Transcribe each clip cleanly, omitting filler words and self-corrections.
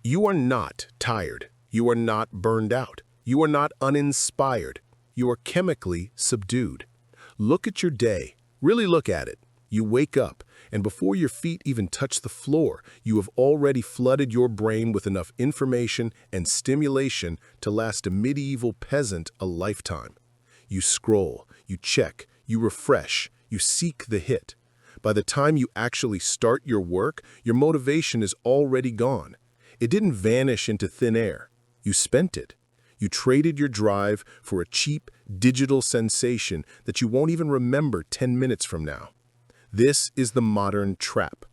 You are not tired. You are not burned out. You are not uninspired. You are chemically subdued. Look at your day. Really look at it. You wake up, and before your feet even touch the floor, you have already flooded your brain with enough information and stimulation to last a medieval peasant a lifetime. You scroll, you check, you refresh, you seek the hit. By the time you actually start your work, your motivation is already gone. It didn't vanish into thin air. You spent it. You traded your drive for a cheap, digital sensation that you won't even remember 10 minutes from now. This is the modern trap.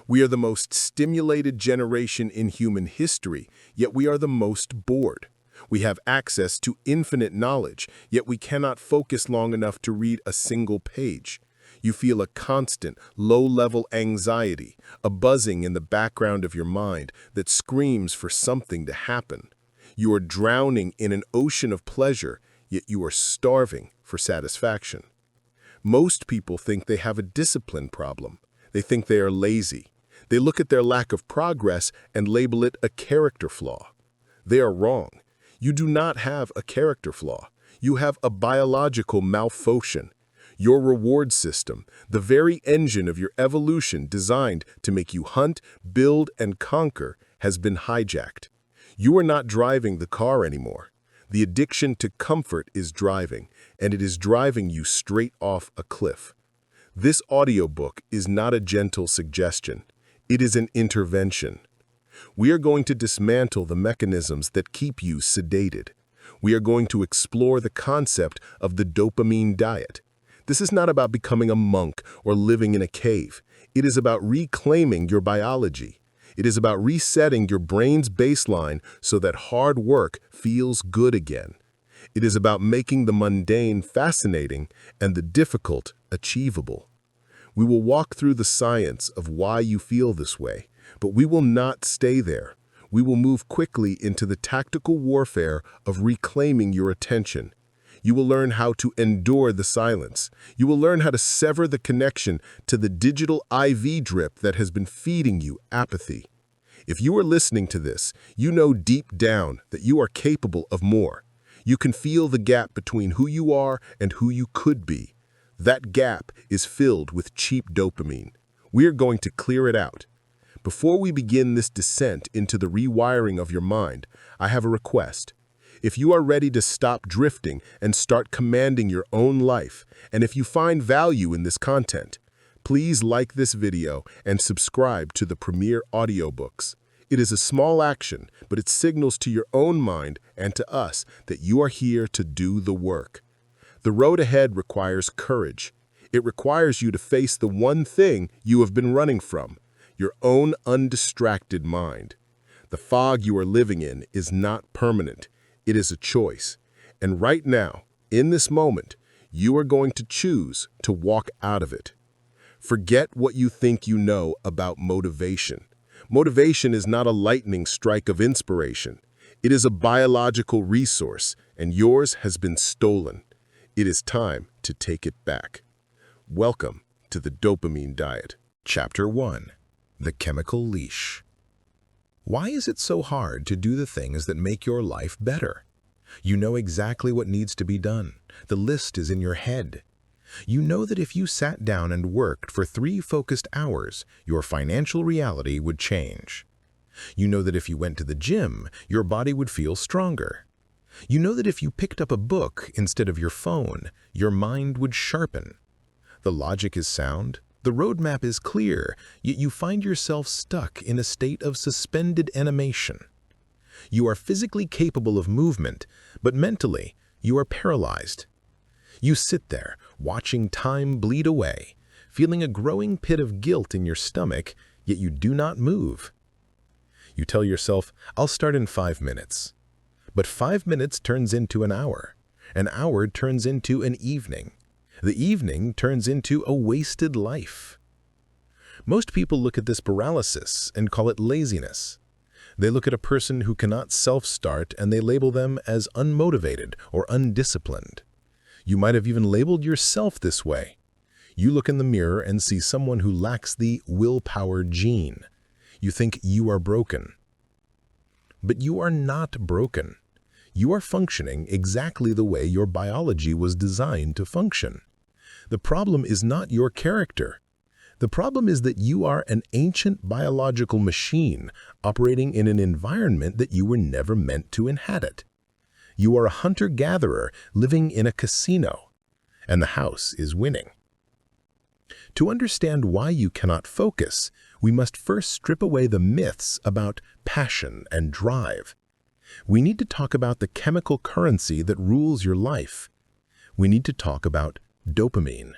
We are the most stimulated generation in human history, yet we are the most bored. We have access to infinite knowledge, yet we cannot focus long enough to read a single page. You feel a constant, low-level anxiety, a buzzing in the background of your mind that screams for something to happen. You are drowning in an ocean of pleasure, yet you are starving for satisfaction. Most people think they have a discipline problem. They think they are lazy. They look at their lack of progress and label it a character flaw. They are wrong. You do not have a character flaw. You have a biological malfunction. Your reward system, the very engine of your evolution designed to make you hunt, build, and conquer, has been hijacked. You are not driving the car anymore. The addiction to comfort is driving, and it is driving you straight off a cliff. This audiobook is not a gentle suggestion. It is an intervention. We are going to dismantle the mechanisms that keep you sedated. We are going to explore the concept of the dopamine diet. This is not about becoming a monk or living in a cave. It is about reclaiming your biology. It is about resetting your brain's baseline so that hard work feels good again. It is about making the mundane fascinating and the difficult achievable. We will walk through the science of why you feel this way, but we will not stay there. We will move quickly into the tactical warfare of reclaiming your attention. You will learn how to endure the silence. You will learn how to sever the connection to the digital IV drip that has been feeding you apathy. If you are listening to this, you know deep down that you are capable of more. You can feel the gap between who you are and who you could be. That gap is filled with cheap dopamine. We are going to clear it out. Before we begin this descent into the rewiring of your mind, I have a request. If you are ready to stop drifting and start commanding your own life, and if you find value in this content, please like this video and subscribe to the Premier Audiobooks. It is a small action, but it signals to your own mind and to us that you are here to do the work. The road ahead requires courage. It requires you to face the one thing you have been running from, your own undistracted mind. The fog you are living in is not permanent. It is a choice. And right now, in this moment, you are going to choose to walk out of it. Forget what you think you know about motivation. Motivation is not a lightning strike of inspiration. It is a biological resource, and yours has been stolen. It is time to take it back. Welcome to the Dopamine Diet. Chapter 1. The Chemical Leash. Why is it so hard to do the things that make your life better? You know exactly what needs to be done. The list is in your head. You know that if you sat down and worked for 3 focused hours, your financial reality would change. You know that if you went to the gym, your body would feel stronger. You know that if you picked up a book instead of your phone, your mind would sharpen. The logic is sound. The roadmap is clear, yet you find yourself stuck in a state of suspended animation. You are physically capable of movement, but mentally, you are paralyzed. You sit there, watching time bleed away, feeling a growing pit of guilt in your stomach, yet you do not move. You tell yourself, I'll start in 5 minutes. But 5 minutes turns into an hour turns into an evening. The evening turns into a wasted life. Most people look at this paralysis and call it laziness. They look at a person who cannot self-start and they label them as unmotivated or undisciplined. You might have even labeled yourself this way. You look in the mirror and see someone who lacks the willpower gene. You think you are broken. But you are not broken. You are functioning exactly the way your biology was designed to function. The problem is not your character. The problem is that you are an ancient biological machine operating in an environment that you were never meant to inhabit. You are a hunter-gatherer living in a casino, and the house is winning. To understand why you cannot focus, we must first strip away the myths about passion and drive. We need to talk about the chemical currency that rules your life. We need to talk about dopamine.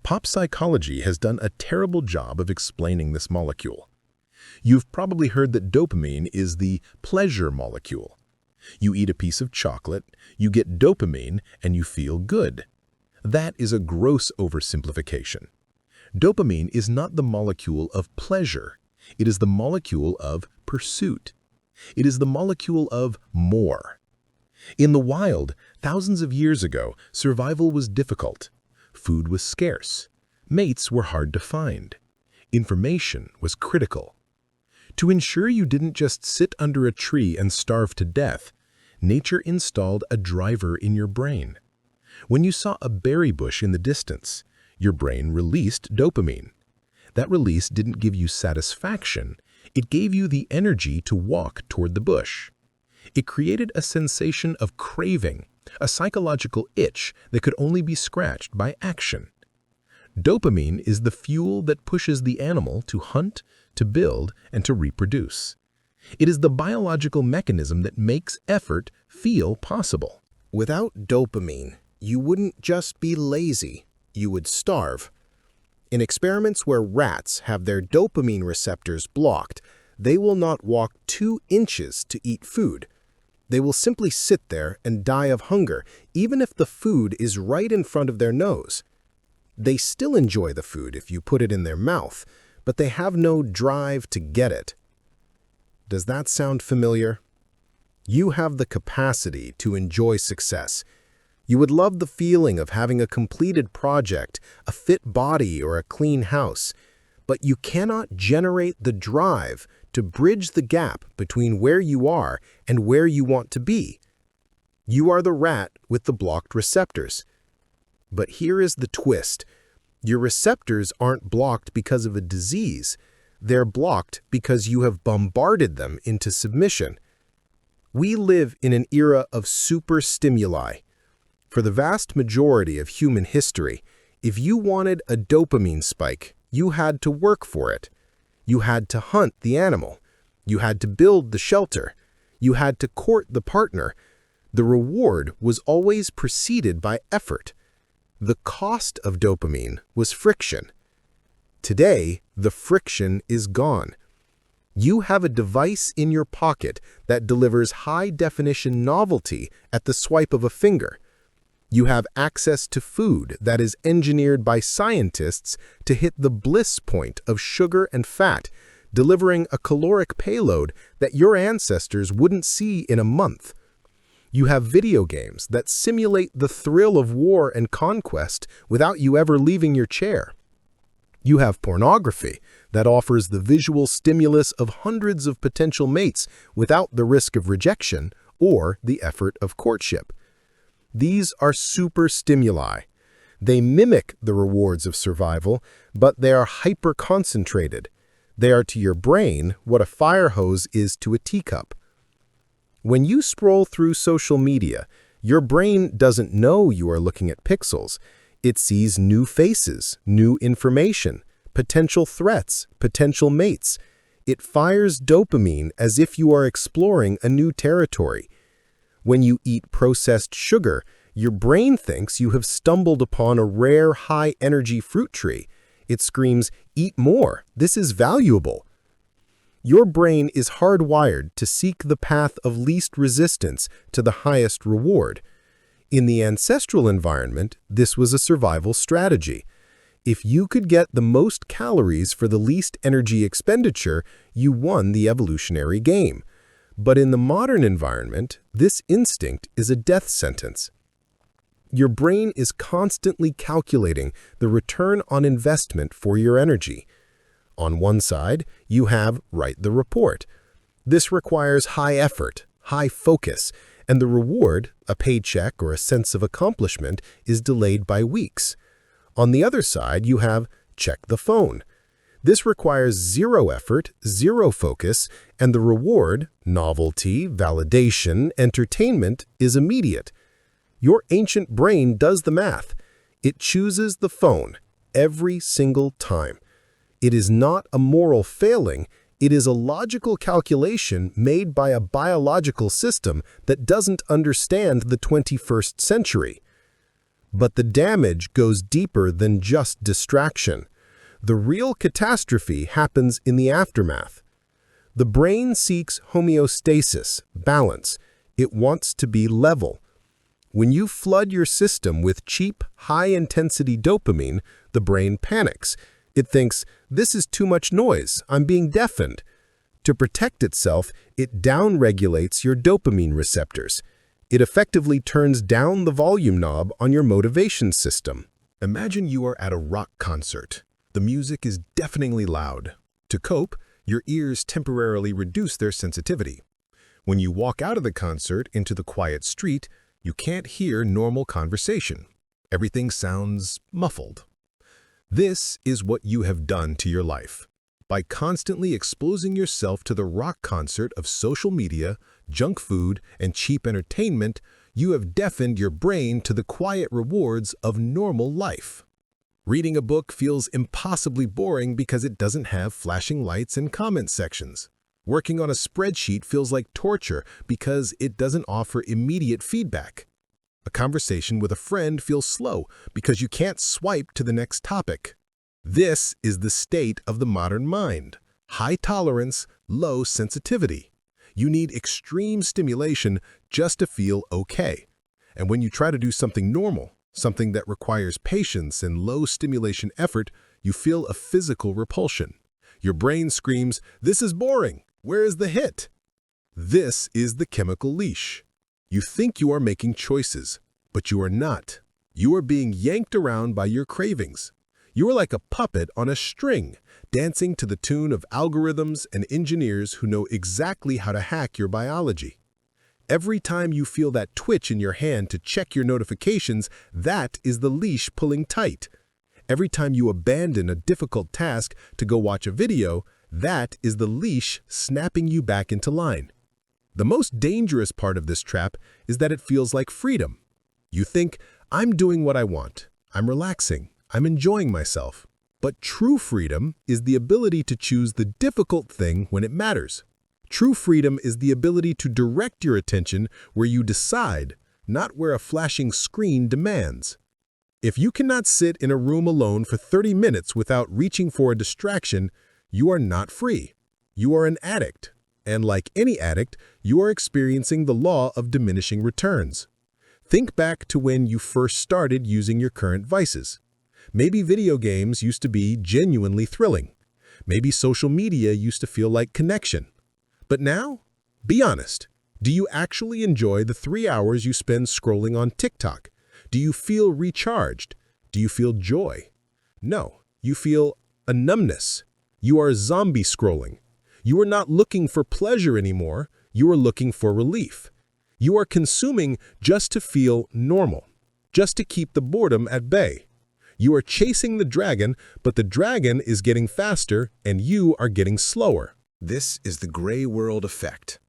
Pop psychology has done a terrible job of explaining this molecule. You've probably heard that dopamine is the pleasure molecule. You eat a piece of chocolate, you get dopamine, and you feel good. That is a gross oversimplification. Dopamine is not the molecule of pleasure. It is the molecule of pursuit. It is the molecule of more. In the wild, thousands of years ago, survival was difficult. Food was scarce. Mates were hard to find. Information was critical. To ensure you didn't just sit under a tree and starve to death, nature installed a driver in your brain. When you saw a berry bush in the distance, your brain released dopamine. That release didn't give you satisfaction. It gave you the energy to walk toward the bush. It created a sensation of craving, a psychological itch that could only be scratched by action. Dopamine is the fuel that pushes the animal to hunt, to build, and to reproduce. It is the biological mechanism that makes effort feel possible. Without dopamine, you wouldn't just be lazy, you would starve. In experiments where rats have their dopamine receptors blocked, they will not walk 2 inches to eat food. They will simply sit there and die of hunger, even if the food is right in front of their nose. They still enjoy the food if you put it in their mouth, but they have no drive to get it. Does that sound familiar? You have the capacity to enjoy success. You would love the feeling of having a completed project, a fit body, or a clean house, but you cannot generate the drive to bridge the gap between where you are and where you want to be. You are the rat with the blocked receptors. But here is the twist. Your receptors aren't blocked because of a disease. They're blocked because you have bombarded them into submission. We live in an era of super stimuli. For the vast majority of human history, if you wanted a dopamine spike, you had to work for it. You had to hunt the animal. You had to build the shelter. You had to court the partner. The reward was always preceded by effort. The cost of dopamine was friction. Today, the friction is gone. You have a device in your pocket that delivers high-definition novelty at the swipe of a finger. You have access to food that is engineered by scientists to hit the bliss point of sugar and fat, delivering a caloric payload that your ancestors wouldn't see in a month. You have video games that simulate the thrill of war and conquest without you ever leaving your chair. You have pornography that offers the visual stimulus of hundreds of potential mates without the risk of rejection or the effort of courtship. These are super stimuli. They mimic the rewards of survival, but they are hyper-concentrated. They are to your brain what a fire hose is to a teacup. When you scroll through social media, your brain doesn't know you are looking at pixels. It sees new faces, new information, potential threats, potential mates. It fires dopamine as if you are exploring a new territory. When you eat processed sugar, your brain thinks you have stumbled upon a rare high-energy fruit tree. It screams, "Eat more, this is valuable." Your brain is hardwired to seek the path of least resistance to the highest reward. In the ancestral environment, this was a survival strategy. If you could get the most calories for the least energy expenditure, you won the evolutionary game. But in the modern environment, this instinct is a death sentence. Your brain is constantly calculating the return on investment for your energy. On one side, you have write the report. This requires high effort, high focus, and the reward, a paycheck or a sense of accomplishment, is delayed by weeks. On the other side, you have check the phone. This requires zero effort, zero focus, and the reward, novelty, validation, entertainment, is immediate. Your ancient brain does the math. It chooses the phone every single time. It is not a moral failing. It is a logical calculation made by a biological system that doesn't understand the 21st century. But the damage goes deeper than just distraction. The real catastrophe happens in the aftermath. The brain seeks homeostasis, balance. It wants to be level. When you flood your system with cheap, high-intensity dopamine, the brain panics. It thinks, this is too much noise, I'm being deafened. To protect itself, it downregulates your dopamine receptors. It effectively turns down the volume knob on your motivation system. Imagine you are at a rock concert. The music is deafeningly loud. To cope, your ears temporarily reduce their sensitivity. When you walk out of the concert into the quiet street, you can't hear normal conversation. Everything sounds muffled. This is what you have done to your life. By constantly exposing yourself to the rock concert of social media, junk food, and cheap entertainment, you have deafened your brain to the quiet rewards of normal life. Reading a book feels impossibly boring because it doesn't have flashing lights and comment sections. Working on a spreadsheet feels like torture because it doesn't offer immediate feedback. A conversation with a friend feels slow because you can't swipe to the next topic. This is the state of the modern mind. High tolerance, low sensitivity. You need extreme stimulation just to feel okay. And when you try to do something normal, something that requires patience and low stimulation effort, you feel a physical repulsion. Your brain screams, "This is boring. Where is the hit?" This is the chemical leash. You think you are making choices, but you are not. You are being yanked around by your cravings. You are like a puppet on a string, dancing to the tune of algorithms and engineers who know exactly how to hack your biology. Every time you feel that twitch in your hand to check your notifications, that is the leash pulling tight. Every time you abandon a difficult task to go watch a video, that is the leash snapping you back into line. The most dangerous part of this trap is that it feels like freedom. You think, I'm doing what I want. I'm relaxing. I'm enjoying myself. But true freedom is the ability to choose the difficult thing when it matters. True freedom is the ability to direct your attention where you decide, not where a flashing screen demands. If you cannot sit in a room alone for 30 minutes without reaching for a distraction, you are not free. You are an addict. And like any addict, you are experiencing the law of diminishing returns. Think back to when you first started using your current vices. Maybe video games used to be genuinely thrilling. Maybe social media used to feel like connection. But now, be honest. Do you actually enjoy the 3 hours you spend scrolling on TikTok? Do you feel recharged? Do you feel joy? No, you feel a numbness. You are zombie scrolling. You are not looking for pleasure anymore. You are looking for relief. You are consuming just to feel normal, just to keep the boredom at bay. You are chasing the dragon, but the dragon is getting faster and you are getting slower. This is the gray world effect.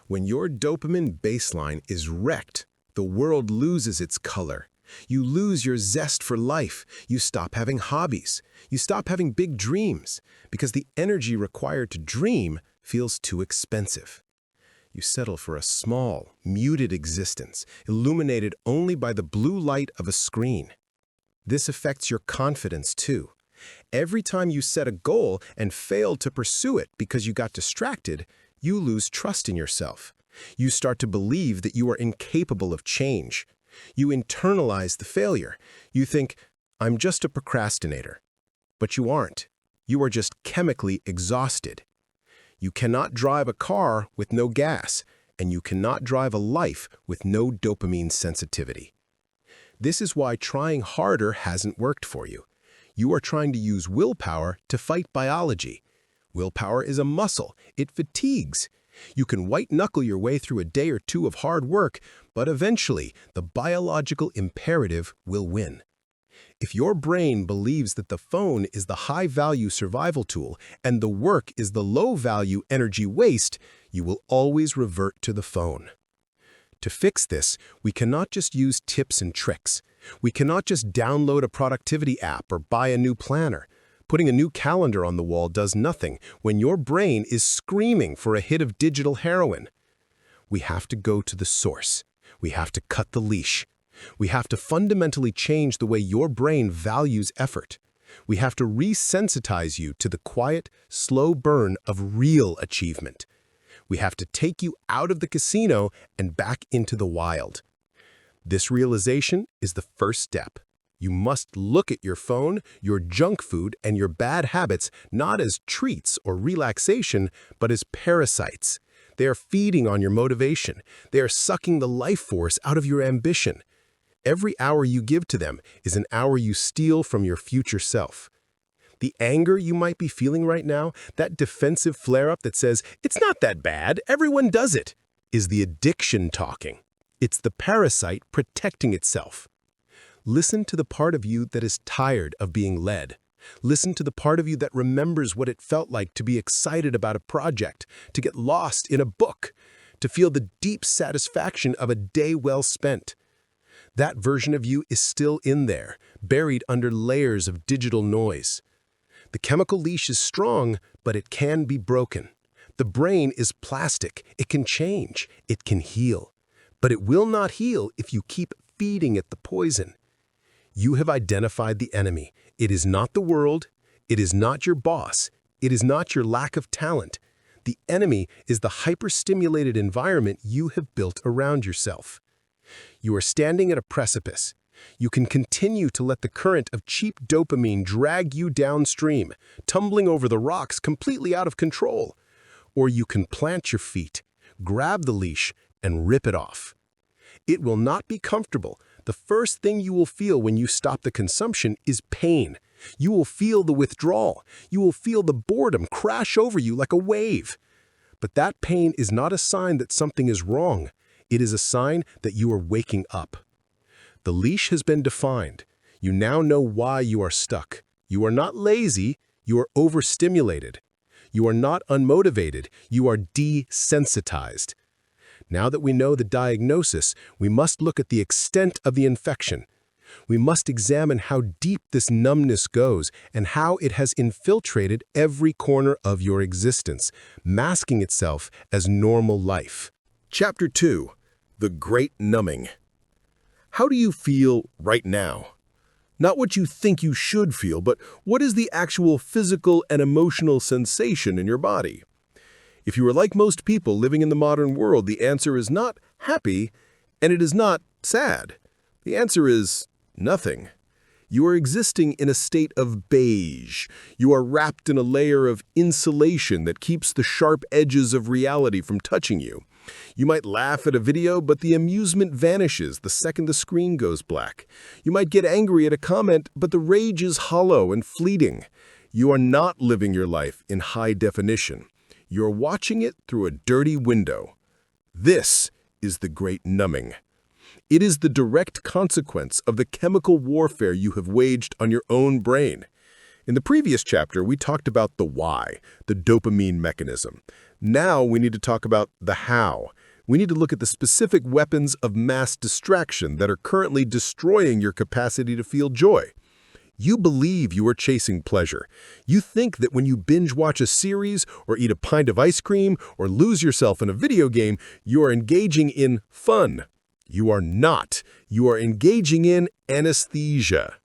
When your dopamine baseline is wrecked, the world loses its color. You lose your zest for life. You stop having hobbies. You stop having big dreams because the energy required to dream feels too expensive. You settle for a small, muted existence, illuminated only by the blue light of a screen. This affects your confidence too. Every time you set a goal and fail to pursue it because you got distracted, you lose trust in yourself. You start to believe that you are incapable of change. You internalize the failure. You think, I'm just a procrastinator. But you aren't. You are just chemically exhausted. You cannot drive a car with no gas, and you cannot drive a life with no dopamine sensitivity. This is why trying harder hasn't worked for you. You are trying to use willpower to fight biology. Willpower is a muscle. It fatigues. You can white-knuckle your way through a day or two of hard work, but eventually the biological imperative will win. If your brain believes that the phone is the high-value survival tool and the work is the low-value energy waste, you will always revert to the phone. To fix this, we cannot just use tips and tricks. We cannot just download a productivity app or buy a new planner. Putting a new calendar on the wall does nothing when your brain is screaming for a hit of digital heroin. We have to go to the source. We have to cut the leash. We have to fundamentally change the way your brain values effort. We have to resensitize you to the quiet, slow burn of real achievement. We have to take you out of the casino and back into the wild. This realization is the first step. You must look at your phone, your junk food, and your bad habits not as treats or relaxation, but as parasites. They are feeding on your motivation. They are sucking the life force out of your ambition. Every hour you give to them is an hour you steal from your future self. The anger you might be feeling right now, that defensive flare-up that says, "It's not that bad, everyone does it," is the addiction talking. It's the parasite protecting itself. Listen to the part of you that is tired of being led. Listen to the part of you that remembers what it felt like to be excited about a project, to get lost in a book, to feel the deep satisfaction of a day well spent. That version of you is still in there, buried under layers of digital noise. The chemical leash is strong, but it can be broken. The brain is plastic. It can change. It can heal. But it will not heal if you keep feeding it the poison. You have identified the enemy. It is not the world. It is not your boss. It is not your lack of talent. The enemy is the hyperstimulated environment you have built around yourself. You are standing at a precipice. You can continue to let the current of cheap dopamine drag you downstream, tumbling over the rocks completely out of control. Or you can plant your feet, grab the leash, and rip it off. It will not be comfortable. The first thing you will feel when you stop the consumption is pain. You will feel the withdrawal. You will feel the boredom crash over you like a wave. But that pain is not a sign that something is wrong. It is a sign that you are waking up. The leash has been defined. You now know why you are stuck. You are not lazy. You are overstimulated. You are not unmotivated. You are desensitized. Now that we know the diagnosis, we must look at the extent of the infection. We must examine how deep this numbness goes and how it has infiltrated every corner of your existence, masking itself as normal life. Chapter 2. The Great Numbing. How do you feel right now? Not what you think you should feel, but what is the actual physical and emotional sensation in your body? If you are like most people living in the modern world, the answer is not happy, and it is not sad. The answer is nothing. You are existing in a state of beige. You are wrapped in a layer of insulation that keeps the sharp edges of reality from touching you. You might laugh at a video, but the amusement vanishes the second the screen goes black. You might get angry at a comment, but the rage is hollow and fleeting. You are not living your life in high definition. You're watching it through a dirty window. This is the great numbing. It is the direct consequence of the chemical warfare you have waged on your own brain. In the previous chapter, we talked about the why, the dopamine mechanism. Now we need to talk about the how. We need to look at the specific weapons of mass distraction that are currently destroying your capacity to feel joy. You believe you are chasing pleasure. You think that when you binge watch a series or eat a pint of ice cream or lose yourself in a video game, you are engaging in fun. You are not. You are engaging in anesthesia.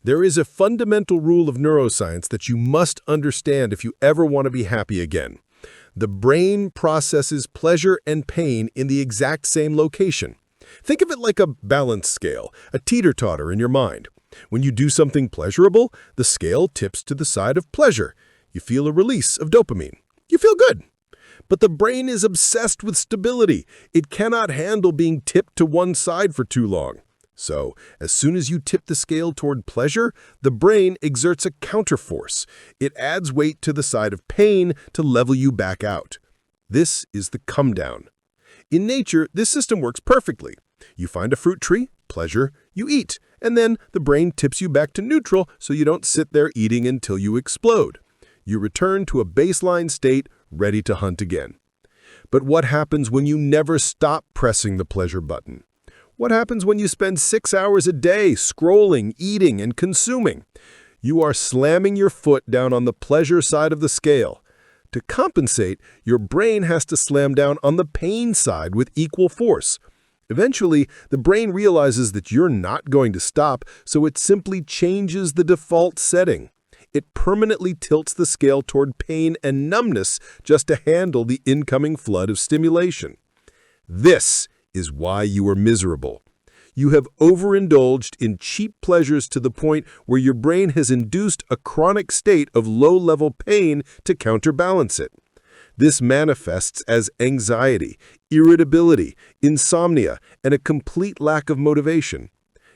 There is a fundamental rule of neuroscience that you must understand if you ever want to be happy again. The brain processes pleasure and pain in the exact same location. Think of it like a balance scale, a teeter-totter in your mind. When you do something pleasurable, the scale tips to the side of pleasure. You feel a release of dopamine. You feel good. But the brain is obsessed with stability. It cannot handle being tipped to one side for too long. So, as soon as you tip the scale toward pleasure, the brain exerts a counterforce. It adds weight to the side of pain to level you back out. This is the come down. In nature, this system works perfectly. You find a fruit tree, pleasure, you eat, and then the brain tips you back to neutral so you don't sit there eating until you explode. You return to a baseline state, ready to hunt again. But what happens when you never stop pressing the pleasure button? What happens when you spend 6 hours a day scrolling, eating, and consuming? You are slamming your foot down on the pleasure side of the scale. To compensate, your brain has to slam down on the pain side with equal force. Eventually, the brain realizes that you're not going to stop, so it simply changes the default setting. It permanently tilts the scale toward pain and numbness just to handle the incoming flood of stimulation. This is why you are miserable. You have overindulged in cheap pleasures to the point where your brain has induced a chronic state of low-level pain to counterbalance it. This manifests as anxiety, irritability, insomnia, and a complete lack of motivation.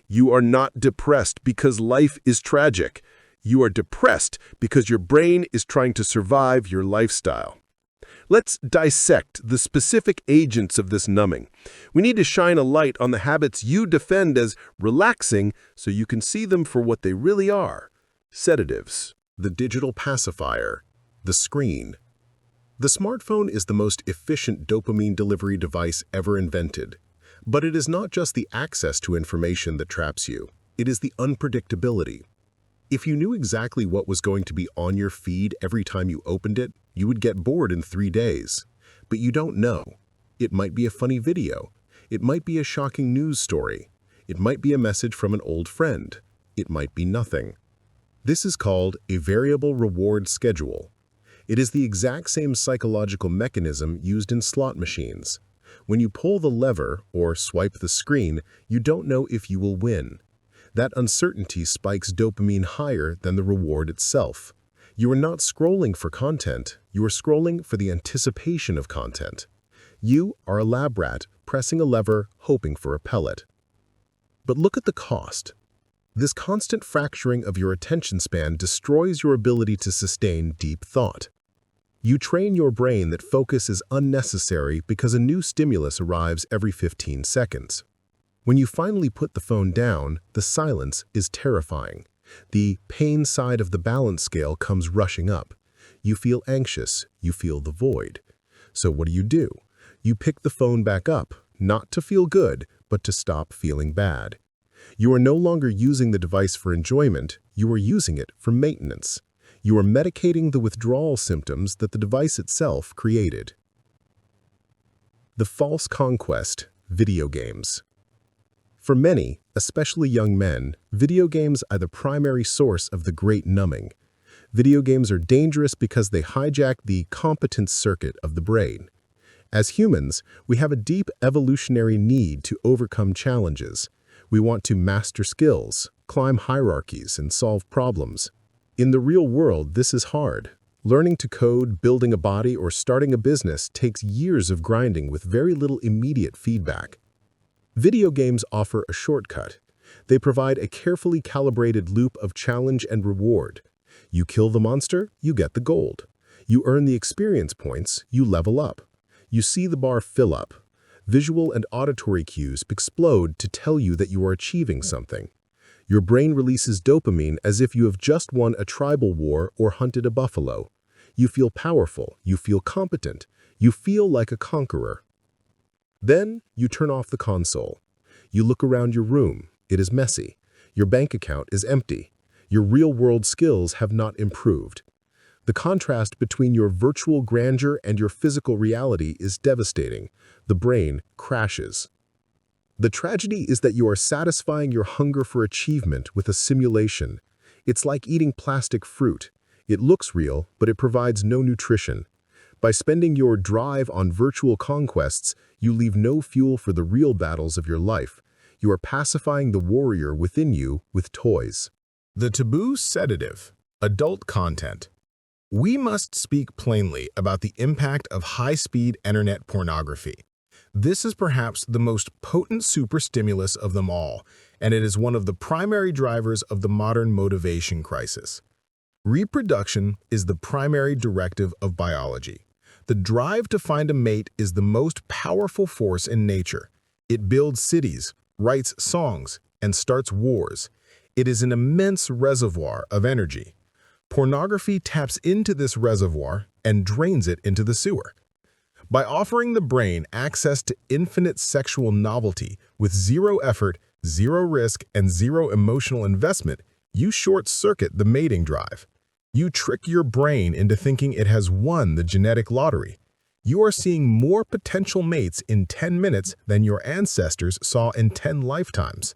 You are not depressed because life is tragic. You are depressed because your brain is trying to survive your lifestyle. Let's dissect the specific agents of this numbing. We need to shine a light on the habits you defend as relaxing so you can see them for what they really are. Sedatives, the digital pacifier, the screen. The smartphone is the most efficient dopamine delivery device ever invented. But it is not just the access to information that traps you. It is the unpredictability. If you knew exactly what was going to be on your feed every time you opened it, you would get bored in 3 days. But you don't know. It might be a funny video. It might be a shocking news story. It might be a message from an old friend. It might be nothing. This is called a variable reward schedule. It is the exact same psychological mechanism used in slot machines. When you pull the lever or swipe the screen, you don't know if you will win. That uncertainty spikes dopamine higher than the reward itself. You are not scrolling for content, you are scrolling for the anticipation of content. You are a lab rat pressing a lever, hoping for a pellet. But look at the cost. This constant fracturing of your attention span destroys your ability to sustain deep thought. You train your brain that focus is unnecessary because a new stimulus arrives every 15 seconds. When you finally put the phone down, the silence is terrifying. The pain side of the balance scale comes rushing up. You feel anxious, you feel the void. So what do? You pick the phone back up, not to feel good, but to stop feeling bad. You are no longer using the device for enjoyment, you are using it for maintenance. You are medicating the withdrawal symptoms that the device itself created. The false conquest, video games. For many, especially young men, video games are the primary source of the great numbing. Video games are dangerous because they hijack the competence circuit of the brain. As humans, we have a deep evolutionary need to overcome challenges. We want to master skills, climb hierarchies, and solve problems. In the real world, this is hard. Learning to code, building a body, or starting a business takes years of grinding with very little immediate feedback. Video games offer a shortcut. They provide a carefully calibrated loop of challenge and reward. You kill the monster, you get the gold. You earn the experience points, you level up. You see the bar fill up. Visual and auditory cues explode to tell you that you are achieving something. Your brain releases dopamine as if you have just won a tribal war or hunted a buffalo. You feel powerful, you feel competent, you feel like a conqueror. Then you turn off the console. You look around your room. It is messy. Your bank account is empty. Your real-world skills have not improved. The contrast between your virtual grandeur and your physical reality is devastating. The brain crashes. The tragedy is that you are satisfying your hunger for achievement with a simulation. It's like eating plastic fruit. It looks real, but it provides no nutrition. By spending your drive on virtual conquests, you leave no fuel for the real battles of your life. You are pacifying the warrior within you with toys. The taboo sedative, adult content. We must speak plainly about the impact of high-speed internet pornography. This is perhaps the most potent superstimulus of them all, and it is one of the primary drivers of the modern motivation crisis. Reproduction is the primary directive of biology. The drive to find a mate is the most powerful force in nature. It builds cities, writes songs, and starts wars. It is an immense reservoir of energy. Pornography taps into this reservoir and drains it into the sewer. By offering the brain access to infinite sexual novelty with zero effort, zero risk, and zero emotional investment, you short-circuit the mating drive. You trick your brain into thinking it has won the genetic lottery. You are seeing more potential mates in 10 minutes than your ancestors saw in 10 lifetimes.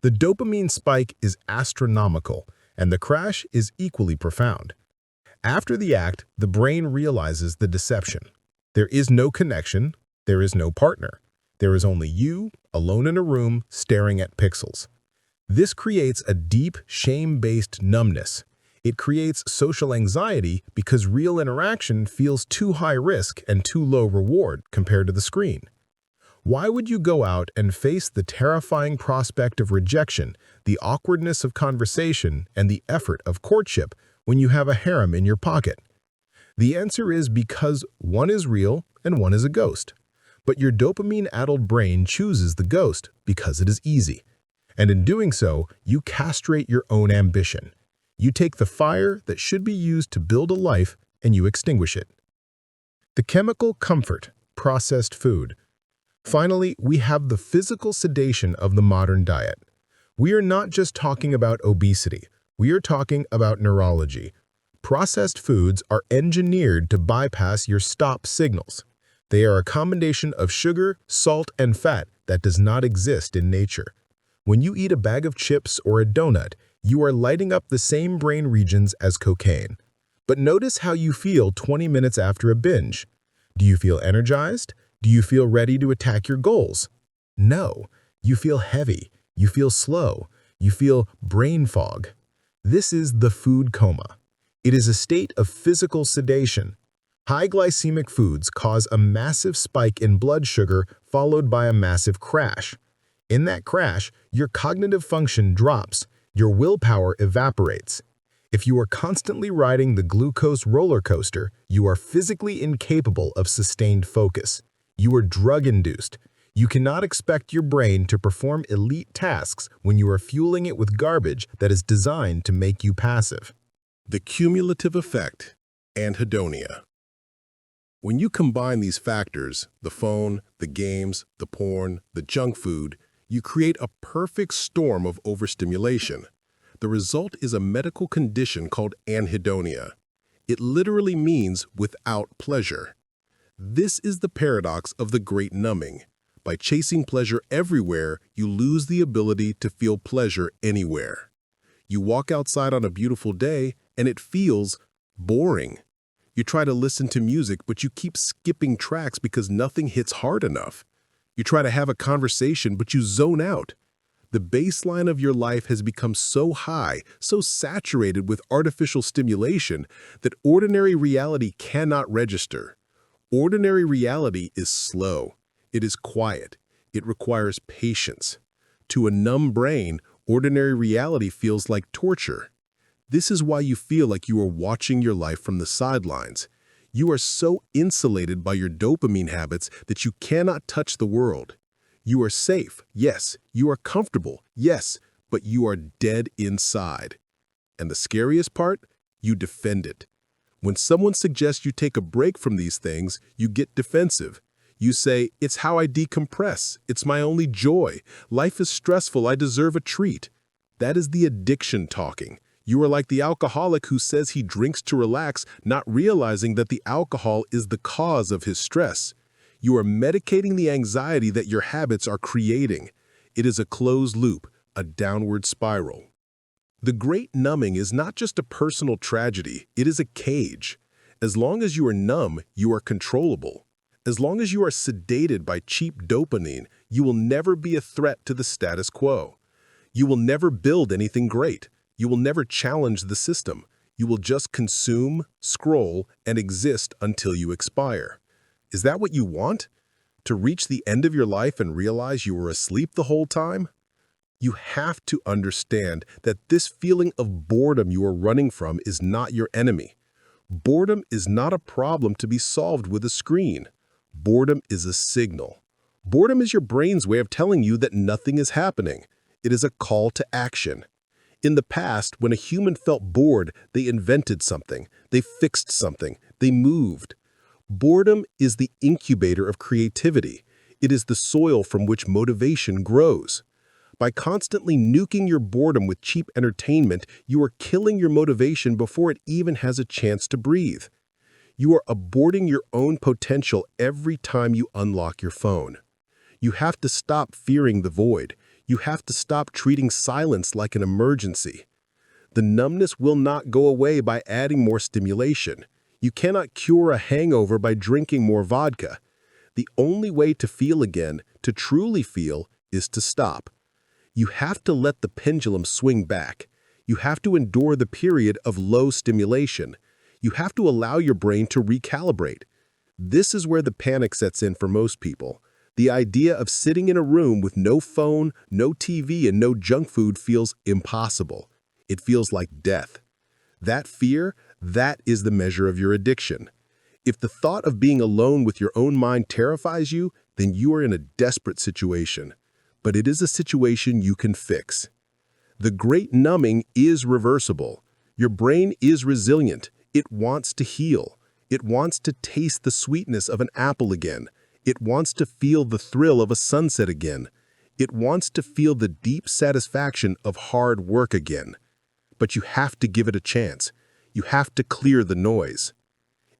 The dopamine spike is astronomical, and the crash is equally profound. After the act, the brain realizes the deception. There is no connection, there is no partner. There is only you, alone in a room, staring at pixels. This creates a deep, shame-based numbness. It creates social anxiety because real interaction feels too high risk and too low reward compared to the screen. Why would you go out and face the terrifying prospect of rejection, the awkwardness of conversation, and the effort of courtship when you have a harem in your pocket? The answer is because one is real and one is a ghost. But your dopamine-addled brain chooses the ghost because it is easy. And in doing so, you castrate your own ambition. You take the fire that should be used to build a life and you extinguish it. The chemical comfort, processed food. Finally, we have the physical sedation of the modern diet. We are not just talking about obesity, we are talking about neurology. Processed foods are engineered to bypass your stop signals. They are a combination of sugar, salt, and fat that does not exist in nature. When you eat a bag of chips or a donut, you are lighting up the same brain regions as cocaine. But notice how you feel 20 minutes after a binge. Do you feel energized? Do you feel ready to attack your goals? No. You feel heavy. You feel slow. You feel brain fog. This is the food coma. It is a state of physical sedation. High glycemic foods cause a massive spike in blood sugar followed by a massive crash. In that crash, your cognitive function drops, your willpower evaporates. If you are constantly riding the glucose roller coaster, you are physically incapable of sustained focus. You are drug-induced. You cannot expect your brain to perform elite tasks when you are fueling it with garbage that is designed to make you passive. The cumulative effect, anhedonia. When you combine these factors, the phone, the games, the porn, the junk food, you create a perfect storm of overstimulation. The result is a medical condition called anhedonia. It literally means without pleasure. This is the paradox of the great numbing. By chasing pleasure everywhere, you lose the ability to feel pleasure anywhere. You walk outside on a beautiful day, and it feels boring. You try to listen to music, but you keep skipping tracks because nothing hits hard enough. You try to have a conversation, but you zone out. The baseline of your life has become so high, so saturated with artificial stimulation, that ordinary reality cannot register. Ordinary reality is slow. It is quiet. It requires patience. To a numb brain, ordinary reality feels like torture. This is why you feel like you are watching your life from the sidelines. You are so insulated by your dopamine habits that you cannot touch the world. You are safe, yes. You are comfortable, yes. But you are dead inside. And the scariest part? You defend it. When someone suggests you take a break from these things, you get defensive. You say, "It's how I decompress. It's my only joy. Life is stressful. I deserve a treat." That is the addiction talking. You are like the alcoholic who says he drinks to relax, not realizing that the alcohol is the cause of his stress. You are medicating the anxiety that your habits are creating. It is a closed loop, a downward spiral. The great numbing is not just a personal tragedy, it is a cage. As long as you are numb, you are controllable. As long as you are sedated by cheap dopamine, you will never be a threat to the status quo. You will never build anything great. You will never challenge the system. You will just consume, scroll, and exist until you expire. Is that what you want? To reach the end of your life and realize you were asleep the whole time? You have to understand that this feeling of boredom you are running from is not your enemy. Boredom is not a problem to be solved with a screen. Boredom is a signal. Boredom is your brain's way of telling you that nothing is happening. It is a call to action. In the past, when a human felt bored, they invented something, they fixed something, they moved. Boredom is the incubator of creativity. It is the soil from which motivation grows. By constantly nuking your boredom with cheap entertainment, you are killing your motivation before it even has a chance to breathe. You are aborting your own potential every time you unlock your phone. You have to stop fearing the void. You have to stop treating silence like an emergency. The numbness will not go away by adding more stimulation. You cannot cure a hangover by drinking more vodka. The only way to feel again, to truly feel, is to stop. You have to let the pendulum swing back. You have to endure the period of low stimulation. You have to allow your brain to recalibrate. This is where the panic sets in for most people. The idea of sitting in a room with no phone, no TV, and no junk food feels impossible. It feels like death. That fear, that is the measure of your addiction. If the thought of being alone with your own mind terrifies you, then you are in a desperate situation. But it is a situation you can fix. The great numbing is reversible. Your brain is resilient. It wants to heal. It wants to taste the sweetness of an apple again. It wants to feel the thrill of a sunset again. It wants to feel the deep satisfaction of hard work again. But you have to give it a chance. You have to clear the noise.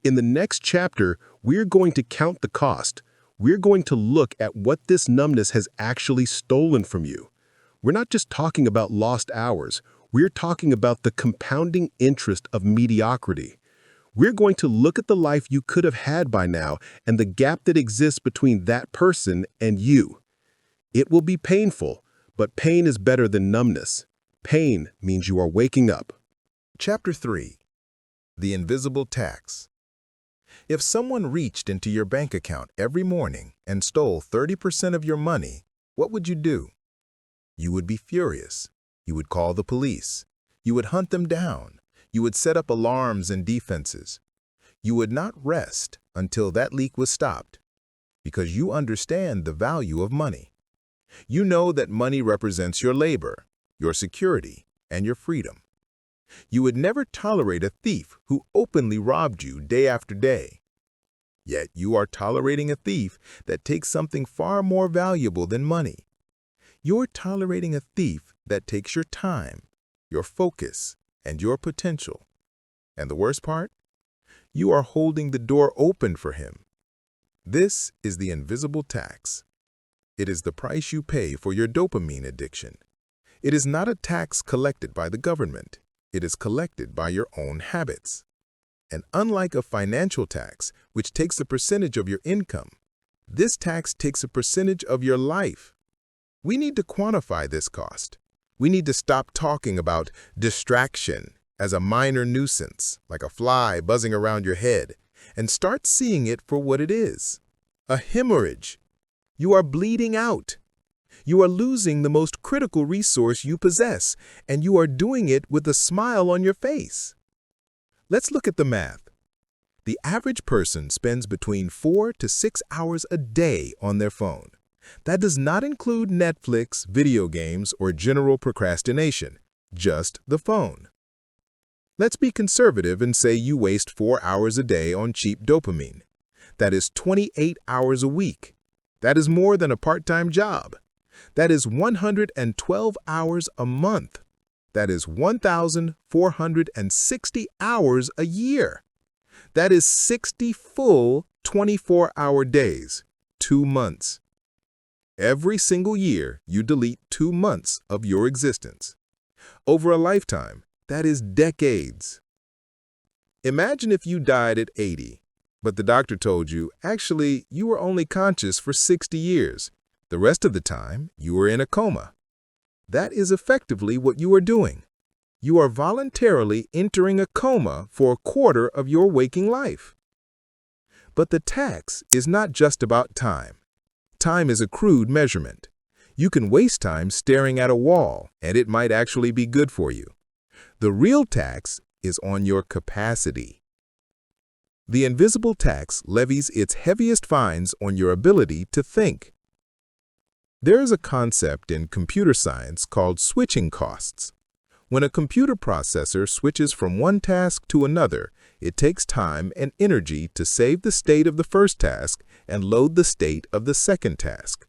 In the next chapter, we're going to count the cost. We're going to look at what this numbness has actually stolen from you. We're not just talking about lost hours. We're talking about the compounding interest of mediocrity. We're going to look at the life you could have had by now and the gap that exists between that person and you. It will be painful, but pain is better than numbness. Pain means you are waking up. Chapter 3. The Invisible Tax. If someone reached into your bank account every morning and stole 30% of your money, what would you do? You would be furious. You would call the police. You would hunt them down. You would set up alarms and defenses. You would not rest until that leak was stopped, because you understand the value of money. You know that money represents your labor, your security, and your freedom. You would never tolerate a thief who openly robbed you day after day. Yet you are tolerating a thief that takes something far more valuable than money. You're tolerating a thief that takes your time, your focus, and your potential. And the worst part? You are holding the door open for him. This is the invisible tax. It is the price you pay for your dopamine addiction. It is not a tax collected by the government. It is collected by your own habits. And unlike a financial tax, which takes a percentage of your income, this tax takes a percentage of your life. We need to quantify this cost. We need to stop talking about distraction as a minor nuisance, like a fly buzzing around your head, and start seeing it for what it is: a hemorrhage. You are bleeding out. You are losing the most critical resource you possess, and you are doing it with a smile on your face. Let's look at the math. The average person spends between 4 to 6 hours a day on their phone. That does not include Netflix, video games, or general procrastination, just the phone. Let's be conservative and say you waste 4 hours a day on cheap dopamine. That is 28 hours a week. That is more than a part-time job. That is 112 hours a month. That is 1,460 hours a year. That is 60 full 24-hour days, 2 months. Every single year, you delete 2 months of your existence. Over a lifetime, that is decades. Imagine if you died at 80, but the doctor told you, actually, you were only conscious for 60 years. The rest of the time, you were in a coma. That is effectively what you are doing. You are voluntarily entering a coma for a quarter of your waking life. But the tax is not just about time. Time is a crude measurement. You can waste time staring at a wall, and it might actually be good for you. The real tax is on your capacity. The invisible tax levies its heaviest fines on your ability to think. There is a concept in computer science called switching costs. When a computer processor switches from one task to another, it takes time and energy to save the state of the first task and load the state of the second task.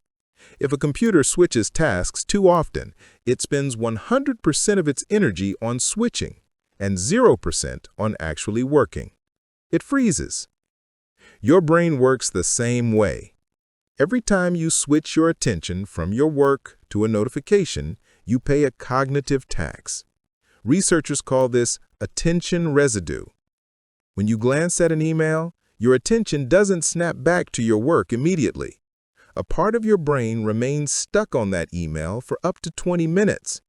If a computer switches tasks too often, it spends 100% of its energy on switching and 0% on actually working. It freezes. Your brain works the same way. Every time you switch your attention from your work to a notification, you pay a cognitive tax. Researchers call this attention residue. When you glance at an email, your attention doesn't snap back to your work immediately. A part of your brain remains stuck on that email for up to 20 minutes.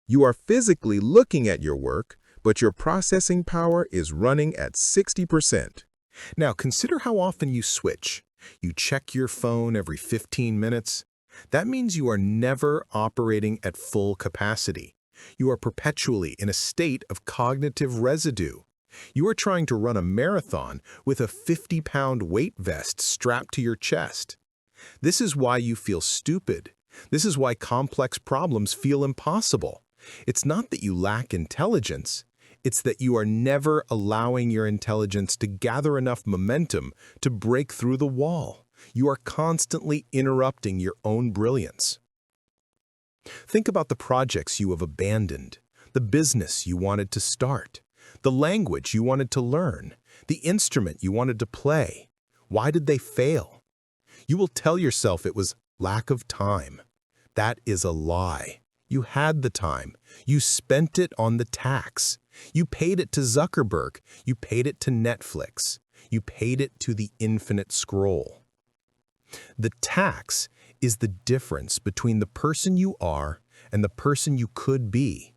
You are physically looking at your work, but your processing power is running at 60%. Now, consider how often you switch. You check your phone every 15 minutes. That means you are never operating at full capacity. You are perpetually in a state of cognitive residue. You are trying to run a marathon with a 50-pound weight vest strapped to your chest. This is why you feel stupid. This is why complex problems feel impossible. It's not that you lack intelligence. It's that you are never allowing your intelligence to gather enough momentum to break through the wall. You are constantly interrupting your own brilliance. Think about the projects you have abandoned, the business you wanted to start, the language you wanted to learn, the instrument you wanted to play. Why did they fail? You will tell yourself it was lack of time. That is a lie. You had the time. You spent it on the tax. You paid it to Zuckerberg. You paid it to Netflix. You paid it to the infinite scroll. The tax is the difference between the person you are and the person you could be.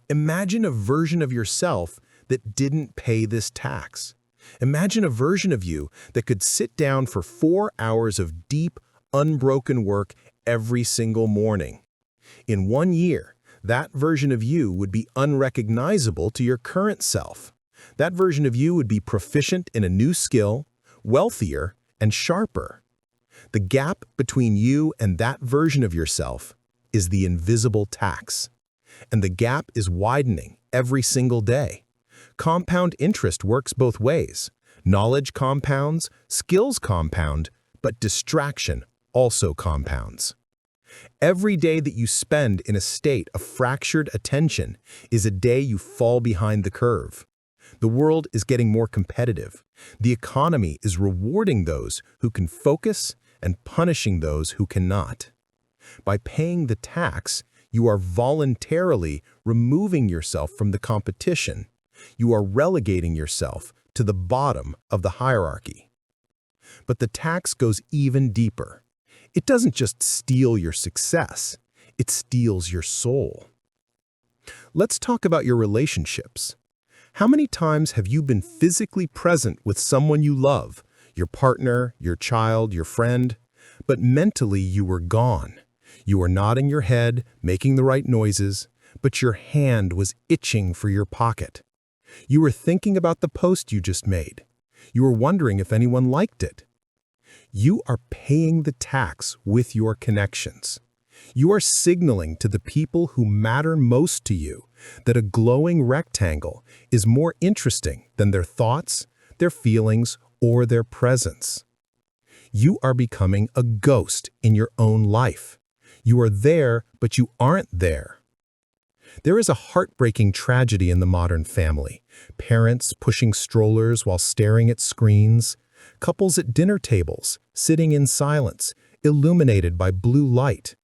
Imagine a version of yourself that didn't pay this tax. Imagine a version of you that could sit down for 4 hours of deep, unbroken work every single morning. In 1 year, that version of you would be unrecognizable to your current self. That version of you would be proficient in a new skill, wealthier, and sharper. The gap between you and that version of yourself is the invisible tax. And the gap is widening every single day. Compound interest works both ways. Knowledge compounds, skills compound, but distraction also compounds. Every day that you spend in a state of fractured attention is a day you fall behind the curve. The world is getting more competitive. The economy is rewarding those who can focus and punishing those who cannot. By paying the tax, you are voluntarily removing yourself from the competition. You are relegating yourself to the bottom of the hierarchy. But the tax goes even deeper. It doesn't just steal your success, it steals your soul. Let's talk about your relationships. How many times have you been physically present with someone you love, your partner, your child, your friend, but mentally you were gone? You were nodding your head, making the right noises, but your hand was itching for your pocket. You were thinking about the post you just made. You were wondering if anyone liked it. You are paying the tax with your connections. You are signaling to the people who matter most to you that a glowing rectangle is more interesting than their thoughts, their feelings, or their presence. You are becoming a ghost in your own life. You are there, but you aren't there. There is a heartbreaking tragedy in the modern family. Parents pushing strollers while staring at screens. Couples at dinner tables, sitting in silence, illuminated by blue light.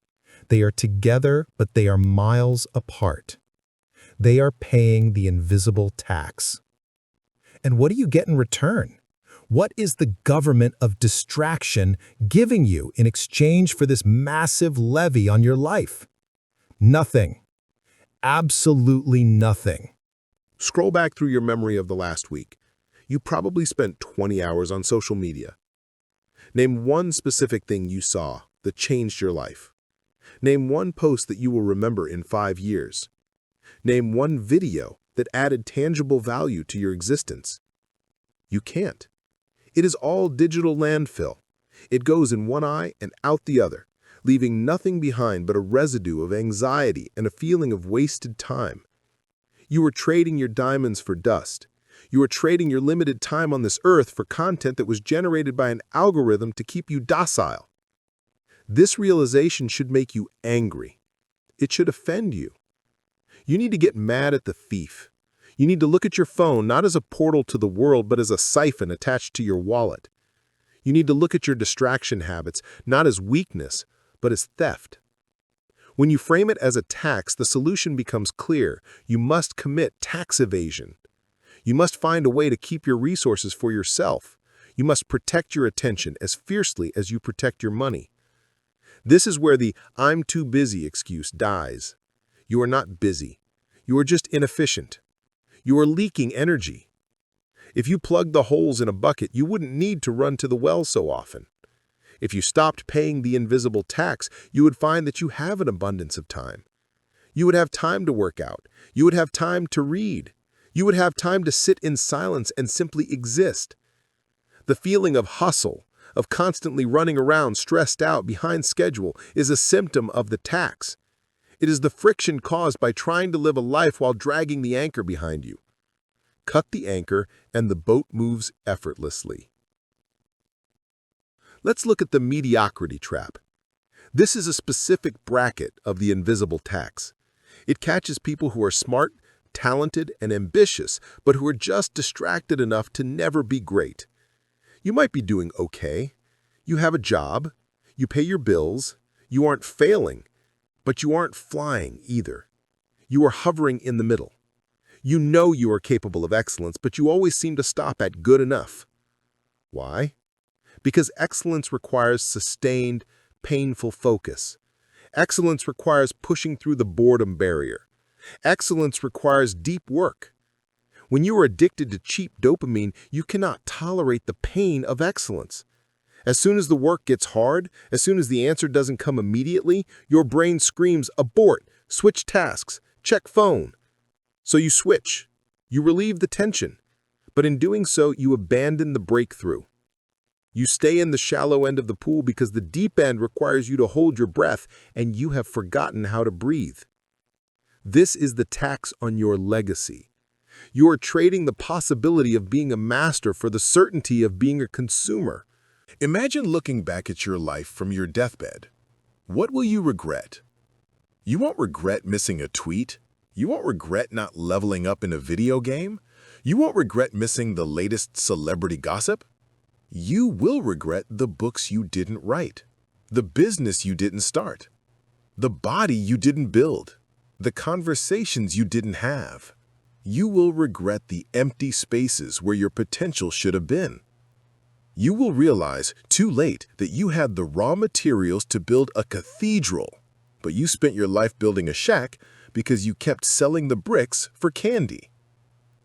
They are together, but they are miles apart. They are paying the invisible tax. And what do you get in return? What is the government of distraction giving you in exchange for this massive levy on your life? Nothing. Absolutely nothing. Scroll back through your memory of the last week. You probably spent 20 hours on social media. Name one specific thing you saw that changed your life. Name one post that you will remember in 5 years. Name one video that added tangible value to your existence. You can't. It is all digital landfill. It goes in one eye and out the other, leaving nothing behind but a residue of anxiety and a feeling of wasted time. You are trading your diamonds for dust. You are trading your limited time on this earth for content that was generated by an algorithm to keep you docile. This realization should make you angry. It should offend you. You need to get mad at the thief. You need to look at your phone not as a portal to the world, but as a siphon attached to your wallet. You need to look at your distraction habits not as weakness, but as theft. When you frame it as a tax, the solution becomes clear. You must commit tax evasion. You must find a way to keep your resources for yourself. You must protect your attention as fiercely as you protect your money. This is where the "I'm too busy" excuse dies. You are not busy. You are just inefficient. You are leaking energy. If you plugged the holes in a bucket, you wouldn't need to run to the well so often. If you stopped paying the invisible tax, you would find that you have an abundance of time. You would have time to work out. You would have time to read. You would have time to sit in silence and simply exist. The feeling of hustle, of constantly running around stressed out behind schedule, is a symptom of the tax. It is the friction caused by trying to live a life while dragging the anchor behind you. Cut the anchor and the boat moves effortlessly. Let's look at the mediocrity trap. This is a specific bracket of the invisible tax. It catches people who are smart, talented, and ambitious, but who are just distracted enough to never be great. You might be doing okay. You have a job. You pay your bills. You aren't failing, but you aren't flying either. You are hovering in the middle. You know you are capable of excellence, but you always seem to stop at good enough. Why? Because excellence requires sustained, painful focus. Excellence requires pushing through the boredom barrier. Excellence requires deep work. When you are addicted to cheap dopamine, you cannot tolerate the pain of excellence. As soon as the work gets hard, as soon as the answer doesn't come immediately, your brain screams, "Abort, switch tasks, check phone." So you switch. You relieve the tension. But in doing so, you abandon the breakthrough. You stay in the shallow end of the pool because the deep end requires you to hold your breath, and you have forgotten how to breathe. This is the tax on your legacy. You are trading the possibility of being a master for the certainty of being a consumer. Imagine looking back at your life from your deathbed. What will you regret? You won't regret missing a tweet. You won't regret not leveling up in a video game. You won't regret missing the latest celebrity gossip. You will regret the books you didn't write, the business you didn't start, the body you didn't build, the conversations you didn't have. You will regret the empty spaces where your potential should have been. You will realize too late that you had the raw materials to build a cathedral, but you spent your life building a shack because you kept selling the bricks for candy.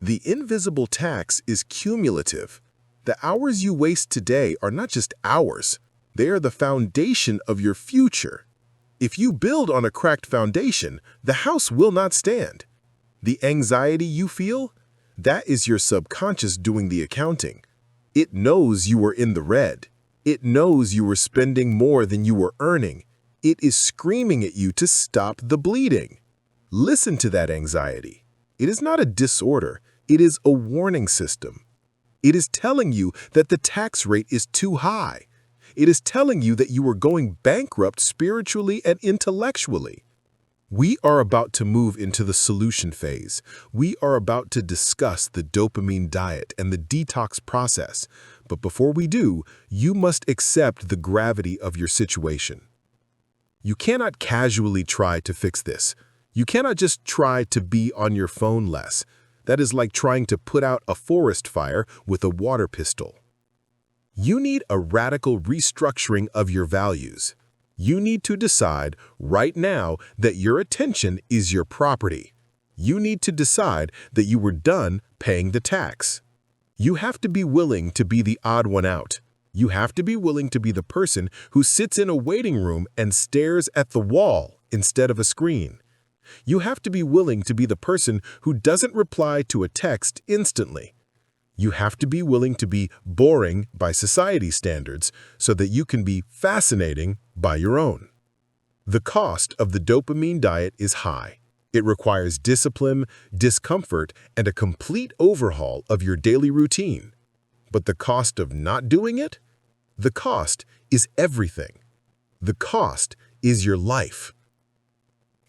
The invisible tax is cumulative. The hours you waste today are not just hours. They are the foundation of your future. If you build on a cracked foundation, the house will not stand. The anxiety you feel, that is your subconscious doing the accounting. It knows you were in the red. It knows you were spending more than you were earning. It is screaming at you to stop the bleeding. Listen to that anxiety. It is not a disorder. It is a warning system. It is telling you that the tax rate is too high. It is telling you that you are going bankrupt spiritually and intellectually. We are about to move into the solution phase. We are about to discuss the dopamine diet and the detox process. But before we do, you must accept the gravity of your situation. You cannot casually try to fix this. You cannot just try to be on your phone less. That is like trying to put out a forest fire with a water pistol. You need a radical restructuring of your values. You need to decide right now that your attention is your property. You need to decide that you were done paying the tax. You have to be willing to be the odd one out. You have to be willing to be the person who sits in a waiting room and stares at the wall instead of a screen. You have to be willing to be the person who doesn't reply to a text instantly. You have to be willing to be boring by society standards so that you can be fascinating by your own. The cost of the dopamine diet is high. It requires discipline, discomfort, and a complete overhaul of your daily routine. But the cost of not doing it? The cost is everything. The cost is your life.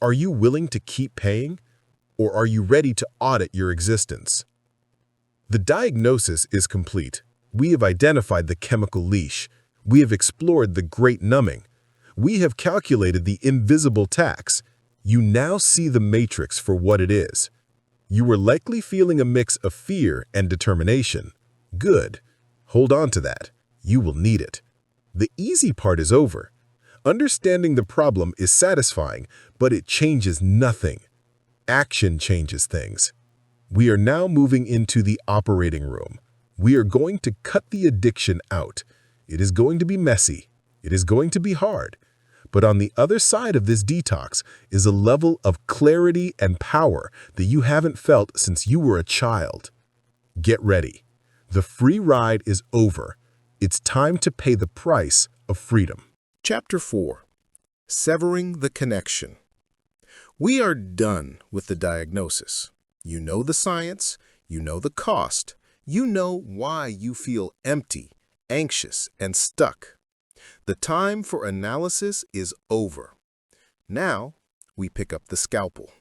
Are you willing to keep paying, or are you ready to audit your existence? The diagnosis is complete. We have identified the chemical leash. We have explored the great numbing. We have calculated the invisible tax. You now see the matrix for what it is. You were likely feeling a mix of fear and determination. Good. Hold on to that. You will need it. The easy part is over. Understanding the problem is satisfying, but it changes nothing. Action changes things. We are now moving into the operating room. We are going to cut the addiction out. It is going to be messy. It is going to be hard. But on the other side of this detox is a level of clarity and power that you haven't felt since you were a child. Get ready. The free ride is over. It's time to pay the price of freedom. Chapter 4. Severing the Connection. We are done with the diagnosis. You know the science, you know the cost, you know why you feel empty, anxious, and stuck. The time for analysis is over. Now, we pick up the scalpel.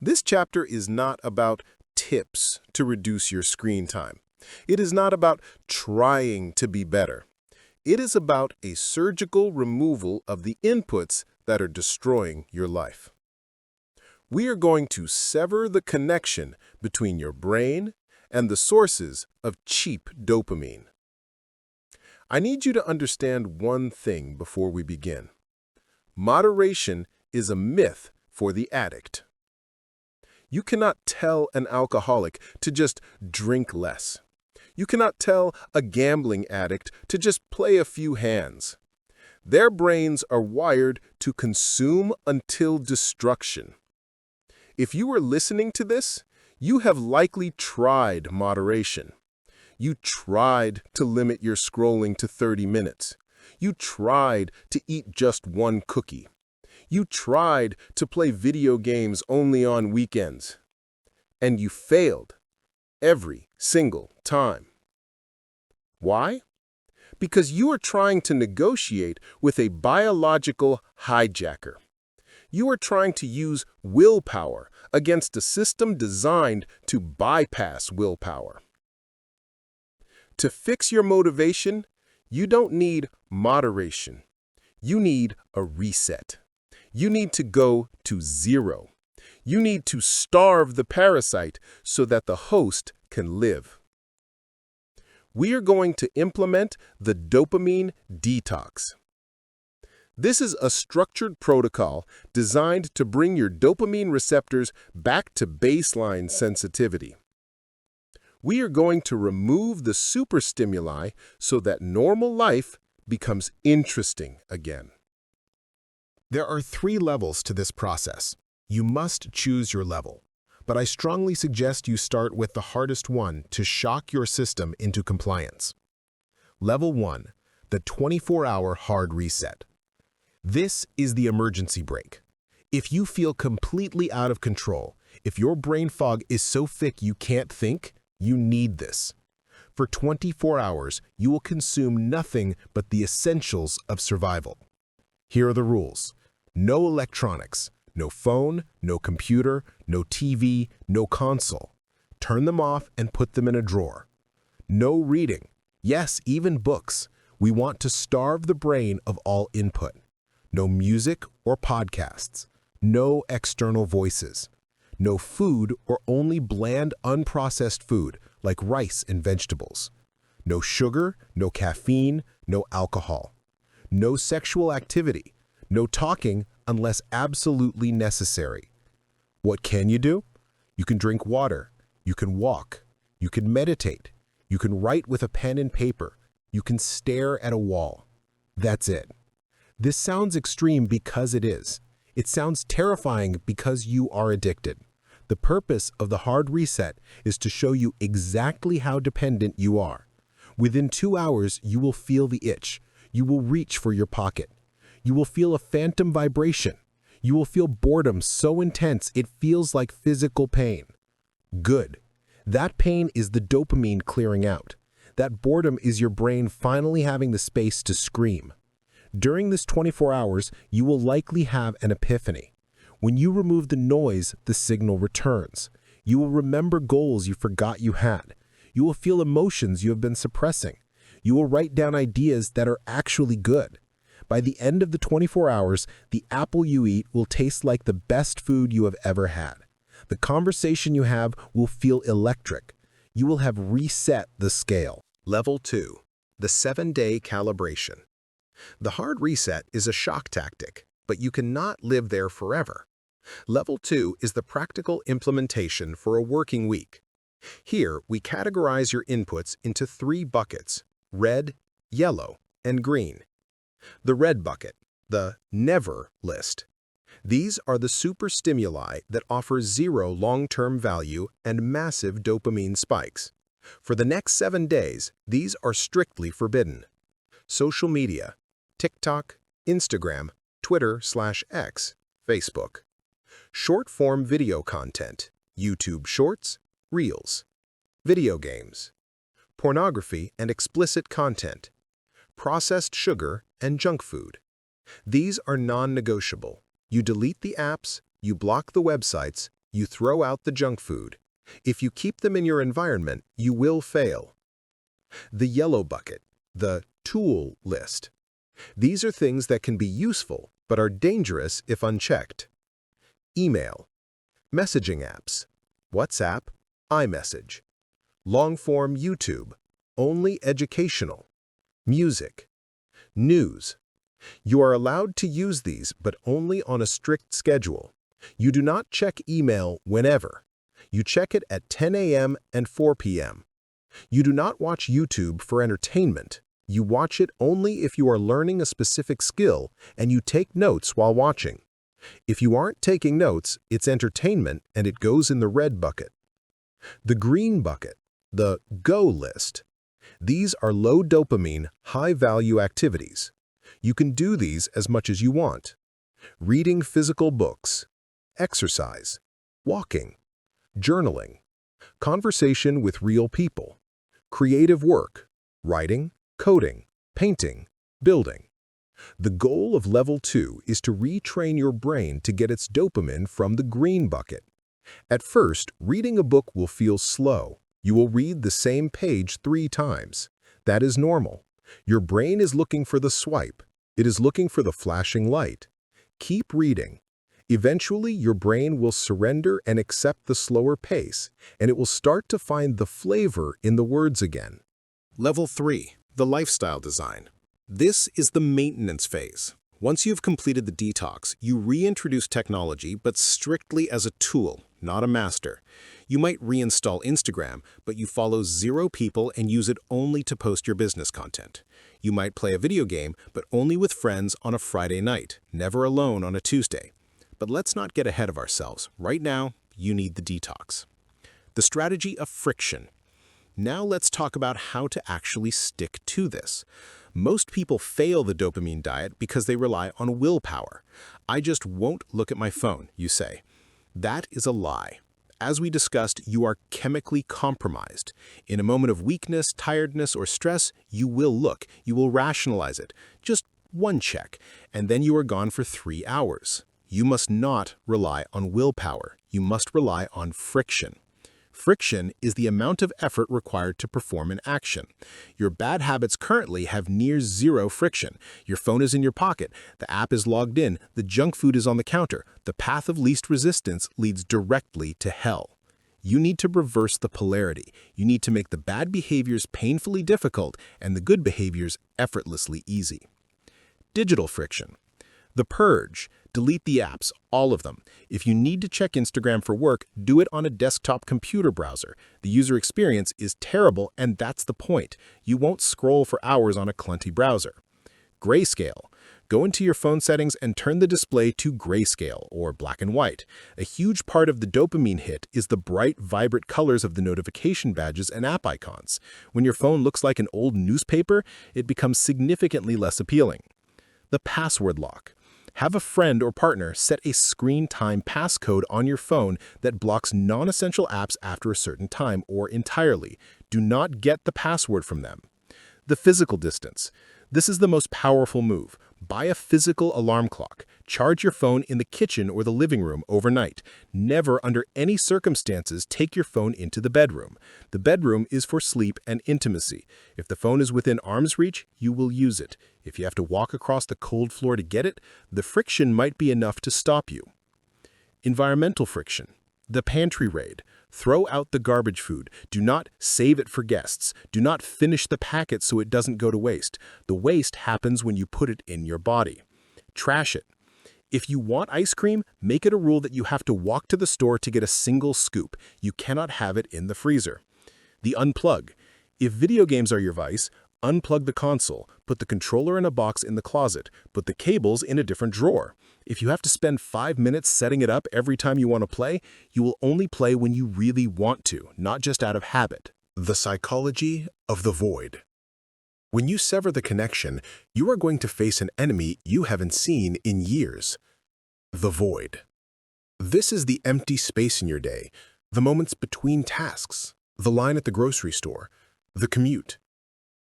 This chapter is not about tips to reduce your screen time. It is not about trying to be better. It is about a surgical removal of the inputs that are destroying your life. We are going to sever the connection between your brain and the sources of cheap dopamine. I need you to understand one thing before we begin. Moderation is a myth for the addict. You cannot tell an alcoholic to just drink less. You cannot tell a gambling addict to just play a few hands. Their brains are wired to consume until destruction. If you are listening to this, you have likely tried moderation. You tried to limit your scrolling to 30 minutes. You tried to eat just one cookie. You tried to play video games only on weekends. And you failed every single time. Why? Because you are trying to negotiate with a biological hijacker. You are trying to use willpower against a system designed to bypass willpower. To fix your motivation, you don't need moderation. You need a reset. You need to go to zero. You need to starve the parasite so that the host can live. We are going to implement the dopamine detox. This is a structured protocol designed to bring your dopamine receptors back to baseline sensitivity. We are going to remove the superstimuli so that normal life becomes interesting again. There are 3 levels to this process. You must choose your level, but I strongly suggest you start with the hardest one to shock your system into compliance. Level 1, the 24-hour hard reset. This is the emergency brake. If you feel completely out of control, if your brain fog is so thick you can't think, you need this. For 24 hours, you will consume nothing but the essentials of survival. Here are the rules. No electronics, no phone, no computer, no TV, no console. Turn them off and put them in a drawer. No reading. Yes, even books. We want to starve the brain of all input. No music or podcasts. No external voices. No food or only bland, unprocessed food like rice and vegetables. No sugar, no caffeine, no alcohol. No sexual activity. No talking unless absolutely necessary. What can you do? You can drink water. You can walk. You can meditate. You can write with a pen and paper. You can stare at a wall. That's it. This sounds extreme because it is. It sounds terrifying because you are addicted. The purpose of the hard reset is to show you exactly how dependent you are. Within 2 hours, you will feel the itch. You will reach for your pocket. You will feel a phantom vibration. You will feel boredom so intense it feels like physical pain. Good. That pain is the dopamine clearing out. That boredom is your brain finally having the space to scream. During this 24 hours, you will likely have an epiphany. When you remove the noise, the signal returns. You will remember goals you forgot you had. You will feel emotions you have been suppressing. You will write down ideas that are actually good. By the end of the 24 hours, the apple you eat will taste like the best food you have ever had. The conversation you have will feel electric. You will have reset the scale. Level 2. The 7-day calibration. The hard reset is a shock tactic, but you cannot live there forever. Level 2 is the practical implementation for a working week. Here, we categorize your inputs into 3 buckets: red, yellow, and green. The red bucket, the never list. These are the super stimuli that offer 0 long-term value and massive dopamine spikes. For the next 7 days, these are strictly forbidden. Social media: TikTok, Instagram, Twitter/X, Facebook. Short-form video content: YouTube Shorts, Reels. Video games. Pornography and explicit content. Processed sugar and junk food. These are non-negotiable. You delete the apps, you block the websites, you throw out the junk food. If you keep them in your environment, you will fail. The yellow bucket, the tool list. These are things that can be useful, but are dangerous if unchecked. Email. Messaging apps. WhatsApp, iMessage. Long-form YouTube, only educational. Music. News. You are allowed to use these, but only on a strict schedule. You do not check email whenever. You check it at 10 a.m. and 4 p.m. You do not watch YouTube for entertainment. You watch it only if you are learning a specific skill and you take notes while watching. If you aren't taking notes, it's entertainment and it goes in the red bucket. The green bucket, the go list. These are low dopamine, high-value activities. You can do these as much as you want. Reading physical books, exercise, walking, journaling, conversation with real people, creative work, writing, coding, painting, building. The goal of level 2 is to retrain your brain to get its dopamine from the green bucket. At first, reading a book will feel slow. You will read the same page 3 times. That is normal. Your brain is looking for the swipe. It is looking for the flashing light. Keep reading. Eventually, your brain will surrender and accept the slower pace, and it will start to find the flavor in the words again. Level 3. The lifestyle design. This is the maintenance phase. Once you've completed the detox, you reintroduce technology, but strictly as a tool, not a master. You might reinstall Instagram, but you follow 0 people and use it only to post your business content. You might play a video game, but only with friends on a Friday night, never alone on a Tuesday. But let's not get ahead of ourselves. Right now, you need the detox. The strategy of friction. Now let's talk about how to actually stick to this. Most people fail the dopamine diet because they rely on willpower. I just won't look at my phone, you say. That is a lie. As we discussed, you are chemically compromised. In a moment of weakness, tiredness, or stress, you will look. You will rationalize it. Just 1 check, and then you are gone for 3 hours. You must not rely on willpower. You must rely on friction. Friction is the amount of effort required to perform an action. Your bad habits currently have near 0 friction. Your phone is in your pocket, the app is logged in, the junk food is on the counter. The path of least resistance leads directly to hell. You need to reverse the polarity. You need to make the bad behaviors painfully difficult and the good behaviors effortlessly easy. Digital friction. The purge. Delete the apps, all of them. If you need to check Instagram for work, do it on a desktop computer browser. The user experience is terrible, and that's the point. You won't scroll for hours on a clunky browser. Grayscale. Go into your phone settings and turn the display to grayscale, or black and white. A huge part of the dopamine hit is the bright, vibrant colors of the notification badges and app icons. When your phone looks like an old newspaper, it becomes significantly less appealing. The password lock. Have a friend or partner set a screen time passcode on your phone that blocks non-essential apps after a certain time or entirely. Do not get the password from them. The physical distance. This is the most powerful move. Buy a physical alarm clock. Charge your phone in the kitchen or the living room overnight. Never, under any circumstances, take your phone into the bedroom. The bedroom is for sleep and intimacy. If the phone is within arm's reach, you will use it. If you have to walk across the cold floor to get it, the friction might be enough to stop you. Environmental friction. The pantry raid. Throw out the garbage food. Do not save it for guests. Do not finish the packet so it doesn't go to waste. The waste happens when you put it in your body. Trash it. If you want ice cream, make it a rule that you have to walk to the store to get a single scoop. You cannot have it in the freezer. The unplug. If video games are your vice, unplug the console. Put the controller in a box in the closet. Put the cables in a different drawer. If you have to spend 5 minutes setting it up every time you want to play, you will only play when you really want to, not just out of habit. The psychology of the void. When you sever the connection, you are going to face an enemy you haven't seen in years. The void. This is the empty space in your day, the moments between tasks, the line at the grocery store, the commute.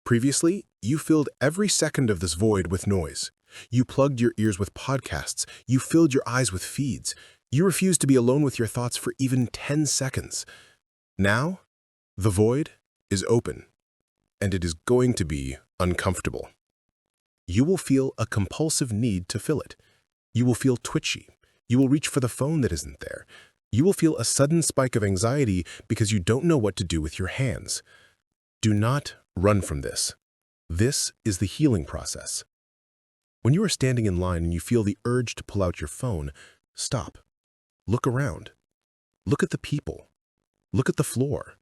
Previously, you filled every second of this void with noise. You plugged your ears with podcasts. You filled your eyes with feeds. You refused to be alone with your thoughts for even 10 seconds. Now, the void is open, and it is going to be uncomfortable. You will feel a compulsive need to fill it. You will feel twitchy. You will reach for the phone that isn't there. You will feel a sudden spike of anxiety because you don't know what to do with your hands. Do not run from this. This is the healing process. When you are standing in line and you feel the urge to pull out your phone, stop. Look around. Look at the people. Look at the floor.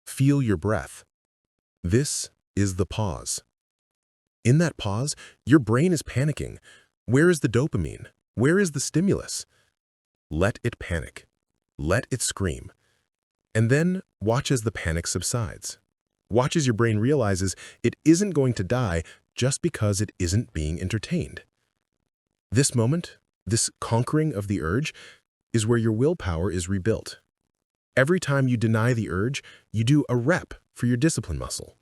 Feel your breath. This is the pause. In that pause, your brain is panicking. Where is the dopamine? Where is the stimulus? Let it panic. Let it scream. And then watch as the panic subsides. Watch as your brain realizes it isn't going to die just because it isn't being entertained. This moment, this conquering of the urge, is where your willpower is rebuilt. Every time you deny the urge, you do a rep for your discipline muscle.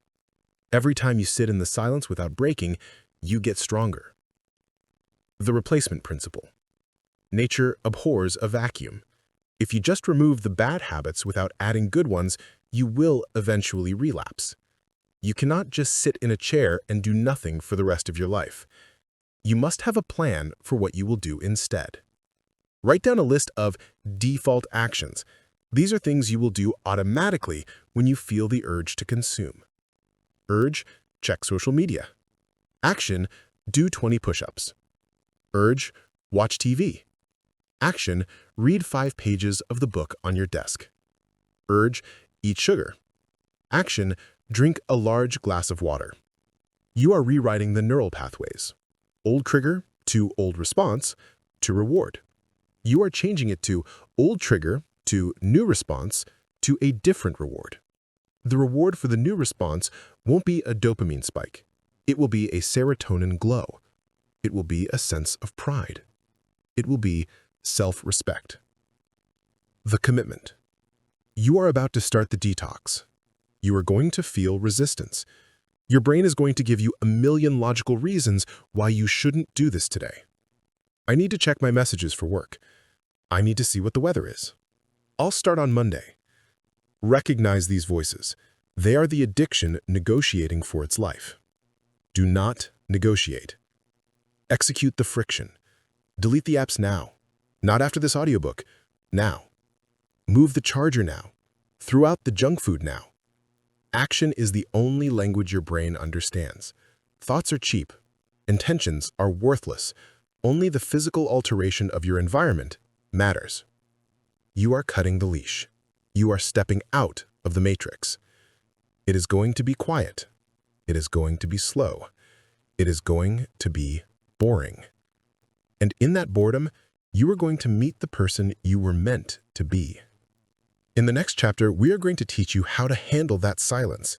Every time you sit in the silence without breaking, you get stronger. The replacement principle. Nature abhors a vacuum. If you just remove the bad habits without adding good ones, you will eventually relapse. You cannot just sit in a chair and do nothing for the rest of your life. You must have a plan for what you will do instead. Write down a list of default actions. These are things you will do automatically when you feel the urge to consume. Urge, check social media. Action, do 20 push-ups. Urge, watch TV. Action, read 5 pages of the book on your desk. Urge, eat sugar. Action, drink a large glass of water. You are rewriting the neural pathways. Old trigger to old response to reward. You are changing it to old trigger to new response to a different reward. The reward for the new response won't be a dopamine spike. It will be a serotonin glow. It will be a sense of pride. It will be self-respect. The commitment. You are about to start the detox. You are going to feel resistance. Your brain is going to give you a million logical reasons why you shouldn't do this today. I need to check my messages for work. I need to see what the weather is. I'll start on Monday. Recognize these voices. They are the addiction negotiating for its life. Do not negotiate. Execute the friction. Delete the apps now. Not after this audiobook. Now. Move the charger now. Throw out the junk food now. Action is the only language your brain understands. Thoughts are cheap. Intentions are worthless. Only the physical alteration of your environment matters. You are cutting the leash. You are stepping out of the matrix. It is going to be quiet. It is going to be slow. It is going to be boring. And in that boredom, you are going to meet the person you were meant to be. In the next chapter, we are going to teach you how to handle that silence.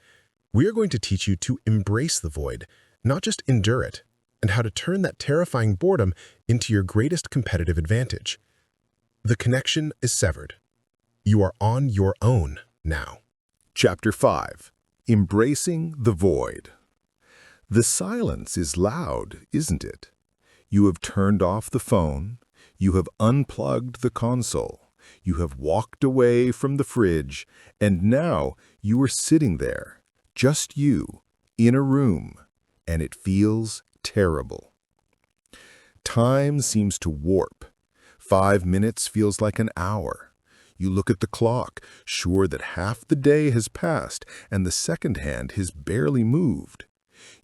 We are going to teach you to embrace the void, not just endure it, and how to turn that terrifying boredom into your greatest competitive advantage. The connection is severed. You are on your own now. Chapter 5. Embracing the Void. The silence is loud, isn't it? You have turned off the phone. You have unplugged the console. You have walked away from the fridge, and now you are sitting there, just you, in a room, and it feels terrible. Time seems to warp. 5 minutes feels like an hour. You look at the clock, sure that half the day has passed and the second hand has barely moved.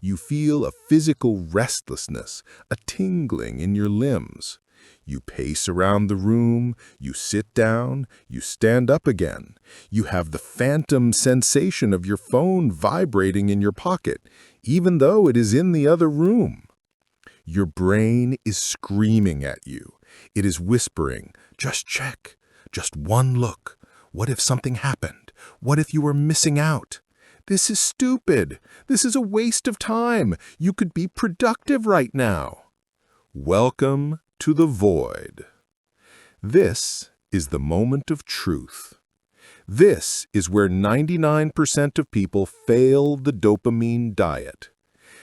You feel a physical restlessness, a tingling in your limbs. You pace around the room, you sit down, you stand up again. You have the phantom sensation of your phone vibrating in your pocket, even though it is in the other room. Your brain is screaming at you. It is whispering, just check, just one look. What if something happened? What if you were missing out? This is stupid. This is a waste of time. You could be productive right now. Welcome to the void. This is the moment of truth. This is where 99% of people fail the dopamine diet.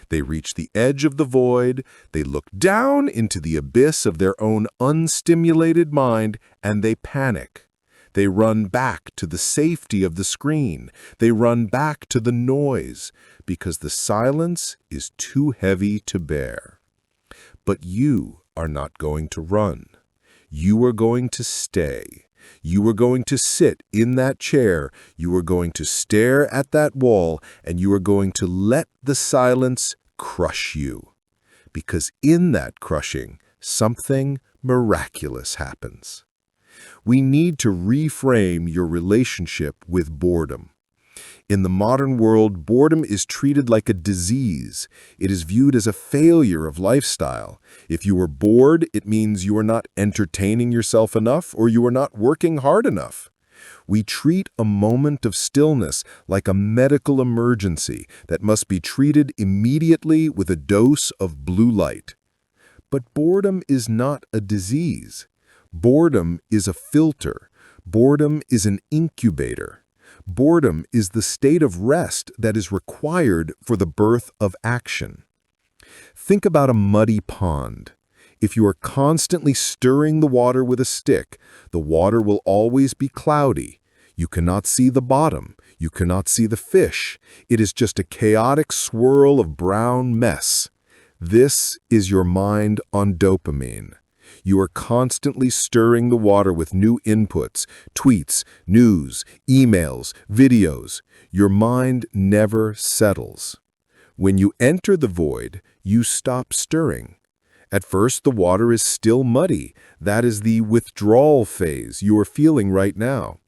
They reach the edge of the void, they look down into the abyss of their own unstimulated mind, and they panic. They run back to the safety of the screen. They run back to the noise, because the silence is too heavy to bear. But you are not going to run. You are going to stay. You are going to sit in that chair. You are going to stare at that wall, and you are going to let the silence crush you. Because in that crushing, something miraculous happens. We need to reframe your relationship with boredom. In the modern world, boredom is treated like a disease. It is viewed as a failure of lifestyle. If you are bored, it means you are not entertaining yourself enough or you are not working hard enough. We treat a moment of stillness like a medical emergency that must be treated immediately with a dose of blue light. But boredom is not a disease. Boredom is a filter. Boredom is an incubator. Boredom is the state of rest that is required for the birth of action. Think about a muddy pond. If you are constantly stirring the water with a stick, the water will always be cloudy. You cannot see the bottom. You cannot see the fish. It is just a chaotic swirl of brown mess. This is your mind on dopamine. You are constantly stirring the water with new inputs, tweets, news, emails, videos. Your mind never settles. When you enter the void, you stop stirring. At first, the water is still muddy. That is the withdrawal phase you are feeling right now.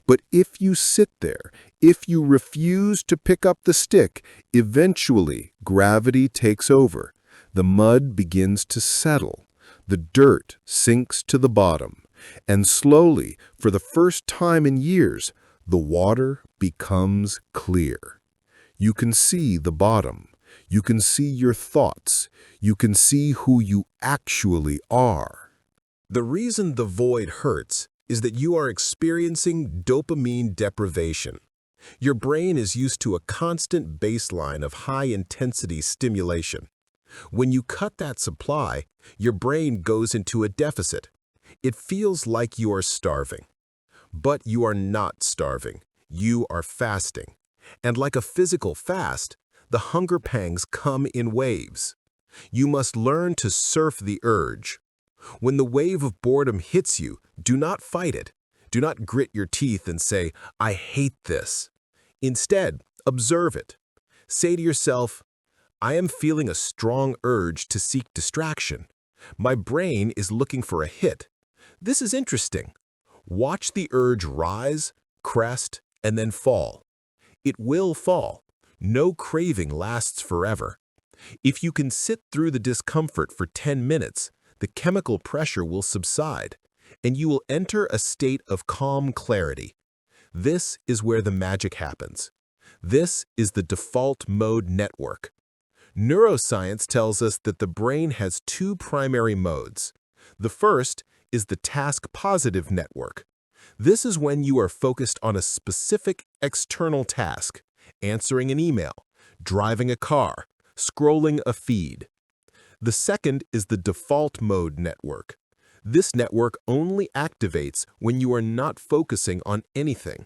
But if you sit there, if you refuse to pick up the stick, eventually gravity takes over. The mud begins to settle. The dirt sinks to the bottom, and slowly, for the first time in years, the water becomes clear. You can see the bottom. You can see your thoughts. You can see who you actually are. The reason the void hurts is that you are experiencing dopamine deprivation. Your brain is used to a constant baseline of high-intensity stimulation. When you cut that supply, your brain goes into a deficit. It feels like you are starving. But you are not starving. You are fasting. And like a physical fast, the hunger pangs come in waves. You must learn to surf the urge. When the wave of boredom hits you, do not fight it. Do not grit your teeth and say, "I hate this." Instead, observe it. Say to yourself, "I am feeling a strong urge to seek distraction. My brain is looking for a hit. This is interesting." Watch the urge rise, crest, and then fall. It will fall. No craving lasts forever. If you can sit through the discomfort for 10 minutes, the chemical pressure will subside, and you will enter a state of calm clarity. This is where the magic happens. This is the default mode network. Neuroscience tells us that the brain has two primary modes. The first is the task-positive network. This is when you are focused on a specific external task, answering an email, driving a car, scrolling a feed. The second is the default mode network. This network only activates when you are not focusing on anything.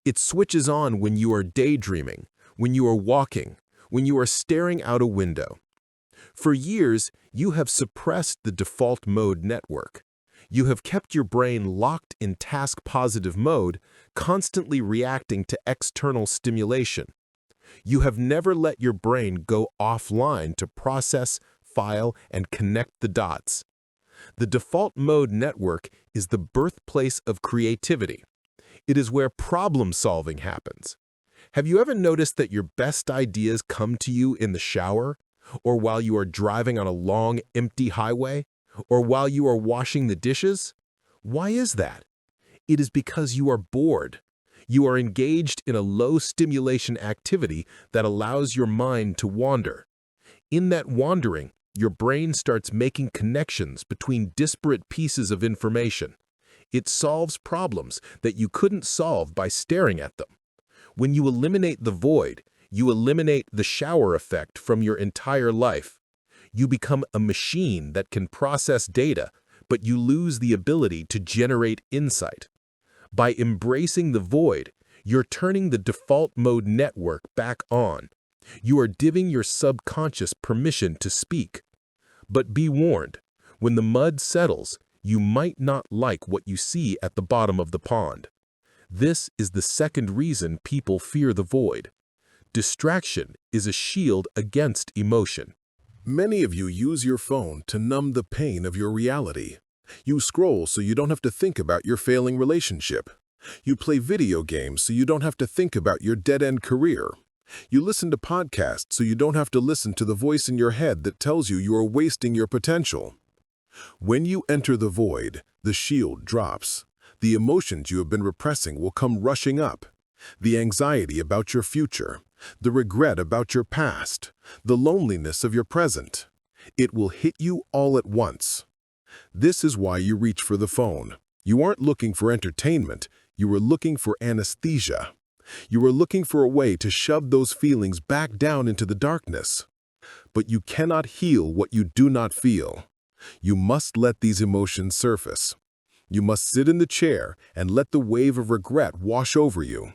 It switches on when you are daydreaming, when you are walking, when you are staring out a window. For years, you have suppressed the default mode network. You have kept your brain locked in task-positive mode, constantly reacting to external stimulation. You have never let your brain go offline to process, file, and connect the dots. The default mode network is the birthplace of creativity. It is where problem-solving happens. Have you ever noticed that your best ideas come to you in the shower, or while you are driving on a long, empty highway, or while you are washing the dishes? Why is that? It is because you are bored. You are engaged in a low-stimulation activity that allows your mind to wander. In that wandering, your brain starts making connections between disparate pieces of information. It solves problems that you couldn't solve by staring at them. When you eliminate the void, you eliminate the shower effect from your entire life. You become a machine that can process data, but you lose the ability to generate insight. By embracing the void, you're turning the default mode network back on. You are giving your subconscious permission to speak. But be warned, when the mud settles, you might not like what you see at the bottom of the pond. This is the second reason people fear the void. Distraction is a shield against emotion. Many of you use your phone to numb the pain of your reality. You scroll so you don't have to think about your failing relationship. You play video games so you don't have to think about your dead-end career. You listen to podcasts so you don't have to listen to the voice in your head that tells you are wasting your potential. When you enter the void, the shield drops. The emotions you have been repressing will come rushing up. The anxiety about your future, the regret about your past, the loneliness of your present. It will hit you all at once. This is why you reach for the phone. You aren't looking for entertainment, you are looking for anesthesia. You are looking for a way to shove those feelings back down into the darkness. But you cannot heal what you do not feel. You must let these emotions surface. You must sit in the chair and let the wave of regret wash over you.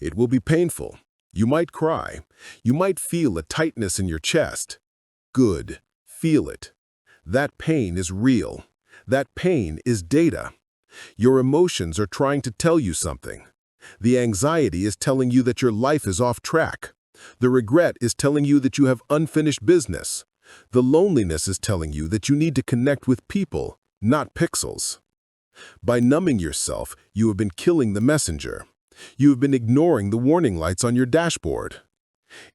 It will be painful. You might cry. You might feel a tightness in your chest. Good. Feel it. That pain is real. That pain is data. Your emotions are trying to tell you something. The anxiety is telling you that your life is off track. The regret is telling you that you have unfinished business. The loneliness is telling you that you need to connect with people, not pixels. By numbing yourself, you have been killing the messenger. You have been ignoring the warning lights on your dashboard.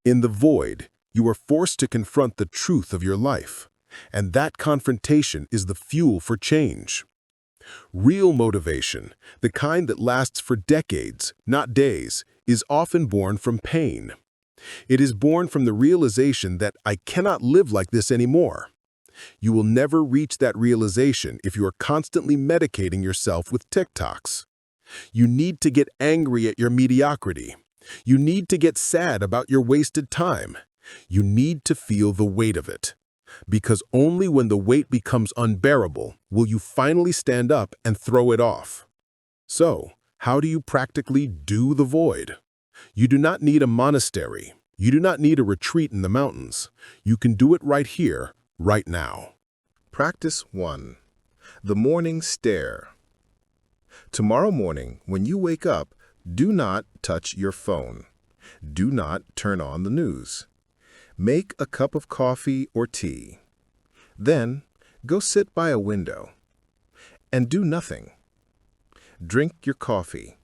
In the void, you are forced to confront the truth of your life, and that confrontation is the fuel for change. Real motivation, the kind that lasts for decades, not days, is often born from pain. It is born from the realization that I cannot live like this anymore. You will never reach that realization if you are constantly medicating yourself with TikToks. You need to get angry at your mediocrity. You need to get sad about your wasted time. You need to feel the weight of it. Because only when the weight becomes unbearable will you finally stand up and throw it off. So, how do you practically do the void? You do not need a monastery. You do not need a retreat in the mountains. You can do it right here, right now. Practice 1. The morning stare. Tomorrow morning, when you wake up, do not touch your phone. Do not turn on the news. Make a cup of coffee or tea. Then, go sit by a window. And do nothing. Drink your coffee.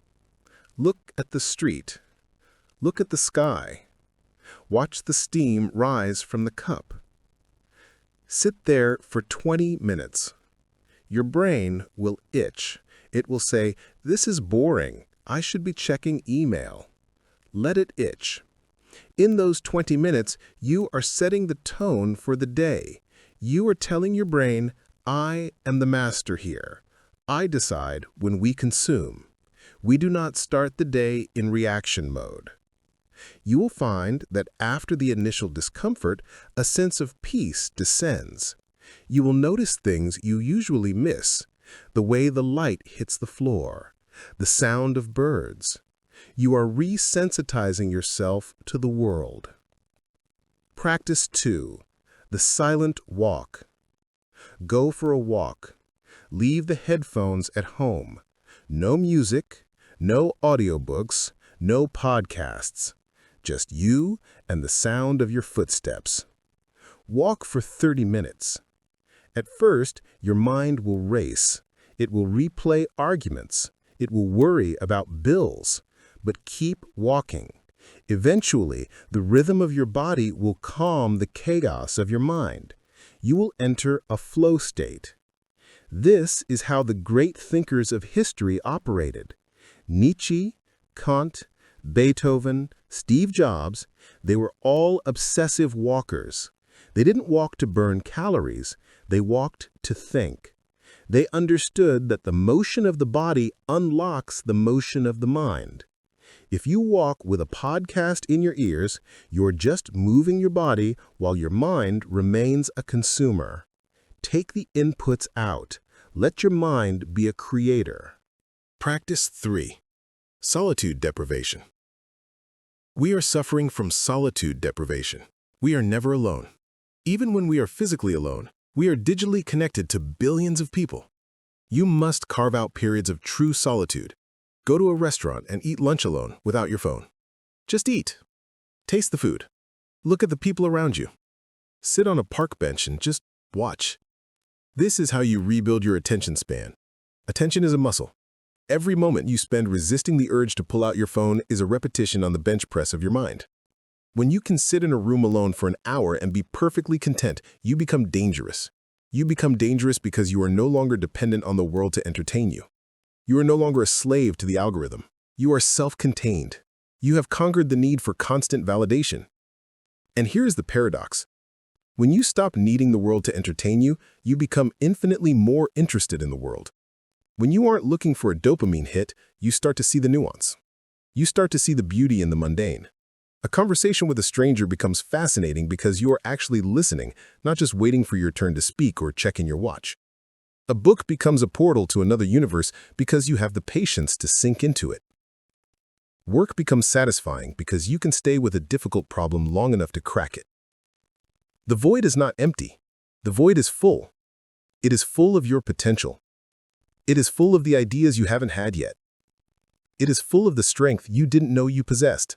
Look at the street. Look at the sky. Watch the steam rise from the cup. Sit there for 20 minutes. Your brain will itch. It will say, "This is boring. I should be checking email." Let it itch. In those 20 minutes, you are setting the tone for the day. You are telling your brain, "I am the master here. I decide when we consume." We do not start the day in reaction mode. You will find that after the initial discomfort, a sense of peace descends. You will notice things you usually miss, the way the light hits the floor, the sound of birds. You are resensitizing yourself to the world. Practice 2. The silent walk. Go for a walk. Leave the headphones at home. No music, no audiobooks, no podcasts. Just you and the sound of your footsteps. Walk for 30 minutes. At first, your mind will race. It will replay arguments. It will worry about bills. But keep walking. Eventually, the rhythm of your body will calm the chaos of your mind. You will enter a flow state. This is how the great thinkers of history operated. Nietzsche, Kant, Beethoven, Steve Jobs, they were all obsessive walkers. They didn't walk to burn calories, they walked to think. They understood that the motion of the body unlocks the motion of the mind. If you walk with a podcast in your ears, you're just moving your body while your mind remains a consumer. Take the inputs out. Let your mind be a creator. Practice 3. Solitude deprivation. We are suffering from solitude deprivation. We are never alone. Even when we are physically alone, we are digitally connected to billions of people. You must carve out periods of true solitude. Go to a restaurant and eat lunch alone without your phone. Just eat. Taste the food. Look at the people around you. Sit on a park bench and just watch. This is how you rebuild your attention span. Attention is a muscle. Every moment you spend resisting the urge to pull out your phone is a repetition on the bench press of your mind. When you can sit in a room alone for an hour and be perfectly content, you become dangerous. You become dangerous because you are no longer dependent on the world to entertain you. You are no longer a slave to the algorithm. You are self-contained. You have conquered the need for constant validation. And here's the paradox. When you stop needing the world to entertain you, you become infinitely more interested in the world. When you aren't looking for a dopamine hit, you start to see the nuance. You start to see the beauty in the mundane. A conversation with a stranger becomes fascinating because you are actually listening, not just waiting for your turn to speak or checking your watch. A book becomes a portal to another universe because you have the patience to sink into it. Work becomes satisfying because you can stay with a difficult problem long enough to crack it. The void is not empty. The void is full. It is full of your potential. It is full of the ideas you haven't had yet. It is full of the strength you didn't know you possessed.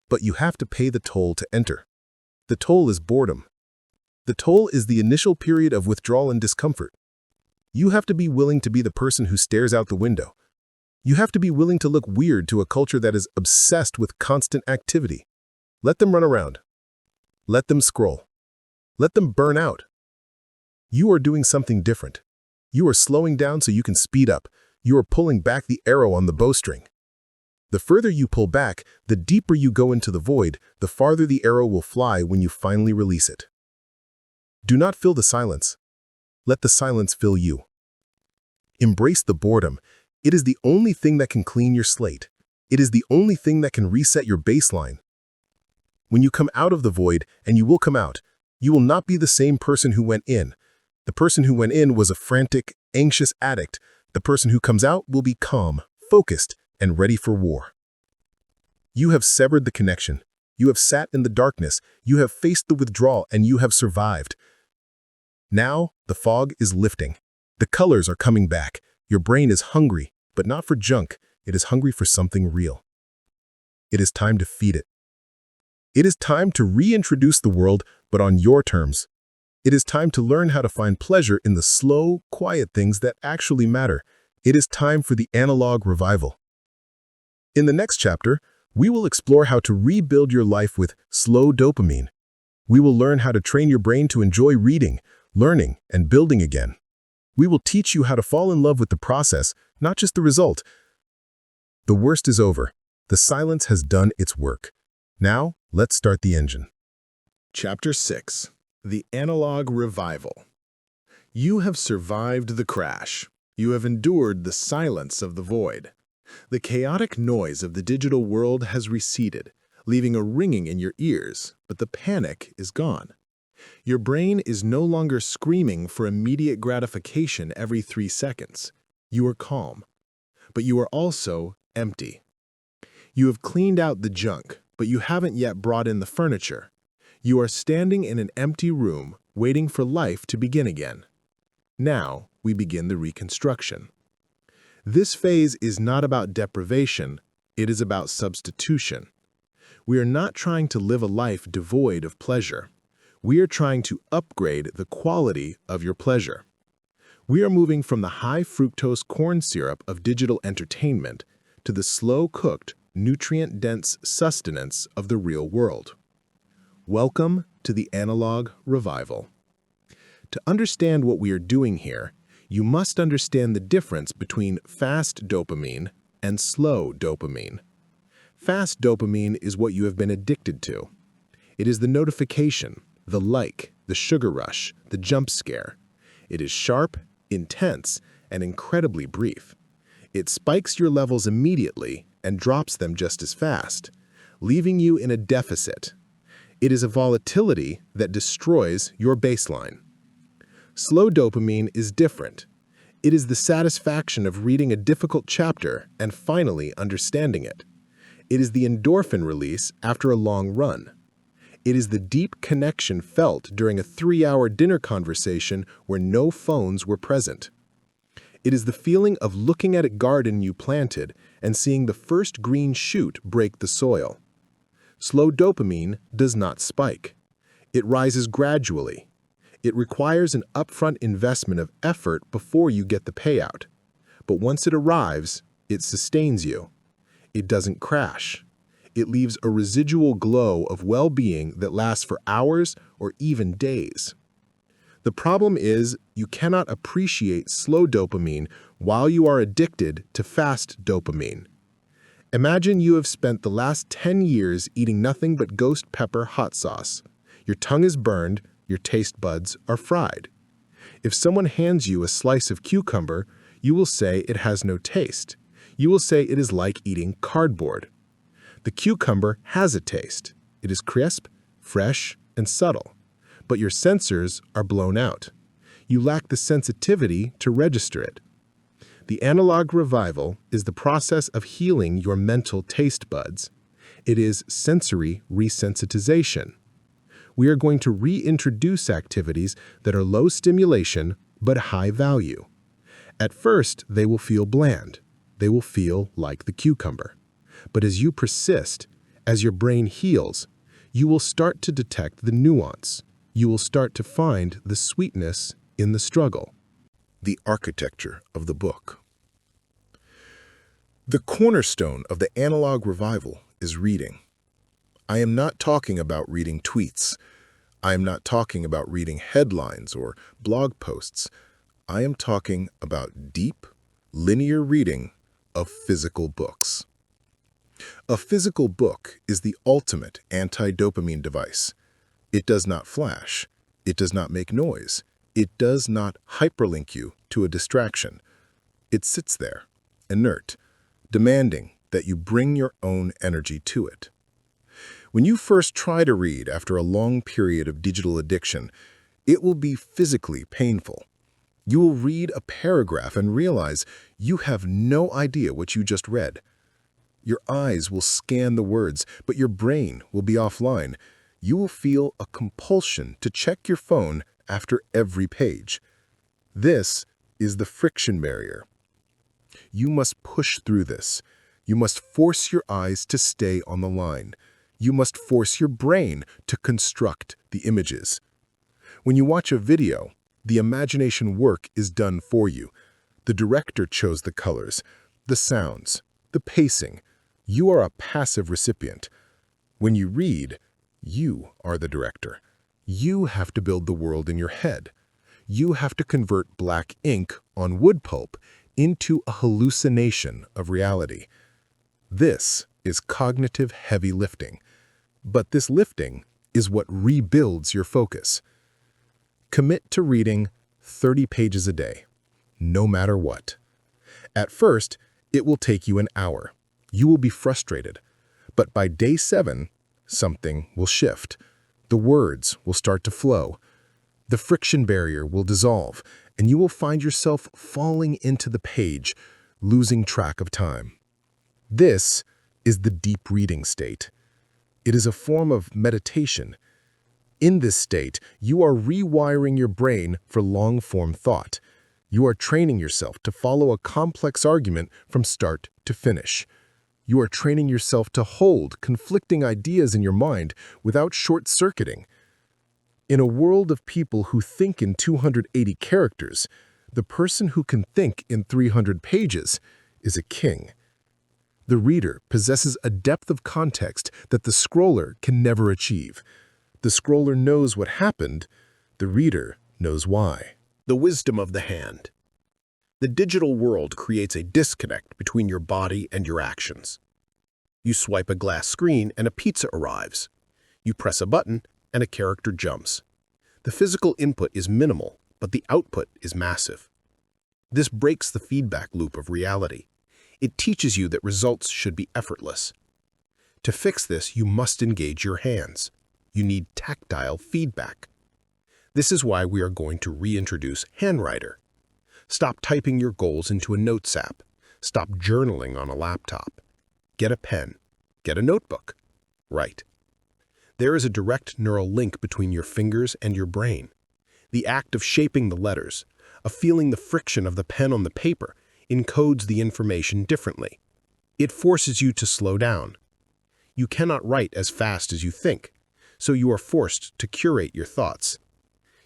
But you have to pay the toll to enter. The toll is boredom. The toll is the initial period of withdrawal and discomfort. You have to be willing to be the person who stares out the window. You have to be willing to look weird to a culture that is obsessed with constant activity. Let them run around. Let them scroll. Let them burn out. You are doing something different. You are slowing down so you can speed up. You are pulling back the arrow on the bowstring. The further you pull back, the deeper you go into the void, the farther the arrow will fly when you finally release it. Do not fill the silence. Let the silence fill you. Embrace the boredom. It is the only thing that can clean your slate. It is the only thing that can reset your baseline. When you come out of the void, and you will come out, you will not be the same person who went in. The person who went in was a frantic, anxious addict. The person who comes out will be calm, focused, and ready for war. You have severed the connection. You have sat in the darkness. You have faced the withdrawal, and you have survived. Now, the fog is lifting. The colors are coming back. Your brain is hungry, but not for junk. It is hungry for something real. It is time to feed it. It is time to reintroduce the world, but on your terms. It is time to learn how to find pleasure in the slow, quiet things that actually matter. It is time for the analog revival. In the next chapter, We will explore how to rebuild your life with slow dopamine. We will learn how to train your brain to enjoy reading, learning, and building again. We will teach you how to fall in love with the process, not just the result. The worst is over. The silence has done its work. Now, let's start the engine. Chapter 6. The Analog Revival. You have survived the crash. You have endured the silence of the void. The chaotic noise of the digital world has receded, leaving a ringing in your ears, but the panic is gone. Your brain is no longer screaming for immediate gratification every 3 seconds. You are calm, but you are also empty. You have cleaned out the junk, but you haven't yet brought in the furniture. You are standing in an empty room, waiting for life to begin again. Now, we begin the reconstruction. This phase is not about deprivation, it is about substitution. We are not trying to live a life devoid of pleasure. We are trying to upgrade the quality of your pleasure. We are moving from the high-fructose corn syrup of digital entertainment to the slow-cooked, nutrient-dense sustenance of the real world. Welcome to the Analog Revival. To understand what we are doing here, you must understand the difference between fast dopamine and slow dopamine. Fast dopamine is what you have been addicted to. It is the notification, the like, the sugar rush, the jump scare. It is sharp, intense, and incredibly brief. It spikes your levels immediately and drops them just as fast, leaving you in a deficit. It is a volatility that destroys your baseline. Slow dopamine is different. It is the satisfaction of reading a difficult chapter and finally understanding it. It is the endorphin release after a long run. It is the deep connection felt during a 3-hour dinner conversation where no phones were present. It is the feeling of looking at a garden you planted and seeing the first green shoot break the soil. Slow dopamine does not spike. It rises gradually. It requires an upfront investment of effort before you get the payout. But once it arrives, it sustains you. It doesn't crash. It leaves a residual glow of well-being that lasts for hours or even days. The problem is you cannot appreciate slow dopamine while you are addicted to fast dopamine. Imagine you have spent the last 10 years eating nothing but ghost pepper hot sauce. Your tongue is burned, your taste buds are fried. If someone hands you a slice of cucumber, you will say it has no taste. You will say it is like eating cardboard. The cucumber has a taste. It is crisp, fresh, and subtle. But your sensors are blown out. You lack the sensitivity to register it. The analog revival is the process of healing your mental taste buds. It is sensory resensitization. We are going to reintroduce activities that are low stimulation but high value. At first, they will feel bland. They will feel like the cucumber. But as you persist, as your brain heals, you will start to detect the nuance. You will start to find the sweetness in the struggle. The architecture of the book. The cornerstone of the analog revival is reading. I am not talking about reading tweets. I am not talking about reading headlines or blog posts. I am talking about deep, linear reading of physical books. A physical book is the ultimate anti-dopamine device. It does not flash. It does not make noise. It does not hyperlink you to a distraction. It sits there, inert, demanding that you bring your own energy to it. When you first try to read after a long period of digital addiction, it will be physically painful. You will read a paragraph and realize you have no idea what you just read. Your eyes will scan the words, but your brain will be offline. You will feel a compulsion to check your phone after every page. This is the friction barrier. You must push through this. You must force your eyes to stay on the line. You must force your brain to construct the images. When you watch a video, the imagination work is done for you. The director chose the colors, the sounds, the pacing. You are a passive recipient. When you read, you are the director. You have to build the world in your head. You have to convert black ink on wood pulp into a hallucination of reality. This is cognitive heavy lifting. But this lifting is what rebuilds your focus. Commit to reading 30 pages a day, no matter what. At first, it will take you an hour. You will be frustrated. But by day 7, something will shift. The words will start to flow. The friction barrier will dissolve, and you will find yourself falling into the page, losing track of time. This is the deep reading state. It is a form of meditation. In this state, you are rewiring your brain for long-form thought. You are training yourself to follow a complex argument from start to finish. You are training yourself to hold conflicting ideas in your mind without short-circuiting. In a world of people who think in 280 characters, the person who can think in 300 pages is a king. The reader possesses a depth of context that the scroller can never achieve. The scroller knows what happened, the reader knows why. The wisdom of the hand. The digital world creates a disconnect between your body and your actions. You swipe a glass screen and a pizza arrives. You press a button and a character jumps. The physical input is minimal, but the output is massive. This breaks the feedback loop of reality. It teaches you that results should be effortless. To fix this, you must engage your hands. You need tactile feedback. This is why we are going to reintroduce Handwriter. Stop typing your goals into a notes app. Stop journaling on a laptop. Get a pen. Get a notebook. Write. There is a direct neural link between your fingers and your brain. The act of shaping the letters, of feeling the friction of the pen on the paper, encodes the information differently. It forces you to slow down. You cannot write as fast as you think, so you are forced to curate your thoughts.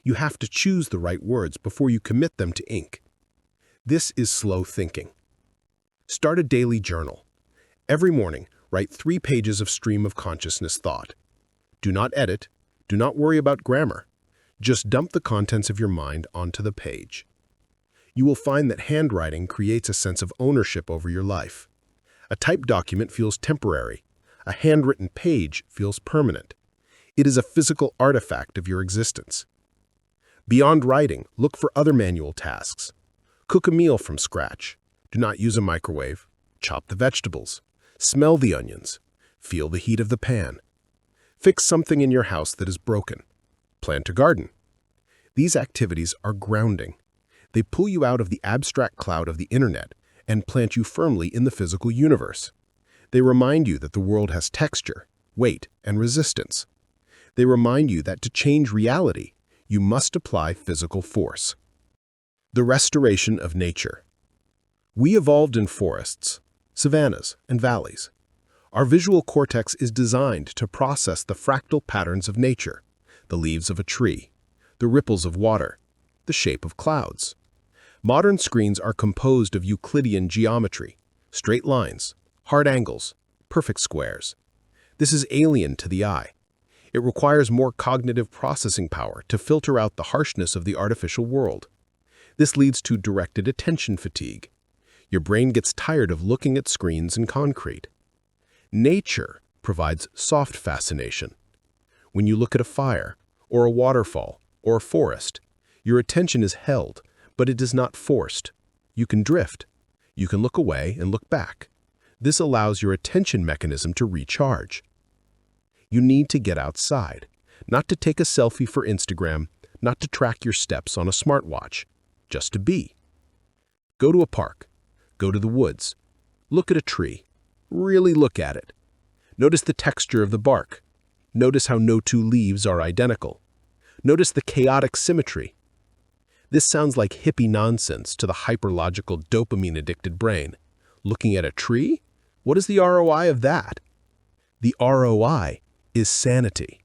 You have to choose the right words before you commit them to ink. This is slow thinking. Start a daily journal. Every morning, write 3 pages of stream of consciousness thought. Do not edit. Do not worry about grammar. Just dump the contents of your mind onto the page. You will find that handwriting creates a sense of ownership over your life. A typed document feels temporary. A handwritten page feels permanent. It is a physical artifact of your existence. Beyond writing, look for other manual tasks. Cook a meal from scratch. Do not use a microwave. Chop the vegetables. Smell the onions. Feel the heat of the pan. Fix something in your house that is broken. Plant a garden. These activities are grounding. They pull you out of the abstract cloud of the internet and plant you firmly in the physical universe. They remind you that the world has texture, weight, and resistance. They remind you that to change reality, you must apply physical force. The restoration of nature. We evolved in forests, savannas, and valleys. Our visual cortex is designed to process the fractal patterns of nature, the leaves of a tree, the ripples of water, the shape of clouds. Modern screens are composed of Euclidean geometry, straight lines, hard angles, perfect squares. This is alien to the eye. It requires more cognitive processing power to filter out the harshness of the artificial world. This leads to directed attention fatigue. Your brain gets tired of looking at screens and concrete. Nature provides soft fascination. When you look at a fire, or a waterfall, or a forest, your attention is held, but it is not forced. You can drift. You can look away and look back. This allows your attention mechanism to recharge. You need to get outside, not to take a selfie for Instagram, not to track your steps on a smartwatch, just to be. Go to a park. Go to the woods. Look at a tree. Really look at it. Notice the texture of the bark. Notice how no 2 leaves are identical. Notice the chaotic symmetry. This sounds like hippie nonsense to the hyperlogical dopamine-addicted brain. Looking at a tree? What is the ROI of that? The ROI is sanity.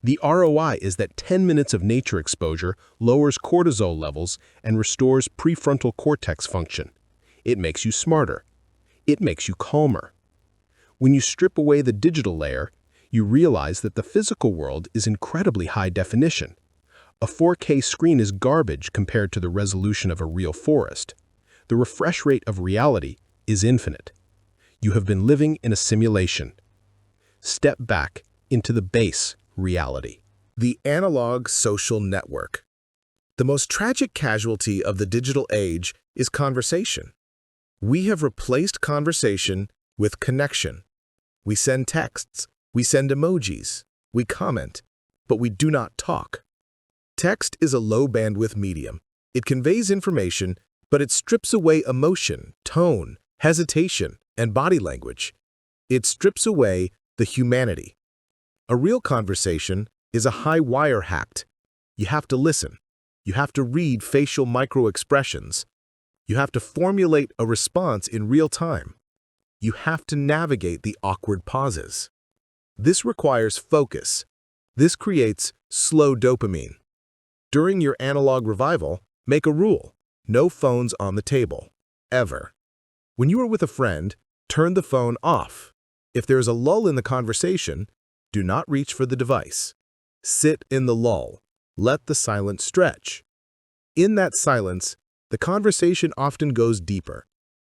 The ROI is that 10 minutes of nature exposure lowers cortisol levels and restores prefrontal cortex function. It makes you smarter. It makes you calmer. When you strip away the digital layer, you realize that the physical world is incredibly high definition. A 4K screen is garbage compared to the resolution of a real forest. The refresh rate of reality is infinite. You have been living in a simulation. Step back into the base reality. The analog social network. The most tragic casualty of the digital age is conversation. We have replaced conversation with connection. We send texts, we send emojis, we comment, but we do not talk. Text is a low-bandwidth medium. It conveys information, but it strips away emotion, tone, hesitation, and body language. It strips away the humanity. A real conversation is a high-wire hacked. You have to listen. You have to read facial micro-expressions. You have to formulate a response in real time. You have to navigate the awkward pauses. This requires focus. This creates slow dopamine. During your analog revival, make a rule: no phones on the table, ever. When you are with a friend, turn the phone off. If there is a lull in the conversation, do not reach for the device. Sit in the lull. Let the silence stretch. In that silence, the conversation often goes deeper.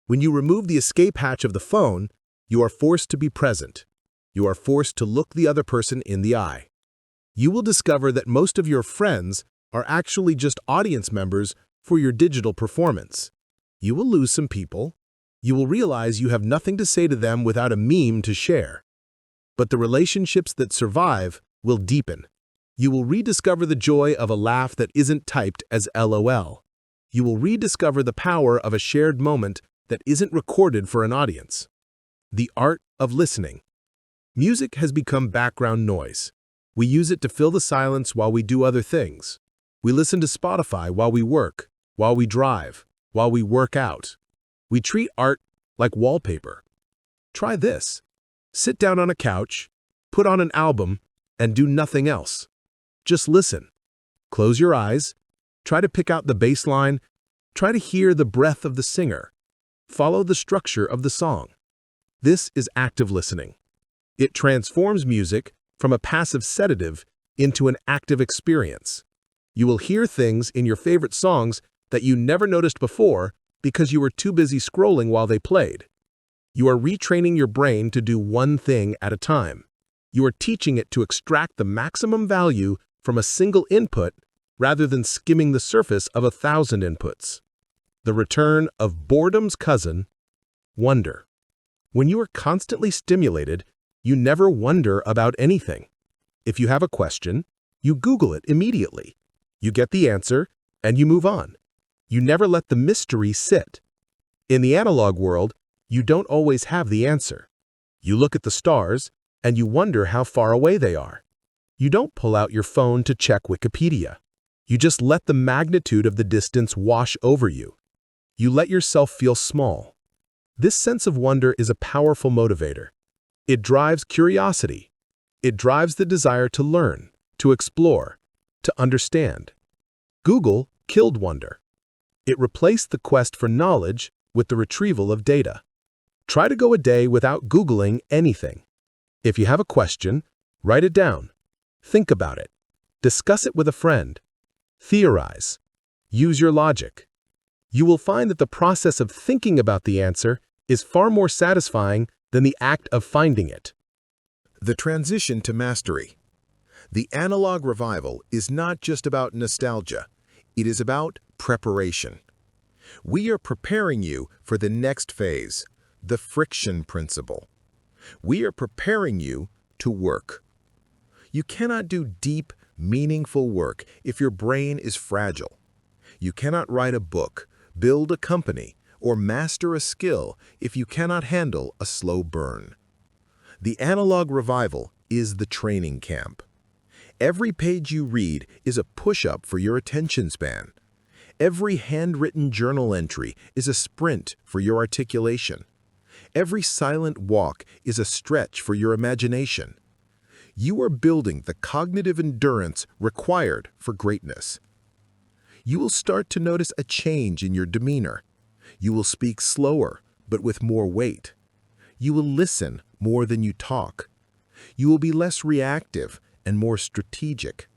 When you remove the escape hatch of the phone, you are forced to be present. You are forced to look the other person in the eye. You will discover that most of your friends are actually just audience members for your digital performance. You will lose some people. You will realize you have nothing to say to them without a meme to share. But the relationships that survive will deepen. You will rediscover the joy of a laugh that isn't typed as LOL. You will rediscover the power of a shared moment that isn't recorded for an audience. The art of listening. Music has become background noise. We use it to fill the silence while we do other things. We listen to Spotify while we work, while we drive, while we work out. We treat art like wallpaper. Try this. Sit down on a couch, put on an album, and do nothing else. Just listen. Close your eyes. Try to pick out the bass line. Try to hear the breath of the singer. Follow the structure of the song. This is active listening. It transforms music from a passive sedative into an active experience. You will hear things in your favorite songs that you never noticed before because you were too busy scrolling while they played. You are retraining your brain to do one thing at a time. You are teaching it to extract the maximum value from a single input rather than skimming the surface of 1,000 inputs. The return of boredom's cousin, wonder. When you are constantly stimulated, you never wonder about anything. If you have a question, you Google it immediately. You get the answer, and you move on. You never let the mystery sit. In the analog world, you don't always have the answer. You look at the stars, and you wonder how far away they are. You don't pull out your phone to check Wikipedia. You just let the magnitude of the distance wash over you. You let yourself feel small. This sense of wonder is a powerful motivator. It drives curiosity. It drives the desire to learn, to explore, to understand. Google killed wonder. It replaced the quest for knowledge with the retrieval of data. Try to go a day without Googling anything. If you have a question, write it down. Think about it. Discuss it with a friend. Theorize. Use your logic. You will find that the process of thinking about the answer is far more satisfying than the act of finding it. The transition to mastery. The analog revival is not just about nostalgia. It is about preparation. We are preparing you for the next phase, the friction principle. We are preparing you to work. You cannot do deep, meaningful work if your brain is fragile. You cannot write a book, build a company, or master a skill if you cannot handle a slow burn. The analog revival is the training camp. Every page you read is a push-up for your attention span. Every handwritten journal entry is a sprint for your articulation. Every silent walk is a stretch for your imagination. You are building the cognitive endurance required for greatness. You will start to notice a change in your demeanor. You will speak slower, but with more weight. You will listen more than you talk. You will be less reactive and more strategic.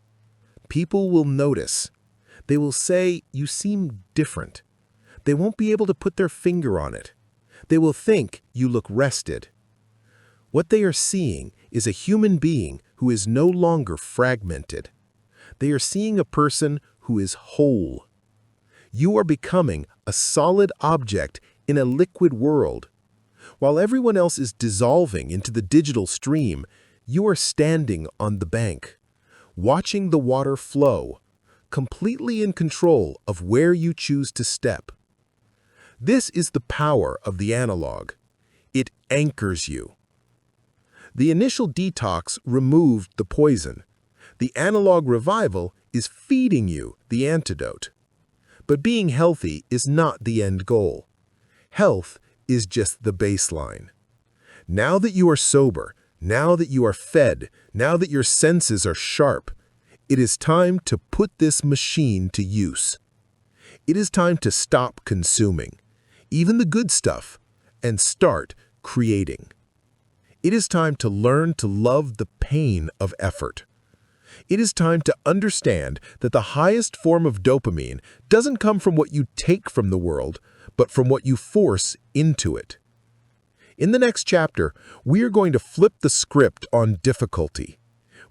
People will notice. They will say, "You seem different." They won't be able to put their finger on it. They will think you look rested. What they are seeing is a human being who is no longer fragmented. They are seeing a person who is whole. You are becoming a solid object in a liquid world. While everyone else is dissolving into the digital stream, you are standing on the bank, watching the water flow, completely in control of where you choose to step. This is the power of the analog. It anchors you. The initial detox removed the poison. The analog revival is feeding you the antidote. But being healthy is not the end goal. Health is just the baseline. Now that you are sober, now that you are fed, now that your senses are sharp, it is time to put this machine to use. It is time to stop consuming, even the good stuff, and start creating. It is time to learn to love the pain of effort. It is time to understand that the highest form of dopamine doesn't come from what you take from the world, but from what you force into it. In the next chapter, we are going to flip the script on difficulty.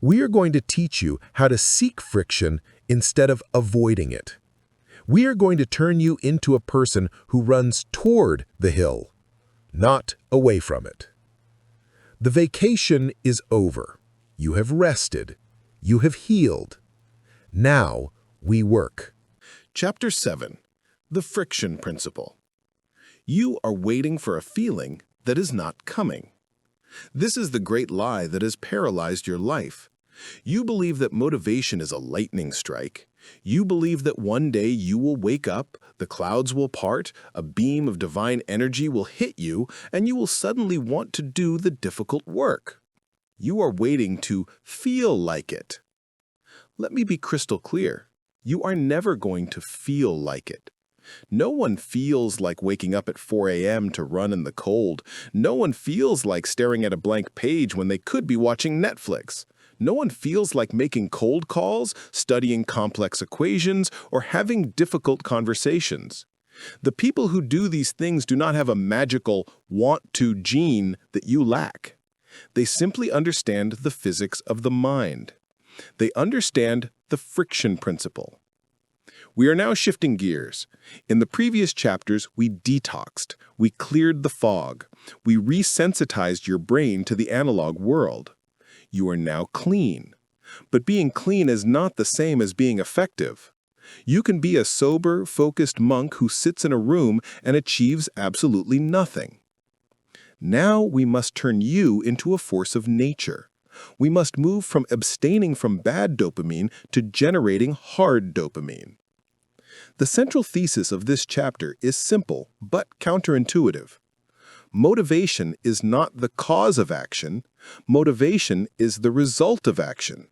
We are going to teach you how to seek friction instead of avoiding it. We are going to turn you into a person who runs toward the hill, not away from it. The vacation is over. You have rested. You have healed. Now we work. Chapter 7. The Friction Principle. You are waiting for a feeling that is not coming. This is the great lie that has paralyzed your life. You believe that motivation is a lightning strike. You believe that one day you will wake up, the clouds will part, a beam of divine energy will hit you, and you will suddenly want to do the difficult work. You are waiting to feel like it. Let me be crystal clear. You are never going to feel like it. No one feels like waking up at 4 a.m. to run in the cold. No one feels like staring at a blank page when they could be watching Netflix. No one feels like making cold calls, studying complex equations, or having difficult conversations. The people who do these things do not have a magical want-to gene that you lack. They simply understand the physics of the mind. They understand the friction principle. We are now shifting gears. In the previous chapters, we detoxed, we cleared the fog, we resensitized your brain to the analog world. You are now clean. But being clean is not the same as being effective. You can be a sober, focused monk who sits in a room and achieves absolutely nothing. Now we must turn you into a force of nature. We must move from abstaining from bad dopamine to generating hard dopamine. The central thesis of this chapter is simple but counterintuitive. Motivation is not the cause of action. Motivation is the result of action.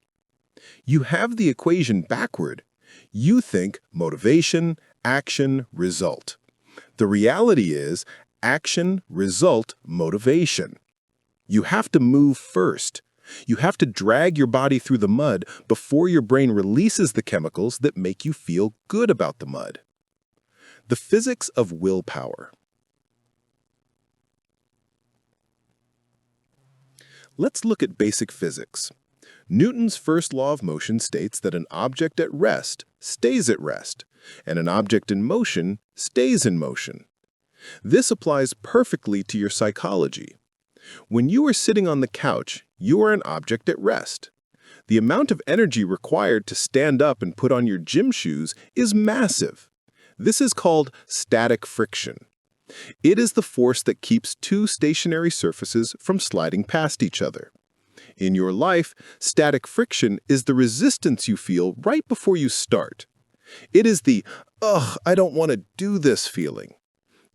You have the equation backward. You think motivation, action, result. The reality is action, result, motivation. You have to move first. You have to drag your body through the mud before your brain releases the chemicals that make you feel good about the mud. The physics of willpower. Let's look at basic physics. Newton's first law of motion states that an object at rest stays at rest, and an object in motion stays in motion. This applies perfectly to your psychology. When you are sitting on the couch, you are an object at rest. The amount of energy required to stand up and put on your gym shoes is massive. This is called static friction. It is the force that keeps two stationary surfaces from sliding past each other. In your life, static friction is the resistance you feel right before you start. It is the, "Ugh, I don't want to do this" feeling.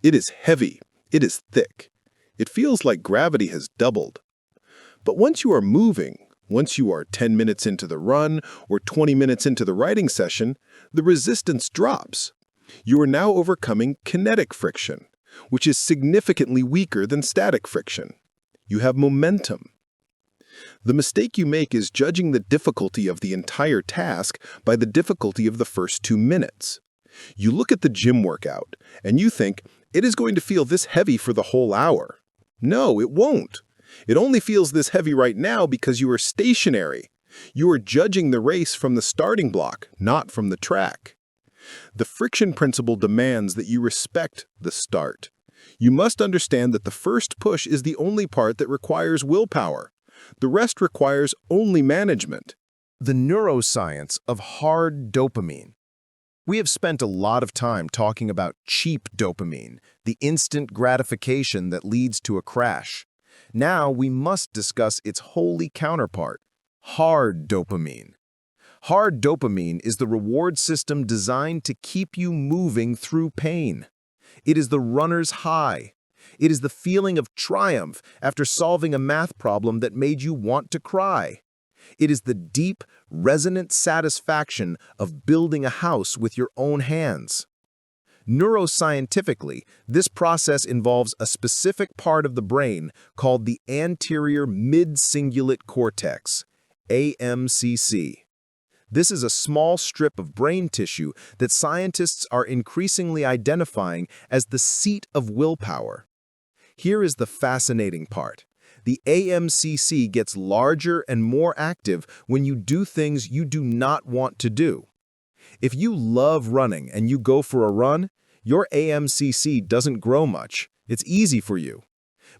It is heavy. It is thick. It feels like gravity has doubled. But once you are moving, once you are 10 minutes into the run or 20 minutes into the writing session, the resistance drops. You are now overcoming kinetic friction, which is significantly weaker than static friction. You have momentum. The mistake you make is judging the difficulty of the entire task by the difficulty of the first 2 minutes. You look at the gym workout, and you think, it is going to feel this heavy for the whole hour. No, it won't. It only feels this heavy right now because you are stationary. You are judging the race from the starting block, not from the track. The friction principle demands that you respect the start. You must understand that the first push is the only part that requires willpower. The rest requires only management. The neuroscience of hard dopamine. We have spent a lot of time talking about cheap dopamine, the instant gratification that leads to a crash. Now we must discuss its holy counterpart, hard dopamine. Hard dopamine is the reward system designed to keep you moving through pain. It is the runner's high. It is the feeling of triumph after solving a math problem that made you want to cry. It is the deep, resonant satisfaction of building a house with your own hands. Neuroscientifically, this process involves a specific part of the brain called the anterior mid-cingulate cortex, AMCC. This is a small strip of brain tissue that scientists are increasingly identifying as the seat of willpower. Here is the fascinating part. The AMCC gets larger and more active when you do things you do not want to do. If you love running and you go for a run, your AMCC doesn't grow much. It's easy for you.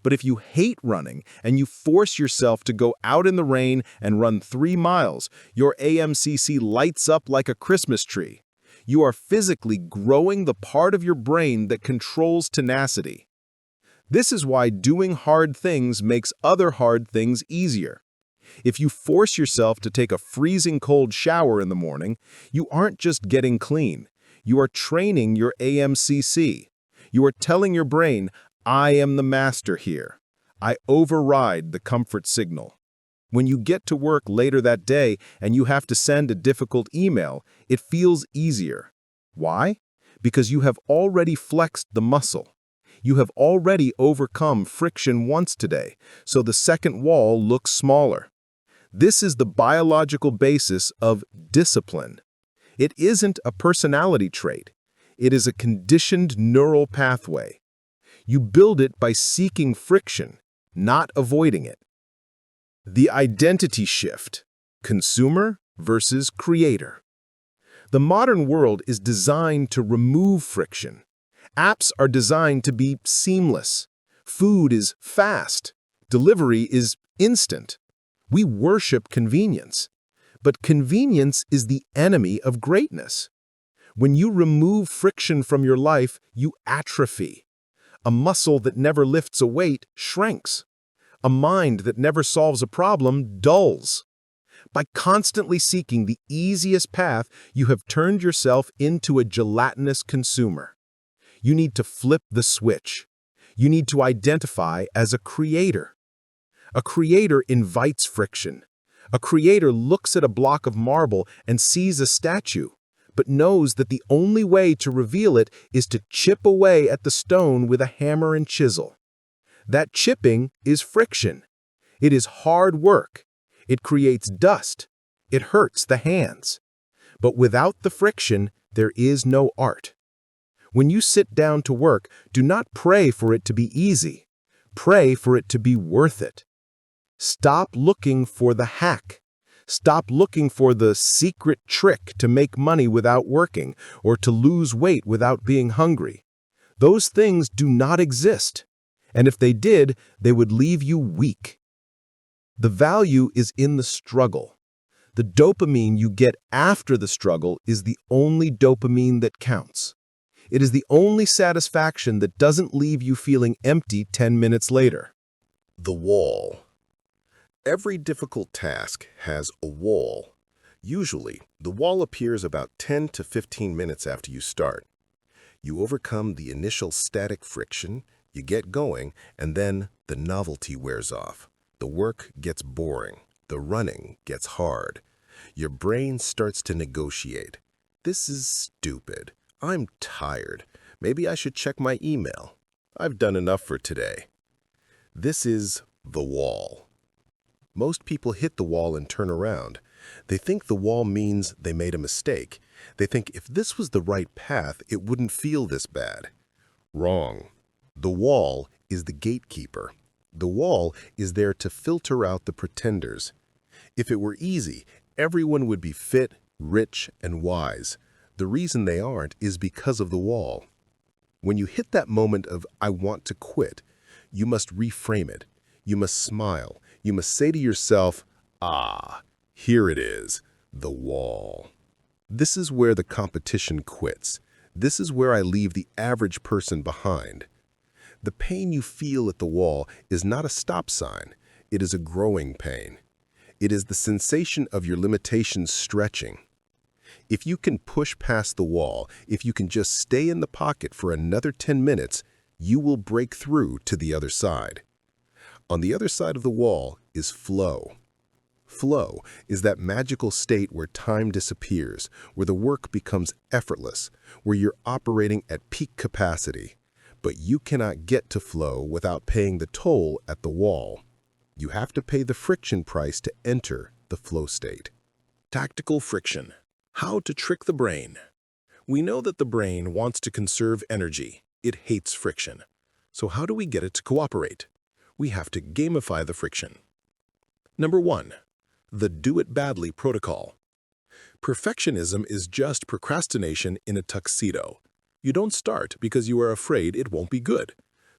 But if you hate running and you force yourself to go out in the rain and run 3 miles, your AMCC lights up like a Christmas tree. You are physically growing the part of your brain that controls tenacity. This is why doing hard things makes other hard things easier. If you force yourself to take a freezing cold shower in the morning, you aren't just getting clean. You are training your AMCC. You are telling your brain, I am the master here. I override the comfort signal. When you get to work later that day and you have to send a difficult email, it feels easier. Why? Because you have already flexed the muscle. You have already overcome friction once today, so the second wall looks smaller. This is the biological basis of discipline. It isn't a personality trait. It is a conditioned neural pathway. You build it by seeking friction, not avoiding it. The identity shift, consumer versus creator. The modern world is designed to remove friction. Apps are designed to be seamless. Food is fast. Delivery is instant. We worship convenience. But convenience is the enemy of greatness. When you remove friction from your life, you atrophy. A muscle that never lifts a weight shrinks. A mind that never solves a problem dulls. By constantly seeking the easiest path, you have turned yourself into a gelatinous consumer. You need to flip the switch. You need to identify as a creator. A creator invites friction. A creator looks at a block of marble and sees a statue, but knows that the only way to reveal it is to chip away at the stone with a hammer and chisel. That chipping is friction. It is hard work. It creates dust. It hurts the hands. But without the friction, there is no art. When you sit down to work, do not pray for it to be easy. Pray for it to be worth it. Stop looking for the hack. Stop looking for the secret trick to make money without working or to lose weight without being hungry. Those things do not exist. And if they did, they would leave you weak. The value is in the struggle. The dopamine you get after the struggle is the only dopamine that counts. It is the only satisfaction that doesn't leave you feeling empty 10 minutes later. The wall. Every difficult task has a wall. Usually, the wall appears about 10 to 15 minutes after you start. You overcome the initial static friction, you get going, and then the novelty wears off. The work gets boring. The running gets hard. Your brain starts to negotiate. This is stupid. I'm tired. Maybe I should check my email. I've done enough for today. This is the wall. Most people hit the wall and turn around. They think the wall means they made a mistake. They think if this was the right path, it wouldn't feel this bad. Wrong. The wall is the gatekeeper. The wall is there to filter out the pretenders. If it were easy, everyone would be fit, rich, and wise. The reason they aren't is because of the wall. When you hit that moment of, I want to quit, you must reframe it. You must smile. You must say to yourself, here it is, the wall. This is where the competition quits. This is where I leave the average person behind. The pain you feel at the wall is not a stop sign. It is a growing pain. It is the sensation of your limitations stretching. If you can push past the wall, if you can just stay in the pocket for another 10 minutes, you will break through to the other side. On the other side of the wall is flow. Flow is that magical state where time disappears, where the work becomes effortless, where you're operating at peak capacity. But you cannot get to flow without paying the toll at the wall. You have to pay the friction price to enter the flow state. Tactical friction. How to trick the brain. We know that the brain wants to conserve energy. It hates friction. So how do we get it to cooperate? We have to gamify the friction. Number 1. The do it badly protocol. Perfectionism is just procrastination in a tuxedo. You don't start because you are afraid it won't be good.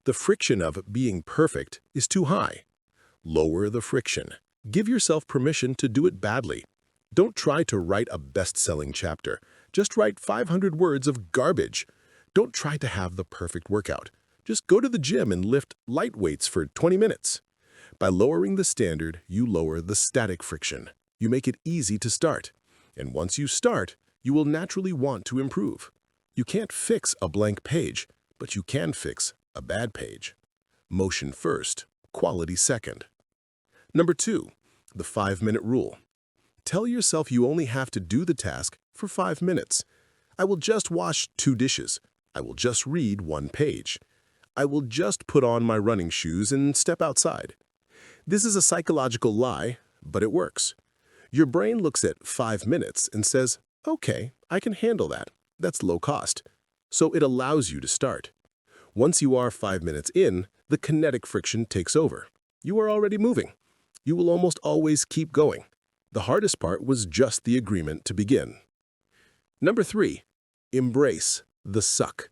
The friction of being perfect is too high. Lower the friction. Give yourself permission to do it badly. Don't try to write a best-selling chapter. Just write 500 words of garbage. Don't try to have the perfect workout. Just go to the gym and lift light weights for 20 minutes. By lowering the standard, you lower the static friction. You make it easy to start. And once you start, you will naturally want to improve. You can't fix a blank page, but you can fix a bad page. Motion first, quality second. Number 2, the 5-minute rule. Tell yourself you only have to do the task for 5 minutes. I will just wash 2 dishes. I will just read 1 page. I will just put on my running shoes and step outside. This is a psychological lie, but it works. Your brain looks at 5 minutes and says, okay, I can handle that. That's low cost. So it allows you to start. Once you are 5 minutes in, the kinetic friction takes over. You are already moving. You will almost always keep going. The hardest part was just the agreement to begin. Number 3, embrace the suck.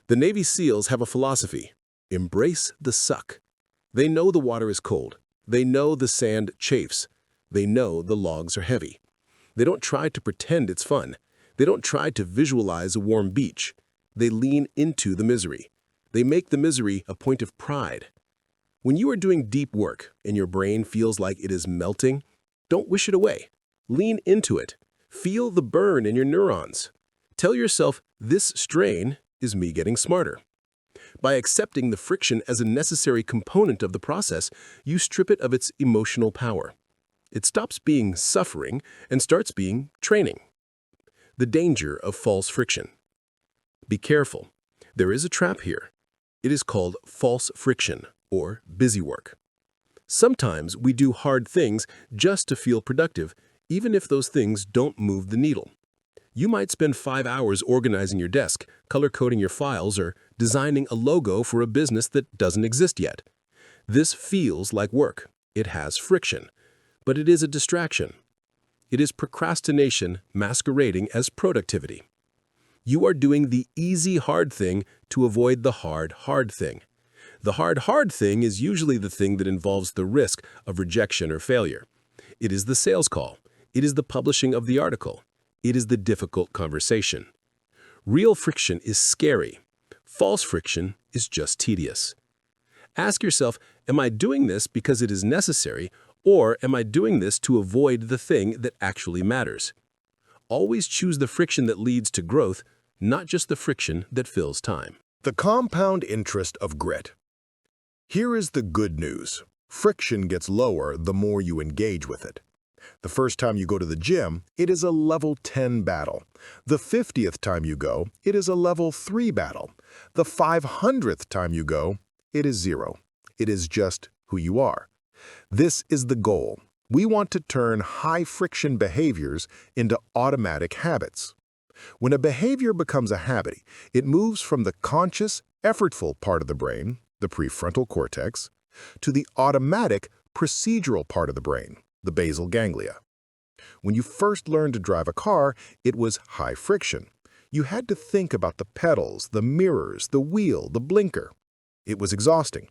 The Navy SEALs have a philosophy. Embrace the suck. They know the water is cold. They know the sand chafes. They know the logs are heavy. They don't try to pretend it's fun. They don't try to visualize a warm beach. They lean into the misery. They make the misery a point of pride. When you are doing deep work and your brain feels like it is melting, don't wish it away. Lean into it. Feel the burn in your neurons. Tell yourself, this strain is me getting smarter. By accepting the friction as a necessary component of the process, you strip it of its emotional power. It stops being suffering and starts being training. The danger of false friction. Be careful. There is a trap here. It is called false friction or busy work. Sometimes we do hard things just to feel productive, even if those things don't move the needle. You might spend 5 hours organizing your desk, color-coding your files, or designing a logo for a business that doesn't exist yet. This feels like work. It has friction, but it is a distraction. It is procrastination masquerading as productivity. You are doing the easy hard thing to avoid the hard thing. The hard thing is usually the thing that involves the risk of rejection or failure. It is the sales call. It is the publishing of the article. It is the difficult conversation. Real friction is scary. False friction is just tedious. Ask yourself, am I doing this because it is necessary, or am I doing this to avoid the thing that actually matters? Always choose the friction that leads to growth, not just the friction that fills time. The compound interest of grit. Here is the good news. Friction gets lower the more you engage with it. The first time you go to the gym, it is a level 10 battle. The 50th time you go, it is a level 3 battle. The 500th time you go, it is 0. It is just who you are. This is the goal. We want to turn high-friction behaviors into automatic habits. When a behavior becomes a habit, it moves from the conscious, effortful part of the brain, the prefrontal cortex, to the automatic, procedural part of the brain, the basal ganglia. When you first learned to drive a car, it was high friction. You had to think about the pedals, the mirrors, the wheel, the blinker. It was exhausting.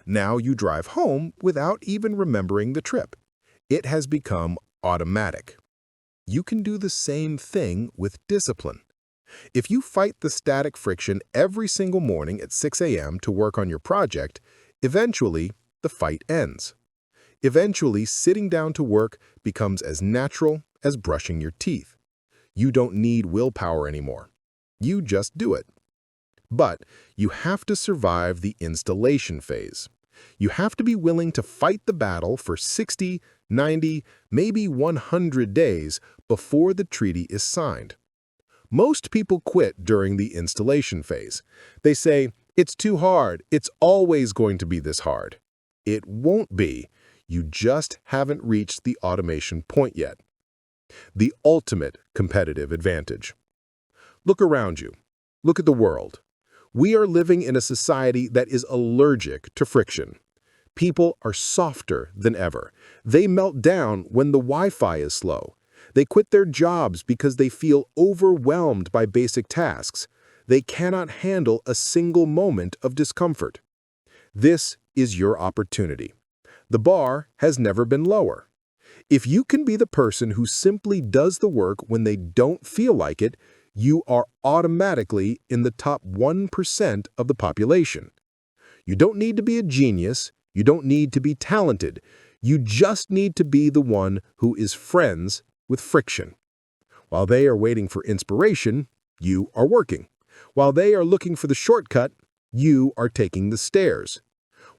Now you drive home without even remembering the trip. It has become automatic. You can do the same thing with discipline. If you fight the static friction every single morning at 6 a.m. to work on your project, eventually the fight ends. Eventually, sitting down to work becomes as natural as brushing your teeth. You don't need willpower anymore. You just do it. But you have to survive the installation phase. You have to be willing to fight the battle for 60, 90, maybe 100 days before the treaty is signed. Most people quit during the installation phase. They say, "It's too hard. It's always going to be this hard." It won't be. You just haven't reached the automation point yet. The ultimate competitive advantage. Look around you. Look at the world. We are living in a society that is allergic to friction. People are softer than ever. They melt down when the Wi-Fi is slow. They quit their jobs because they feel overwhelmed by basic tasks. They cannot handle a single moment of discomfort. This is your opportunity. The bar has never been lower. If you can be the person who simply does the work when they don't feel like it, you are automatically in the top 1% of the population. You don't need to be a genius. You don't need to be talented. You just need to be the one who is friends with friction. While they are waiting for inspiration, you are working. While they are looking for the shortcut, you are taking the stairs.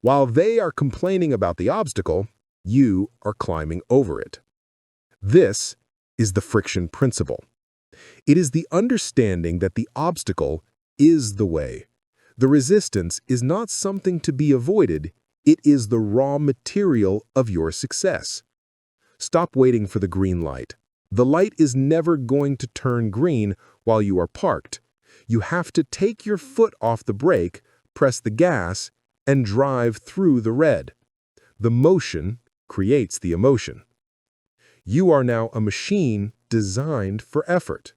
While they are complaining about the obstacle, you are climbing over it. This is the friction principle. It is the understanding that the obstacle is the way. The resistance is not something to be avoided. It is the raw material of your success. Stop waiting for the green light. The light is never going to turn green while you are parked. You have to take your foot off the brake, press the gas, and drive through the red. The motion creates the emotion. You are now a machine designed for effort.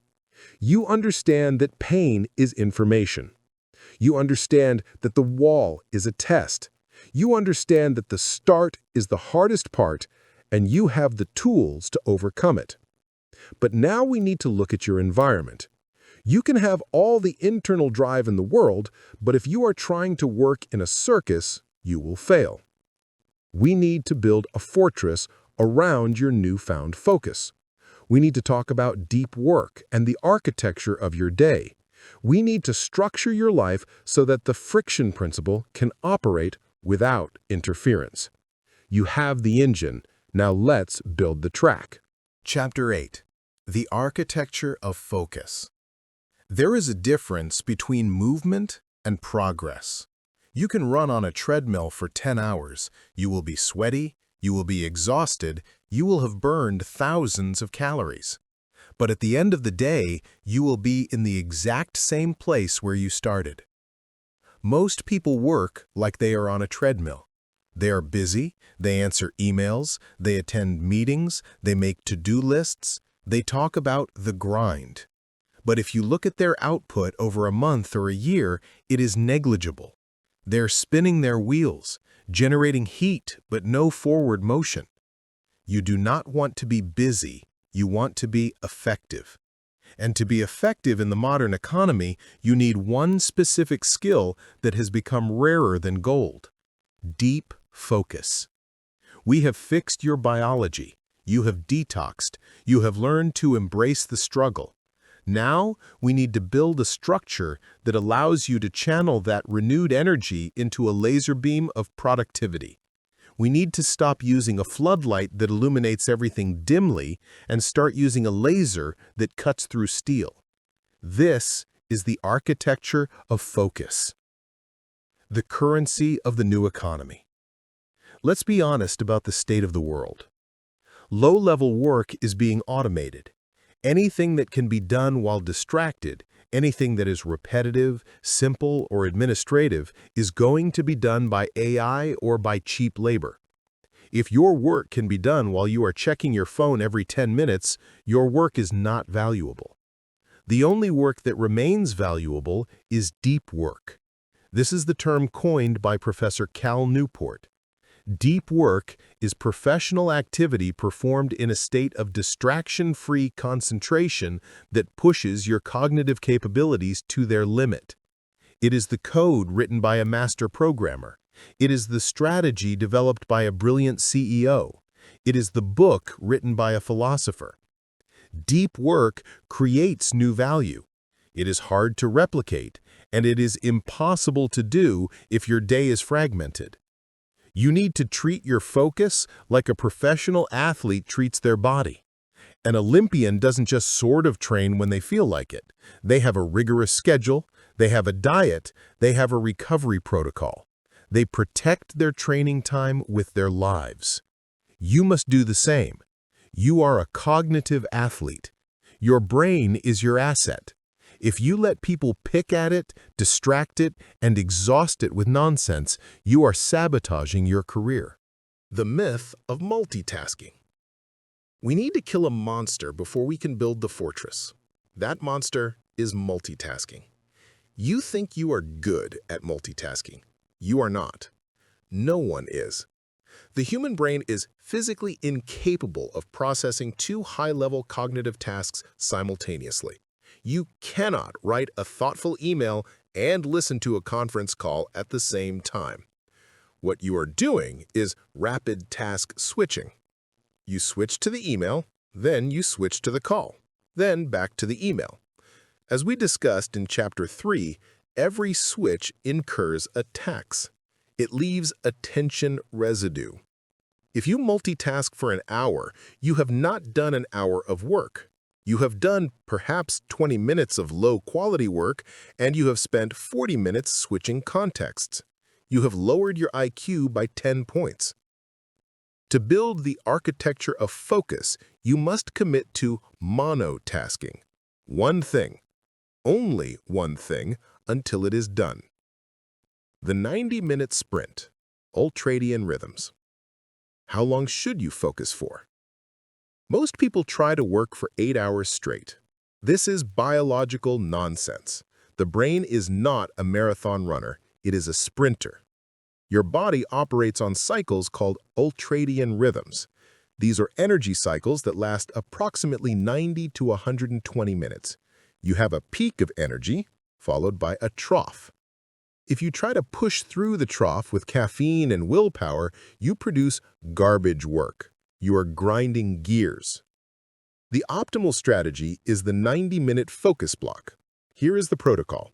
You understand that pain is information. You understand that the wall is a test. You understand that the start is the hardest part, and you have the tools to overcome it. But now we need to look at your environment. You can have all the internal drive in the world, but if you are trying to work in a circus, you will fail. We need to build a fortress around your newfound focus. We need to talk about deep work and the architecture of your day. We need to structure your life so that the friction principle can operate without interference. You have the engine. Now let's build the track. Chapter 8. The Architecture of Focus. There is a difference between movement and progress. You can run on a treadmill for 10 hours. You will be sweaty, you will be exhausted, you will have burned thousands of calories. But at the end of the day, you will be in the exact same place where you started. Most people work like they are on a treadmill. They are busy, they answer emails, they attend meetings, they make to-do lists, they talk about the grind. But if you look at their output over a month or a year, it is negligible. They're spinning their wheels, generating heat but no forward motion. You do not want to be busy, you want to be effective. And to be effective in the modern economy, you need one specific skill that has become rarer than gold: deep focus. We have fixed your biology. You have detoxed. You have learned to embrace the struggle. Now, we need to build a structure that allows you to channel that renewed energy into a laser beam of productivity. We need to stop using a floodlight that illuminates everything dimly and start using a laser that cuts through steel. This is the architecture of focus. The currency of the new economy. Let's be honest about the state of the world. Low-level work is being automated. Anything that can be done while distracted, anything that is repetitive, simple, or administrative is going to be done by AI or by cheap labor. If your work can be done while you are checking your phone every 10 minutes, your work is not valuable. The only work that remains valuable is deep work. This is the term coined by Professor Cal Newport. Deep work is professional activity performed in a state of distraction-free concentration that pushes your cognitive capabilities to their limit. It is the code written by a master programmer. It is the strategy developed by a brilliant CEO. It is the book written by a philosopher. Deep work creates new value. It is hard to replicate, and it is impossible to do if your day is fragmented. You need to treat your focus like a professional athlete treats their body. An Olympian doesn't just sort of train when they feel like it. They have a rigorous schedule, they have a diet, they have a recovery protocol. They protect their training time with their lives. You must do the same. You are a cognitive athlete. Your brain is your asset. If you let people pick at it, distract it, and exhaust it with nonsense, you are sabotaging your career. The myth of multitasking. We need to kill a monster before we can build the fortress. That monster is multitasking. You think you are good at multitasking. You are not. No one is. The human brain is physically incapable of processing two high-level cognitive tasks simultaneously. You cannot write a thoughtful email and listen to a conference call at the same time. What you are doing is rapid task switching. You switch to the email, then you switch to the call, then back to the email. As we discussed in Chapter 3, every switch incurs a tax. It leaves attention residue. If you multitask for an hour, you have not done an hour of work. You have done perhaps 20 minutes of low-quality work, and you have spent 40 minutes switching contexts. You have lowered your IQ by 10 points. To build the architecture of focus, you must commit to monotasking. One thing, only one thing, until it is done. The 90-minute sprint, ultradian rhythms. How long should you focus for? Most people try to work for 8 hours straight. This is biological nonsense. The brain is not a marathon runner, it is a sprinter. Your body operates on cycles called ultradian rhythms. These are energy cycles that last approximately 90 to 120 minutes. You have a peak of energy, followed by a trough. If you try to push through the trough with caffeine and willpower, you produce garbage work. You are grinding gears. The optimal strategy is the 90-minute focus block. Here is the protocol.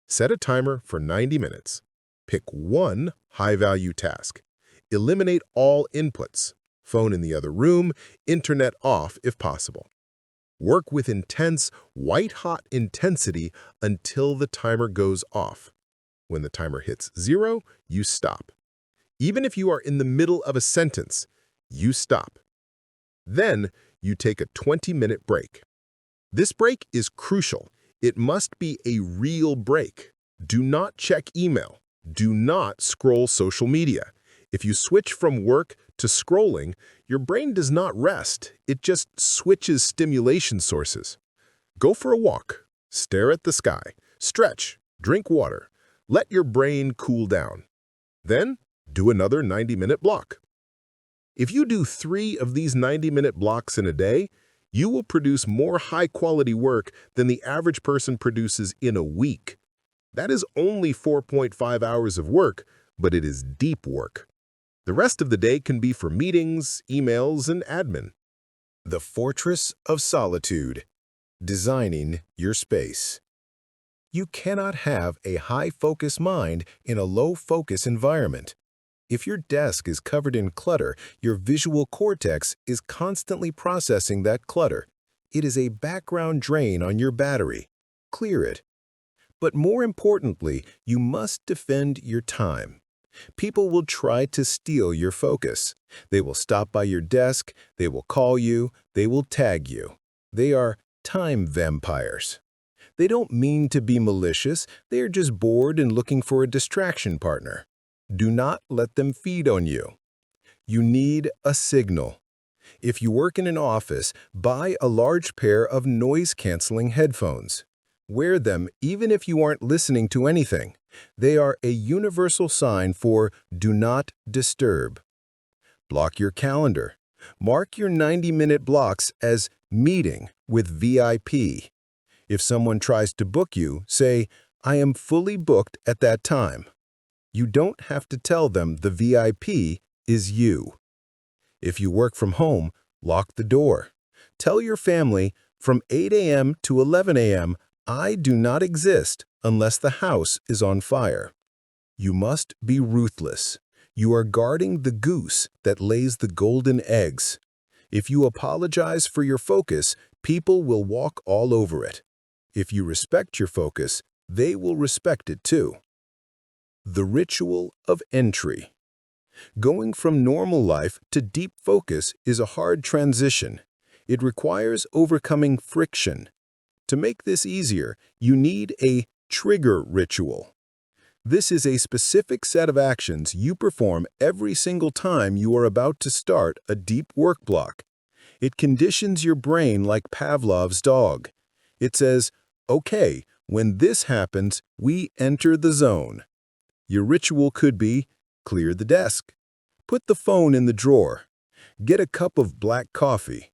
Set a timer for 90 minutes. Pick one high-value task. Eliminate all inputs. Phone in the other room, internet off if possible. Work with intense, white-hot intensity until the timer goes off. When the timer hits 0, you stop. Even if you are in the middle of a sentence, you stop. Then you take a 20-minute break. This break is crucial. It must be a real break. Do not check email. Do not scroll social media. If you switch from work to scrolling, your brain does not rest. It just switches stimulation sources. Go for a walk. Stare at the sky. Stretch. Drink water. Let your brain cool down. Then do another 90-minute block. If you do 3 of these 90-minute blocks in a day, you will produce more high-quality work than the average person produces in a week. That is only 4.5 hours of work, but it is deep work. The rest of the day can be for meetings, emails, and admin. The Fortress of Solitude. Designing your space. You cannot have a high-focus mind in a low-focus environment. If your desk is covered in clutter, your visual cortex is constantly processing that clutter. It is a background drain on your battery. Clear it. But more importantly, you must defend your time. People will try to steal your focus. They will stop by your desk, they will call you, they will tag you. They are time vampires. They don't mean to be malicious, they are just bored and looking for a distraction partner. Do not let them feed on you. You need a signal. If you work in an office, buy a large pair of noise-canceling headphones. Wear them even if you aren't listening to anything. They are a universal sign for do not disturb. Block your calendar. Mark your 90-minute blocks as meeting with VIP. If someone tries to book you, say, I am fully booked at that time. You don't have to tell them the VIP is you. If you work from home, lock the door. Tell your family, from 8 a.m. to 11 a.m., I do not exist unless the house is on fire. You must be ruthless. You are guarding the goose that lays the golden eggs. If you apologize for your focus, people will walk all over it. If you respect your focus, they will respect it too. The ritual of entry. Going from normal life to deep focus is a hard transition. It requires overcoming friction. To make this easier, you need a trigger ritual. This is a specific set of actions you perform every single time you are about to start a deep work block. It conditions your brain like Pavlov's dog. It says, okay, when this happens, we enter the zone. Your ritual could be, clear the desk. Put the phone in the drawer. Get a cup of black coffee.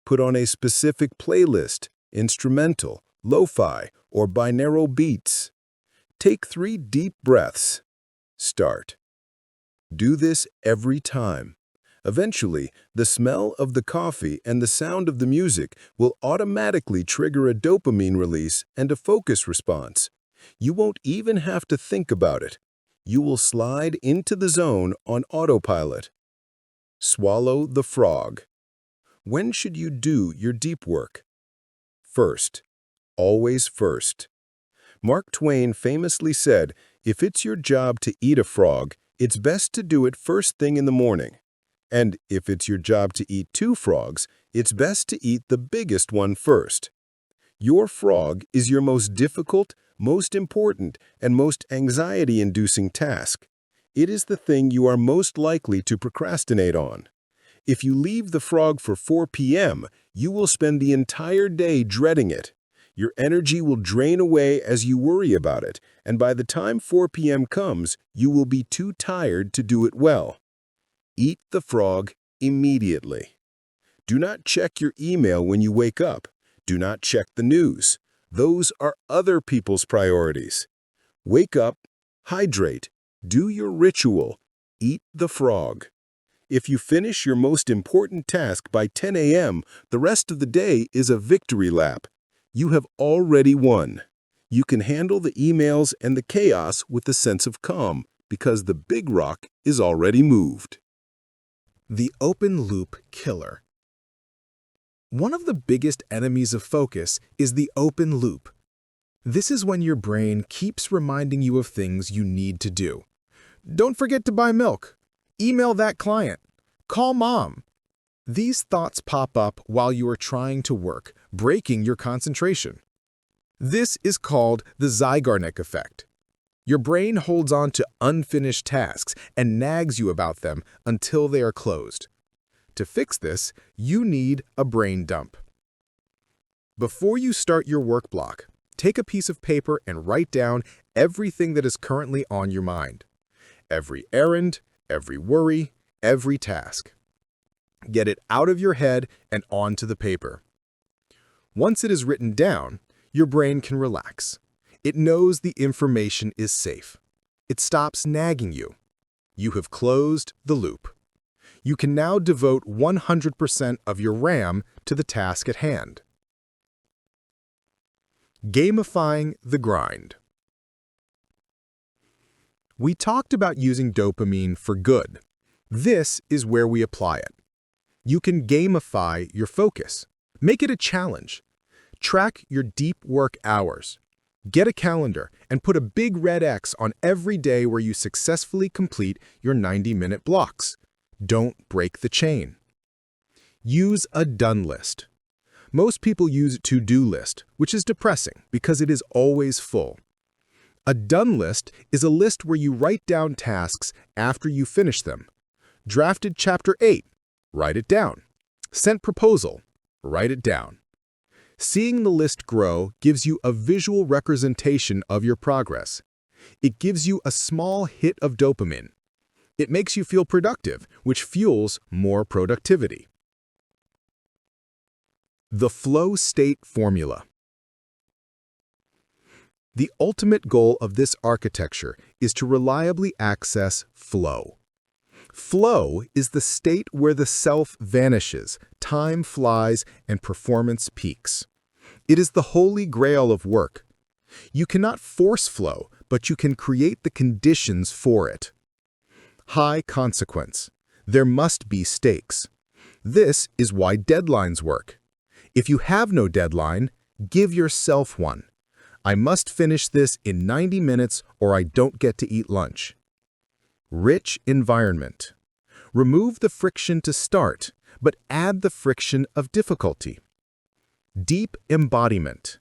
Put on a specific playlist, instrumental, lo-fi, or binaural beats. Take 3 deep breaths. Start. Do this every time. Eventually, the smell of the coffee and the sound of the music will automatically trigger a dopamine release and a focus response. You won't even have to think about it. You will slide into the zone on autopilot. Swallow the frog. When should you do your deep work? First. Always first. Mark Twain famously said, if it's your job to eat a frog, it's best to do it first thing in the morning. And if it's your job to eat 2 frogs, it's best to eat the biggest one first. Your frog is your most difficult, most important, and most anxiety-inducing task. It is the thing you are most likely to procrastinate on. If you leave the frog for 4 p.m., you will spend the entire day dreading it. Your energy will drain away as you worry about it, and by the time 4 p.m. comes, you will be too tired to do it well. Eat the frog immediately. Do not check your email when you wake up. Do not check the news. Those are other people's priorities. Wake up, hydrate, do your ritual, eat the frog. If you finish your most important task by 10 a.m., the rest of the day is a victory lap. You have already won. You can handle the emails and the chaos with a sense of calm because the big rock is already moved. The open loop killer. One of the biggest enemies of focus is the open loop. This is when your brain keeps reminding you of things you need to do. Don't forget to buy milk. Email that client. Call mom. These thoughts pop up while you are trying to work, breaking your concentration. This is called the Zeigarnik effect. Your brain holds on to unfinished tasks and nags you about them until they are closed. To fix this, you need a brain dump. Before you start your work block, take a piece of paper and write down everything that is currently on your mind. Every errand, every worry, every task. Get it out of your head and onto the paper. Once it is written down, your brain can relax. It knows the information is safe. It stops nagging you. You have closed the loop. You can now devote 100% of your RAM to the task at hand. Gamifying the grind. We talked about using dopamine for good. This is where we apply it. You can gamify your focus. Make it a challenge. Track your deep work hours. Get a calendar and put a big red X on every day where you successfully complete your 90-minute blocks. Don't break the chain. Use a done list. Most people use a to-do list, which is depressing because it is always full. A done list is a list where you write down tasks after you finish them. Drafted Chapter 8, write it down. Sent proposal, write it down. Seeing the list grow gives you a visual representation of your progress. It gives you a small hit of dopamine. It makes you feel productive, which fuels more productivity. The flow state formula. The ultimate goal of this architecture is to reliably access flow. Flow is the state where the self vanishes, time flies, and performance peaks. It is the holy grail of work. You cannot force flow, but you can create the conditions for it. High consequence. There must be stakes. This is why deadlines work. If you have no deadline, give yourself one. I must finish this in 90 minutes or I don't get to eat lunch. Rich environment. Remove the friction to start, but add the friction of difficulty. Deep embodiment.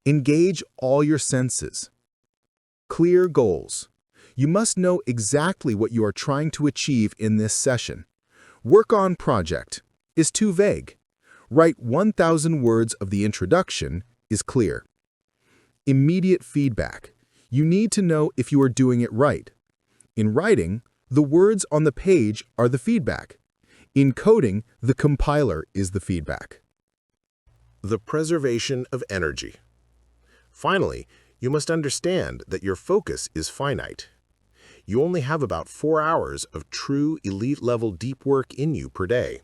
Engage all your senses. Clear goals. You must know exactly what you are trying to achieve in this session. Work on project is too vague. Write 1,000 words of the introduction is clear. Immediate feedback. You need to know if you are doing it right. In writing, the words on the page are the feedback. In coding, the compiler is the feedback. The preservation of energy. Finally, you must understand that your focus is finite. You only have about 4 hours of true elite-level deep work in you per day.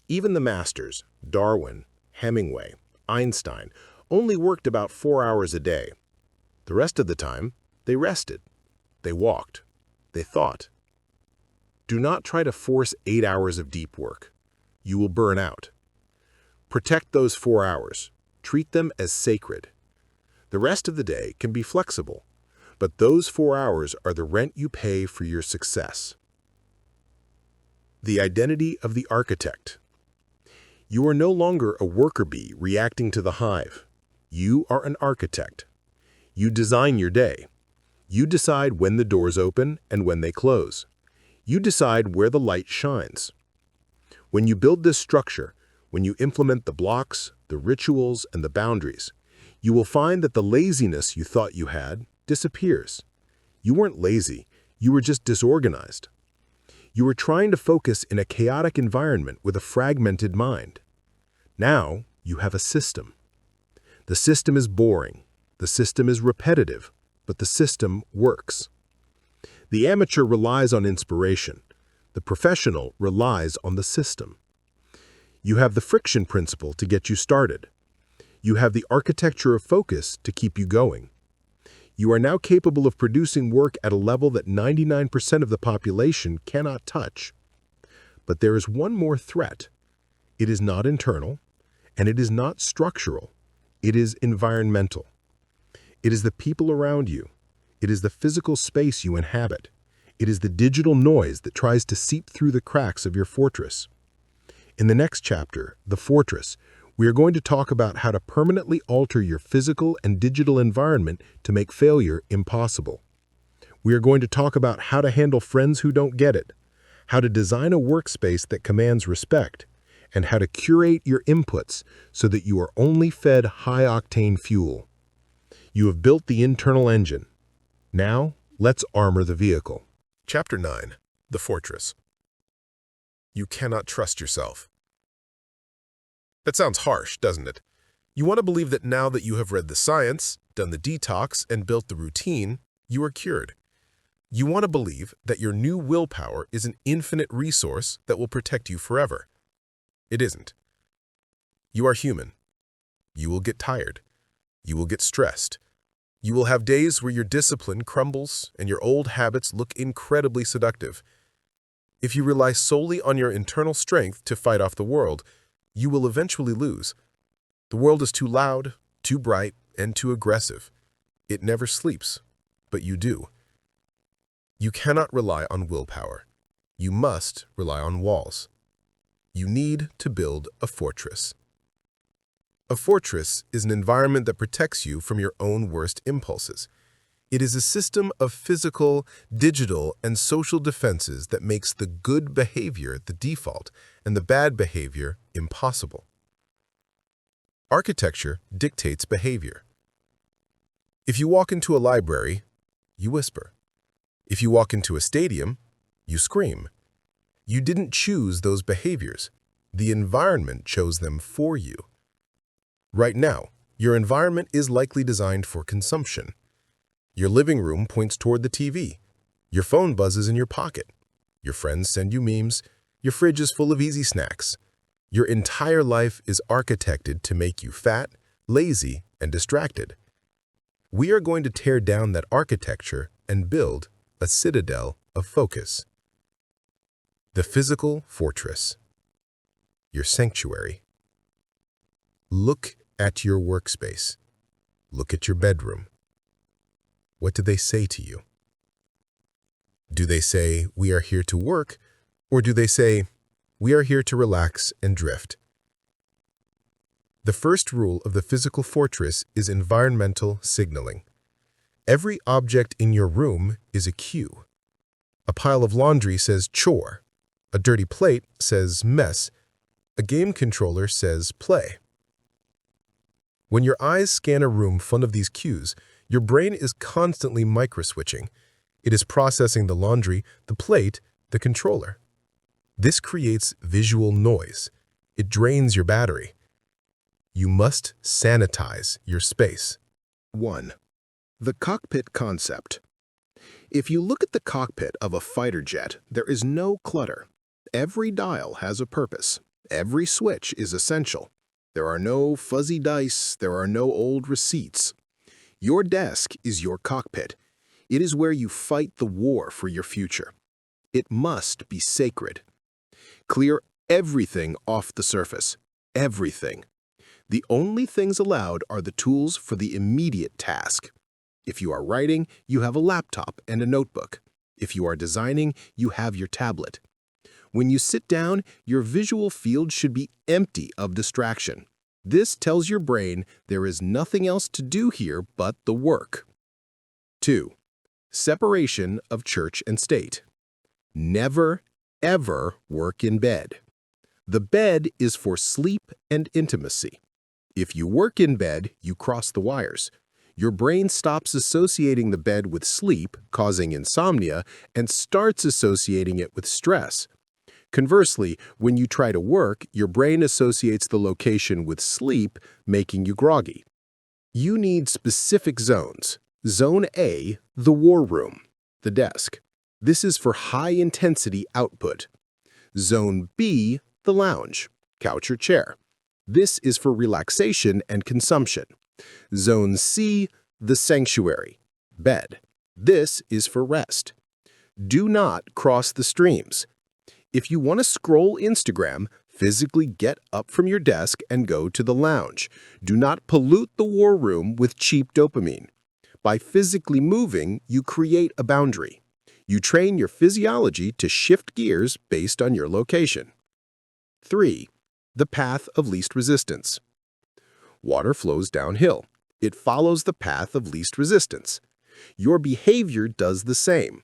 Even the masters, Darwin, Hemingway, Einstein, only worked about 4 hours a day. The rest of the time, they rested, they walked, they thought. Do not try to force 8 hours of deep work. You will burn out. Protect those 4 hours. Treat them as sacred. The rest of the day can be flexible, but those 4 hours are the rent you pay for your success. The identity of the architect. You are no longer a worker bee reacting to the hive. You are an architect. You design your day. You decide when the doors open and when they close. You decide where the light shines. When you build this structure, when you implement the blocks, the rituals, and the boundaries, you will find that the laziness you thought you had disappears. You weren't lazy, you were just disorganized. You were trying to focus in a chaotic environment with a fragmented mind. Now you have a system. The system is boring, the system is repetitive, but the system works. The amateur relies on inspiration. The professional relies on the system. You have the friction principle to get you started. You have the architecture of focus to keep you going. You are now capable of producing work at a level that 99% of the population cannot touch. But there is one more threat. It is not internal, and it is not structural. It is environmental. It is the people around you. It is the physical space you inhabit. It is the digital noise that tries to seep through the cracks of your fortress. In the next chapter, The Fortress, we are going to talk about how to permanently alter your physical and digital environment to make failure impossible. We are going to talk about how to handle friends who don't get it, how to design a workspace that commands respect, and how to curate your inputs so that you are only fed high-octane fuel. You have built the internal engine. Now, let's armor the vehicle. Chapter 9. The Fortress. You cannot trust yourself. That sounds harsh, doesn't it? You want to believe that now that you have read the science, done the detox, and built the routine, you are cured. You want to believe that your new willpower is an infinite resource that will protect you forever. It isn't. You are human. You will get tired. You will get stressed. You will have days where your discipline crumbles and your old habits look incredibly seductive. If you rely solely on your internal strength to fight off the world, you will eventually lose. The world is too loud, too bright, and too aggressive. It never sleeps, but you do. You cannot rely on willpower. You must rely on walls. You need to build a fortress. A fortress is an environment that protects you from your own worst impulses. It is a system of physical, digital, and social defenses that makes the good behavior the default and the bad behavior impossible. Architecture dictates behavior. If you walk into a library, you whisper. If you walk into a stadium, you scream. You didn't choose those behaviors. The environment chose them for you. Right now, your environment is likely designed for consumption. Your living room points toward the TV. Your phone buzzes in your pocket. Your friends send you memes. Your fridge is full of easy snacks. Your entire life is architected to make you fat, lazy, and distracted. We are going to tear down that architecture and build a citadel of focus. The physical fortress. Your sanctuary. Look at your workspace. Look at your bedroom. What do they say to you? Do they say, "We are here to work," or do they say, "We are here to relax and drift"? The first rule of the physical fortress is environmental signaling. Every object in your room is a cue. A pile of laundry says chore. A dirty plate says mess. A game controller says play. When your eyes scan a room full of these cues, your brain is constantly microswitching. It is processing the laundry, the plate, the controller. This creates visual noise. It drains your battery. You must sanitize your space. 1. The cockpit concept. If you look at the cockpit of a fighter jet, there is no clutter. Every dial has a purpose. Every switch is essential. There are no fuzzy dice. There are no old receipts. Your desk is your cockpit. It is where you fight the war for your future. It must be sacred. Clear everything off the surface. Everything. The only things allowed are the tools for the immediate task. If you are writing, you have a laptop and a notebook. If you are designing, you have your tablet. When you sit down, your visual field should be empty of distraction. This tells your brain there is nothing else to do here but the work. 2. Separation of church and state. Never, ever work in bed. The bed is for sleep and intimacy. If you work in bed, you cross the wires. Your brain stops associating the bed with sleep, causing insomnia, and starts associating it with stress. Conversely, when you try to work, your brain associates the location with sleep, making you groggy. You need specific zones. Zone A, the war room, the desk. This is for high-intensity output. Zone B, the lounge, couch or chair. This is for relaxation and consumption. Zone C, the sanctuary, bed. This is for rest. Do not cross the streams. If you want to scroll Instagram, physically get up from your desk and go to the lounge. Do not pollute the war room with cheap dopamine. By physically moving, you create a boundary. You train your physiology to shift gears based on your location. 3. The path of least resistance. Water flows downhill. It follows the path of least resistance. Your behavior does the same.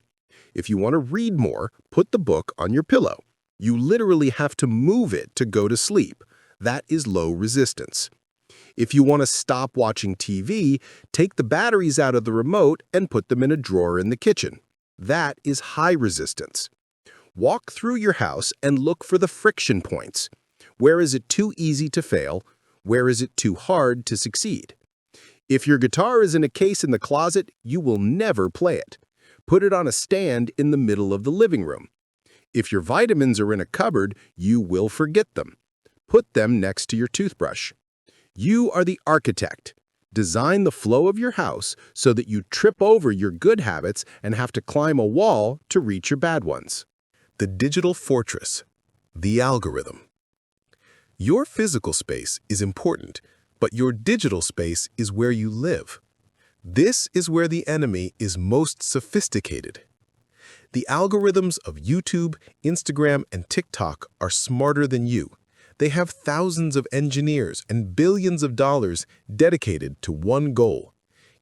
If you want to read more, put the book on your pillow. You literally have to move it to go to sleep. That is low resistance. If you want to stop watching TV, take the batteries out of the remote and put them in a drawer in the kitchen. That is high resistance. Walk through your house and look for the friction points. Where is it too easy to fail? Where is it too hard to succeed? If your guitar is in a case in the closet, you will never play it. Put it on a stand in the middle of the living room. If your vitamins are in a cupboard, you will forget them. Put them next to your toothbrush. You are the architect. Design the flow of your house so that you trip over your good habits and have to climb a wall to reach your bad ones. The digital fortress. The algorithm. Your physical space is important, but your digital space is where you live. This is where the enemy is most sophisticated. The algorithms of YouTube, Instagram, and TikTok are smarter than you. They have thousands of engineers and billions of dollars dedicated to one goal: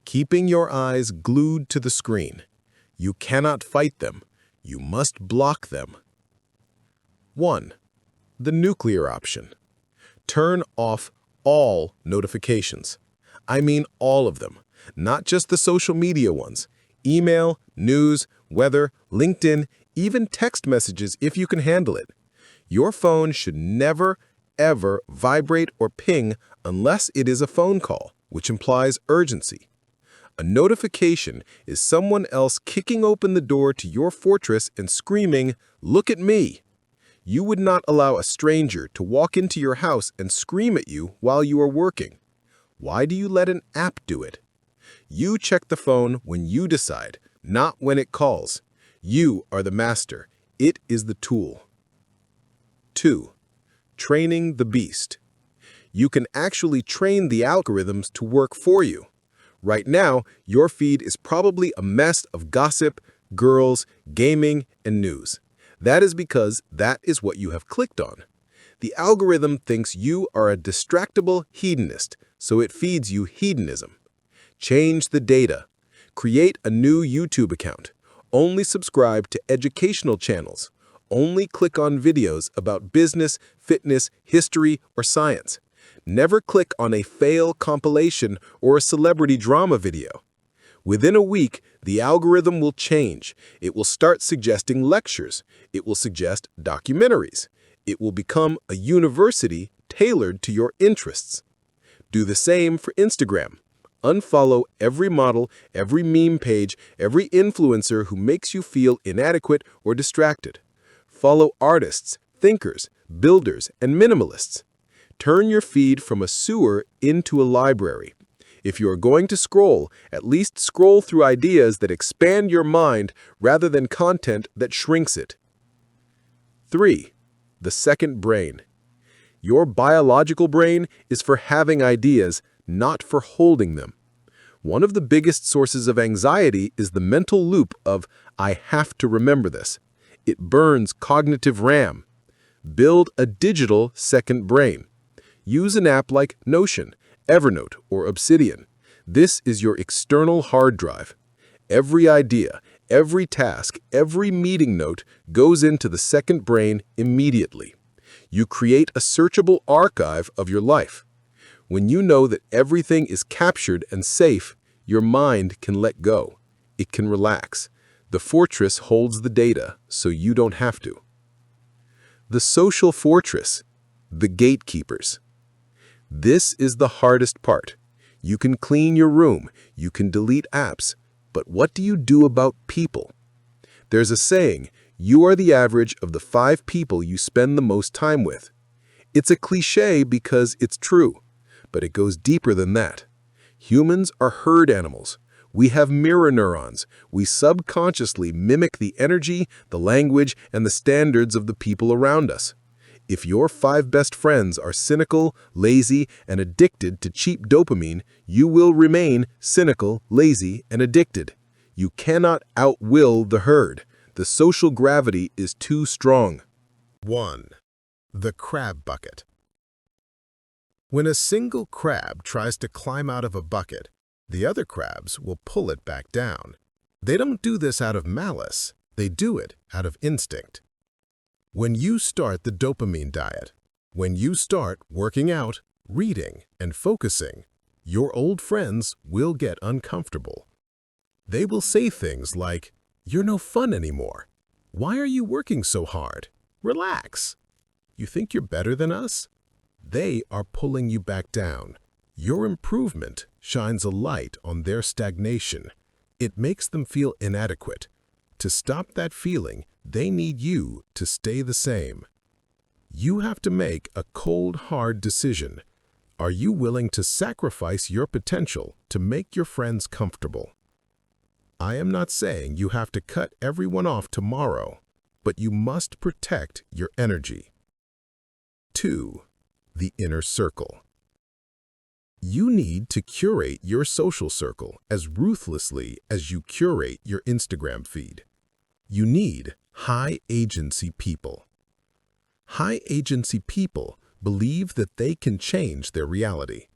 keeping your eyes glued to the screen. You cannot fight them. You must block them. 1. The nuclear option. Turn off all notifications. I mean all of them, not just the social media ones. Email, news, weather, LinkedIn, even text messages if you can handle it. Your phone should never, ever vibrate or ping unless it is a phone call, which implies urgency. A notification is someone else kicking open the door to your fortress and screaming, "Look at me!" You would not allow a stranger to walk into your house and scream at you while you are working. Why do you let an app do it? You check the phone when you decide, not when it calls. You are the master. It is the tool. 2. Training the beast. You can actually train the algorithms to work for you. Right now, your feed is probably a mess of gossip, girls, gaming, and news. That is because that is what you have clicked on. The algorithm thinks you are a distractible hedonist, so it feeds you hedonism. Change the data. Create a new YouTube account. Only subscribe to educational channels. Only click on videos about business, fitness, history, or science. Never click on a fail compilation or a celebrity drama video. Within a week, the algorithm will change. It will start suggesting lectures. It will suggest documentaries. It will become a university tailored to your interests. Do the same for Instagram. Unfollow every model, every meme page, every influencer who makes you feel inadequate or distracted. Follow artists, thinkers, builders, and minimalists. Turn your feed from a sewer into a library. If you are going to scroll, at least scroll through ideas that expand your mind rather than content that shrinks it. 3. The second brain. Your biological brain is for having ideas, not for holding them. One of the biggest sources of anxiety is the mental loop of, "I have to remember this." It burns cognitive RAM. Build a digital second brain. Use an app like Notion, Evernote, or Obsidian. This is your external hard drive. Every idea, every task, every meeting note goes into the second brain immediately. You create a searchable archive of your life. When you know that everything is captured and safe, your mind can let go. It can relax. The fortress holds the data, so you don't have to. The social fortress, the gatekeepers. This is the hardest part. You can clean your room, you can delete apps, but what do you do about people? There's a saying, you are the average of the 5 people you spend the most time with. It's a cliche because it's true, but it goes deeper than that. Humans are herd animals. We have mirror neurons. We subconsciously mimic the energy, the language, and the standards of the people around us. If your 5 best friends are cynical, lazy, and addicted to cheap dopamine, you will remain cynical, lazy, and addicted. You cannot outwill the herd. The social gravity is too strong. 1. The crab bucket. When a single crab tries to climb out of a bucket, the other crabs will pull it back down. They don't do this out of malice. They do it out of instinct. When you start the dopamine diet, when you start working out, reading, and focusing, your old friends will get uncomfortable. They will say things like, "You're no fun anymore. Why are you working so hard? Relax. You think you're better than us?" They are pulling you back down. Your improvement shines a light on their stagnation. It makes them feel inadequate. To stop that feeling, they need you to stay the same. You have to make a cold, hard decision. Are you willing to sacrifice your potential to make your friends comfortable? I am not saying you have to cut everyone off tomorrow, but you must protect your energy. 2. The inner circle. You need to curate your social circle as ruthlessly as you curate your Instagram feed. You need high-agency people. High-agency people believe that they can change their reality.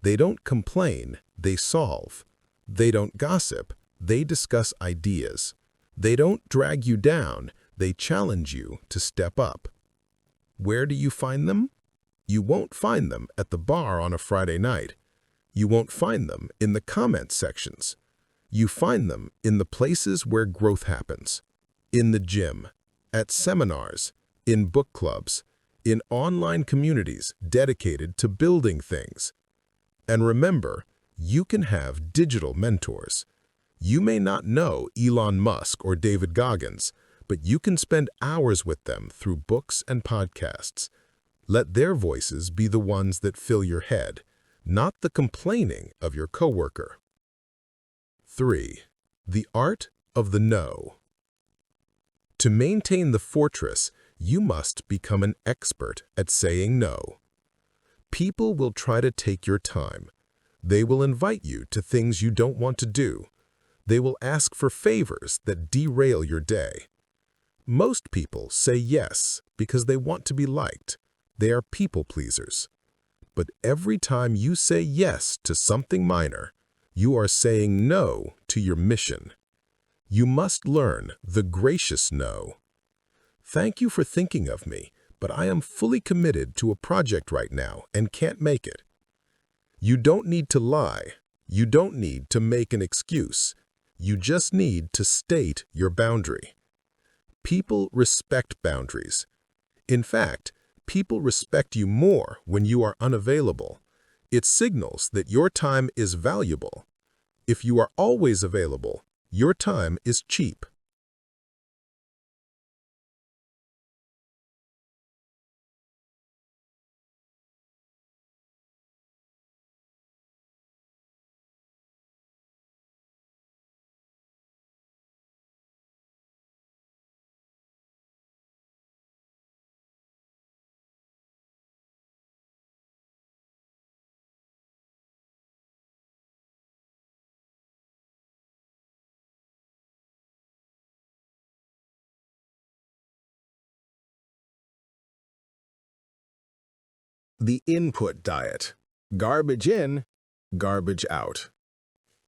They don't complain, they solve. They don't gossip, they discuss ideas. They don't drag you down, they challenge you to step up. Where do you find them? You won't find them at the bar on a Friday night. You won't find them in the comment sections. You find them in the places where growth happens. In the gym, at seminars, in book clubs, in online communities dedicated to building things. And remember, you can have digital mentors. You may not know Elon Musk or David Goggins, but you can spend hours with them through books and podcasts. Let their voices be the ones that fill your head, not the complaining of your coworker. 3. The art of the no. To maintain the fortress, you must become an expert at saying no. People will try to take your time. They will invite you to things you don't want to do. They will ask for favors that derail your day. Most people say yes because they want to be liked. They are people pleasers. But every time you say yes to something minor, you are saying no to your mission. You must learn the gracious no. Thank you for thinking of me, but I am fully committed to a project right now and can't make it. You don't need to lie. You don't need to make an excuse. You just need to state your boundary. People respect boundaries. In fact, people respect you more when you are unavailable. It signals that your time is valuable. If you are always available, your time is cheap. The input diet. Garbage in, garbage out.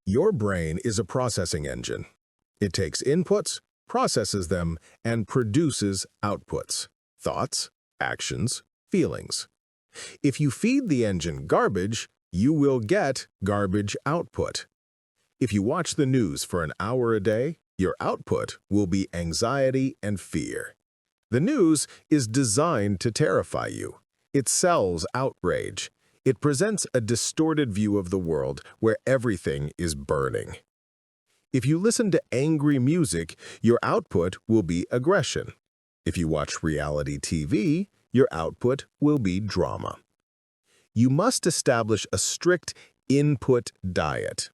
Your brain is a processing engine. It takes inputs, processes them, and produces outputs, thoughts, actions, feelings. If you feed the engine garbage, you will get garbage output. If you watch the news for an hour a day, your output will be anxiety and fear. The news is designed to terrify you. It sells outrage. It presents a distorted view of the world where everything is burning. If you listen to angry music, your output will be aggression. If you watch reality TV, your output will be drama. You must establish a strict input diet.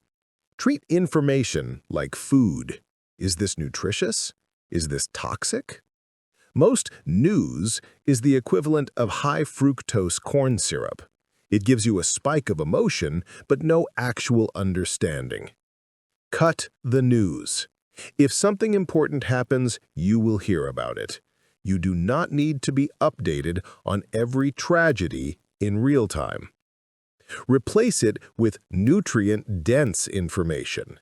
Treat information like food. Is this nutritious? Is this toxic? Most news is the equivalent of high-fructose corn syrup. It gives you a spike of emotion, but no actual understanding. Cut the news. If something important happens, you will hear about it. You do not need to be updated on every tragedy in real time. Replace it with nutrient-dense information.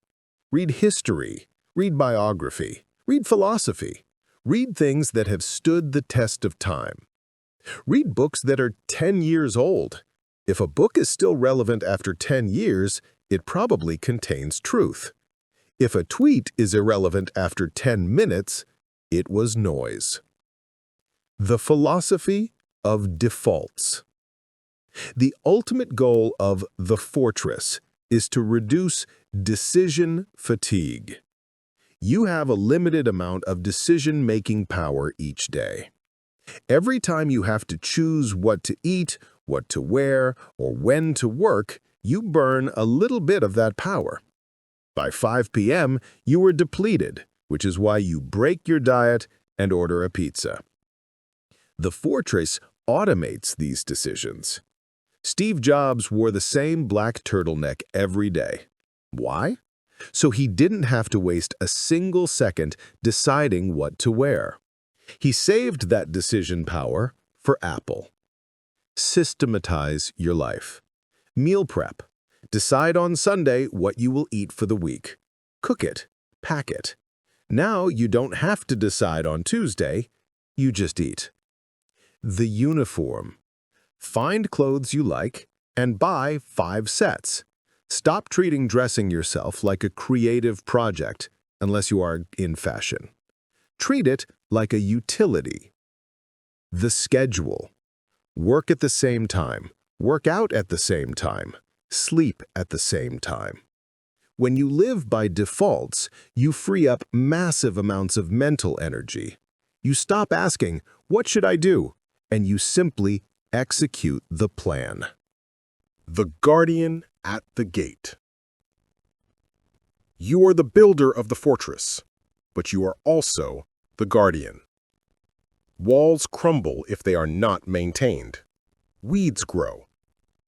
Read history, read biography, read philosophy. Read things that have stood the test of time. Read books that are 10 years old. If a book is still relevant after 10 years, it probably contains truth. If a tweet is irrelevant after 10 minutes, it was noise. The philosophy of defaults. The ultimate goal of the fortress is to reduce decision fatigue. You have a limited amount of decision-making power each day. Every time you have to choose what to eat, what to wear, or when to work, you burn a little bit of that power. By 5 p.m., you are depleted, which is why you break your diet and order a pizza. The fortress automates these decisions. Steve Jobs wore the same black turtleneck every day. Why? So he didn't have to waste a single second deciding what to wear. He saved that decision power for Apple. Systematize your life. Meal prep. Decide on Sunday what you will eat for the week. Cook it. Pack it. Now you don't have to decide on Tuesday. You just eat. The uniform. Find clothes you like and buy 5 sets. Stop treating dressing yourself like a creative project unless you are in fashion. Treat it like a utility. The schedule. Work at the same time. Work out at the same time. Sleep at the same time. When you live by defaults, you free up massive amounts of mental energy. You stop asking, "What should I do?" and you simply execute the plan. The guardian at the gate. You are the builder of the fortress, but you are also the guardian. Walls crumble if they are not maintained. Weeds grow.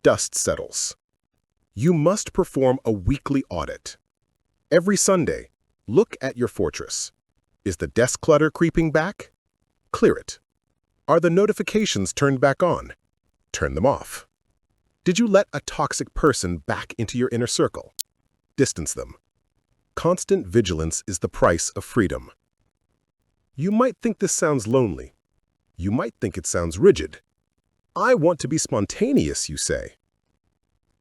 Dust settles. You must perform a weekly audit. Every Sunday, look at your fortress. Is the desk clutter creeping back? Clear it. Are the notifications turned back on? Turn them off. Did you let a toxic person back into your inner circle? Distance them. Constant vigilance is the price of freedom. You might think this sounds lonely. You might think it sounds rigid. I want to be spontaneous, you say.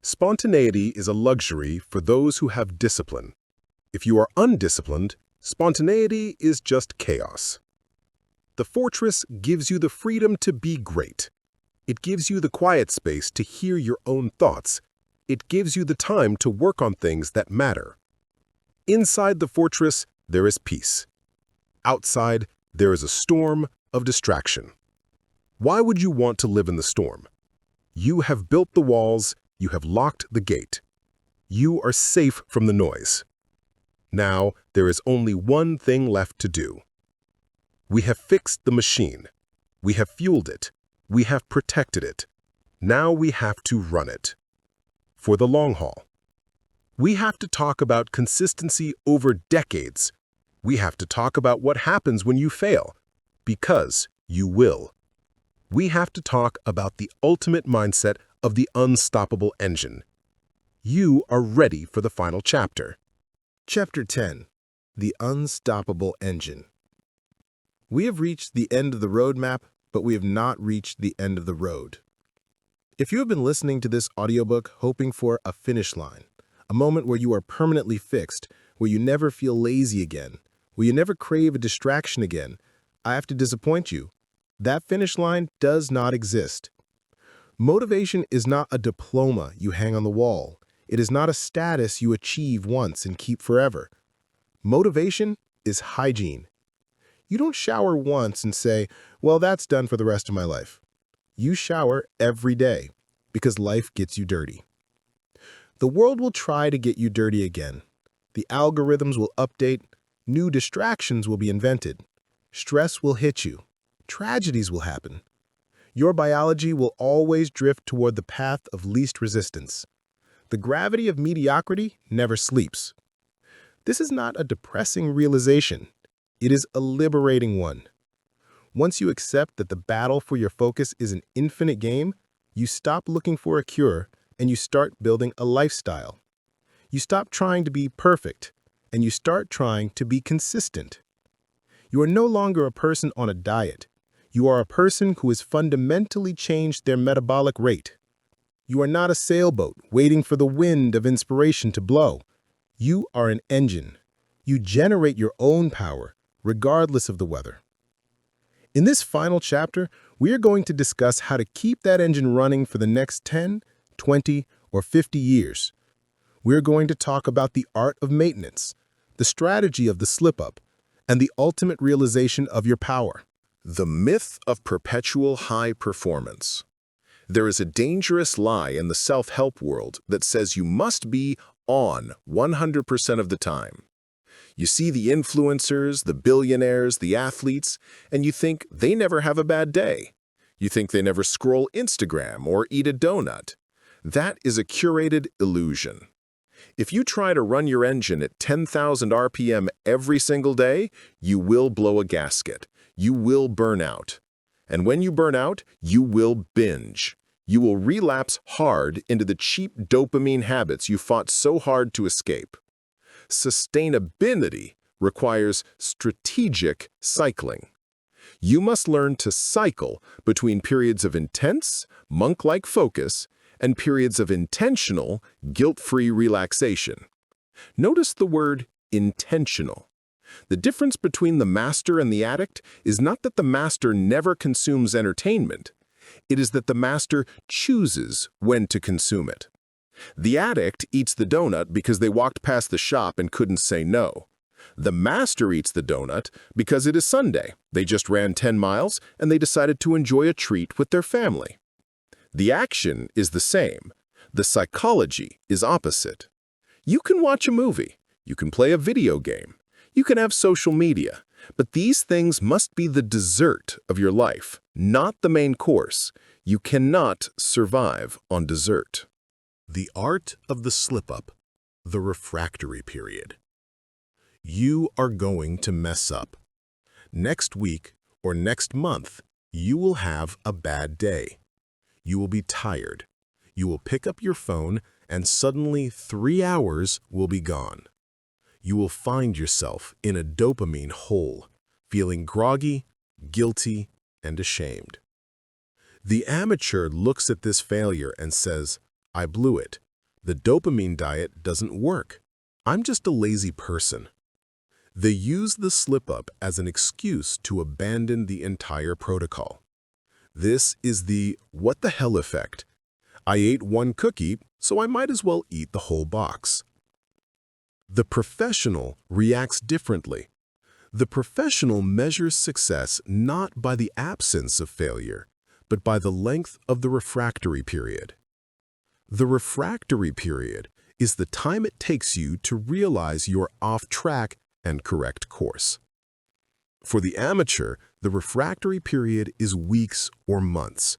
Spontaneity is a luxury for those who have discipline. If you are undisciplined, spontaneity is just chaos. The fortress gives you the freedom to be great. It gives you the quiet space to hear your own thoughts. It gives you the time to work on things that matter. Inside the fortress, there is peace. Outside, there is a storm of distraction. Why would you want to live in the storm? You have built the walls, you have locked the gate. You are safe from the noise. Now, there is only one thing left to do. We have fixed the machine. We have fueled it. We have protected it. Now we have to run it. For the long haul. We have to talk about consistency over decades. We have to talk about what happens when you fail, because you will. We have to talk about the ultimate mindset of the unstoppable engine. You are ready for the final chapter. Chapter 10. The Unstoppable Engine. We have reached the end of the roadmap, but we have not reached the end of the road. If you have been listening to this audiobook hoping for a finish line, a moment where you are permanently fixed, where you never feel lazy again, where you never crave a distraction again, I have to disappoint you. That finish line does not exist. Motivation is not a diploma you hang on the wall. It is not a status you achieve once and keep forever. Motivation is hygiene. You don't shower once and say, "Well, that's done for the rest of my life." You shower every day because life gets you dirty. The world will try to get you dirty again. The algorithms will update. New distractions will be invented. Stress will hit you. Tragedies will happen. Your biology will always drift toward the path of least resistance. The gravity of mediocrity never sleeps. This is not a depressing realization. It is a liberating one. Once you accept that the battle for your focus is an infinite game, you stop looking for a cure and you start building a lifestyle. You stop trying to be perfect and you start trying to be consistent. You are no longer a person on a diet. You are a person who has fundamentally changed their metabolic rate. You are not a sailboat waiting for the wind of inspiration to blow. You are an engine. You generate your own power, regardless of the weather. In this final chapter, we are going to discuss how to keep that engine running for the next 10, 20, or 50 years. We are going to talk about the art of maintenance, the strategy of the slip-up, and the ultimate realization of your power. The myth of perpetual high performance. There is a dangerous lie in the self-help world that says you must be on 100% of the time. You see the influencers, the billionaires, the athletes, and you think they never have a bad day. You think they never scroll Instagram or eat a donut. That is a curated illusion. If you try to run your engine at 10,000 RPM every single day, you will blow a gasket. You will burn out. And when you burn out, you will binge. You will relapse hard into the cheap dopamine habits you fought so hard to escape. Sustainability requires strategic cycling. You must learn to cycle between periods of intense, monk-like focus and periods of intentional, guilt-free relaxation. Notice the word intentional. The difference between the master and the addict is not that the master never consumes entertainment. It is that the master chooses when to consume it. The addict eats the donut because they walked past the shop and couldn't say no. The master eats the donut because it is Sunday. They just ran 10 miles and they decided to enjoy a treat with their family. The action is the same. The psychology is opposite. You can watch a movie. You can play a video game. You can have social media. But these things must be the dessert of your life, not the main course. You cannot survive on dessert. The art of the slip-up, the refractory period. You are going to mess up. Next week or next month, you will have a bad day. You will be tired. You will pick up your phone and suddenly 3 hours will be gone. You will find yourself in a dopamine hole, feeling groggy, guilty, and ashamed. The amateur looks at this failure and says, I blew it. The dopamine diet doesn't work. I'm just a lazy person. They use the slip-up as an excuse to abandon the entire protocol. This is the what the hell effect. I ate one cookie, so I might as well eat the whole box. The professional reacts differently. The professional measures success not by the absence of failure, but by the length of the refractory period. The refractory period is the time it takes you to realize you're off track and correct course. For the amateur, the refractory period is weeks or months.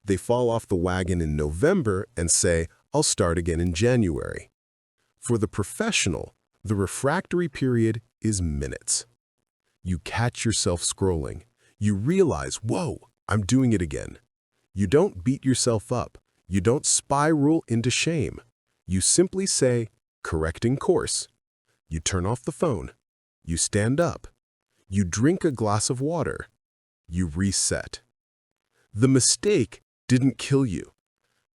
They fall off the wagon in November and say, I'll start again in January. For the professional, the refractory period is minutes. You catch yourself scrolling. You realize, whoa, I'm doing it again. You don't beat yourself up. You don't spiral into shame. You simply say, correcting course. You turn off the phone. You stand up. You drink a glass of water. You reset. The mistake didn't kill you.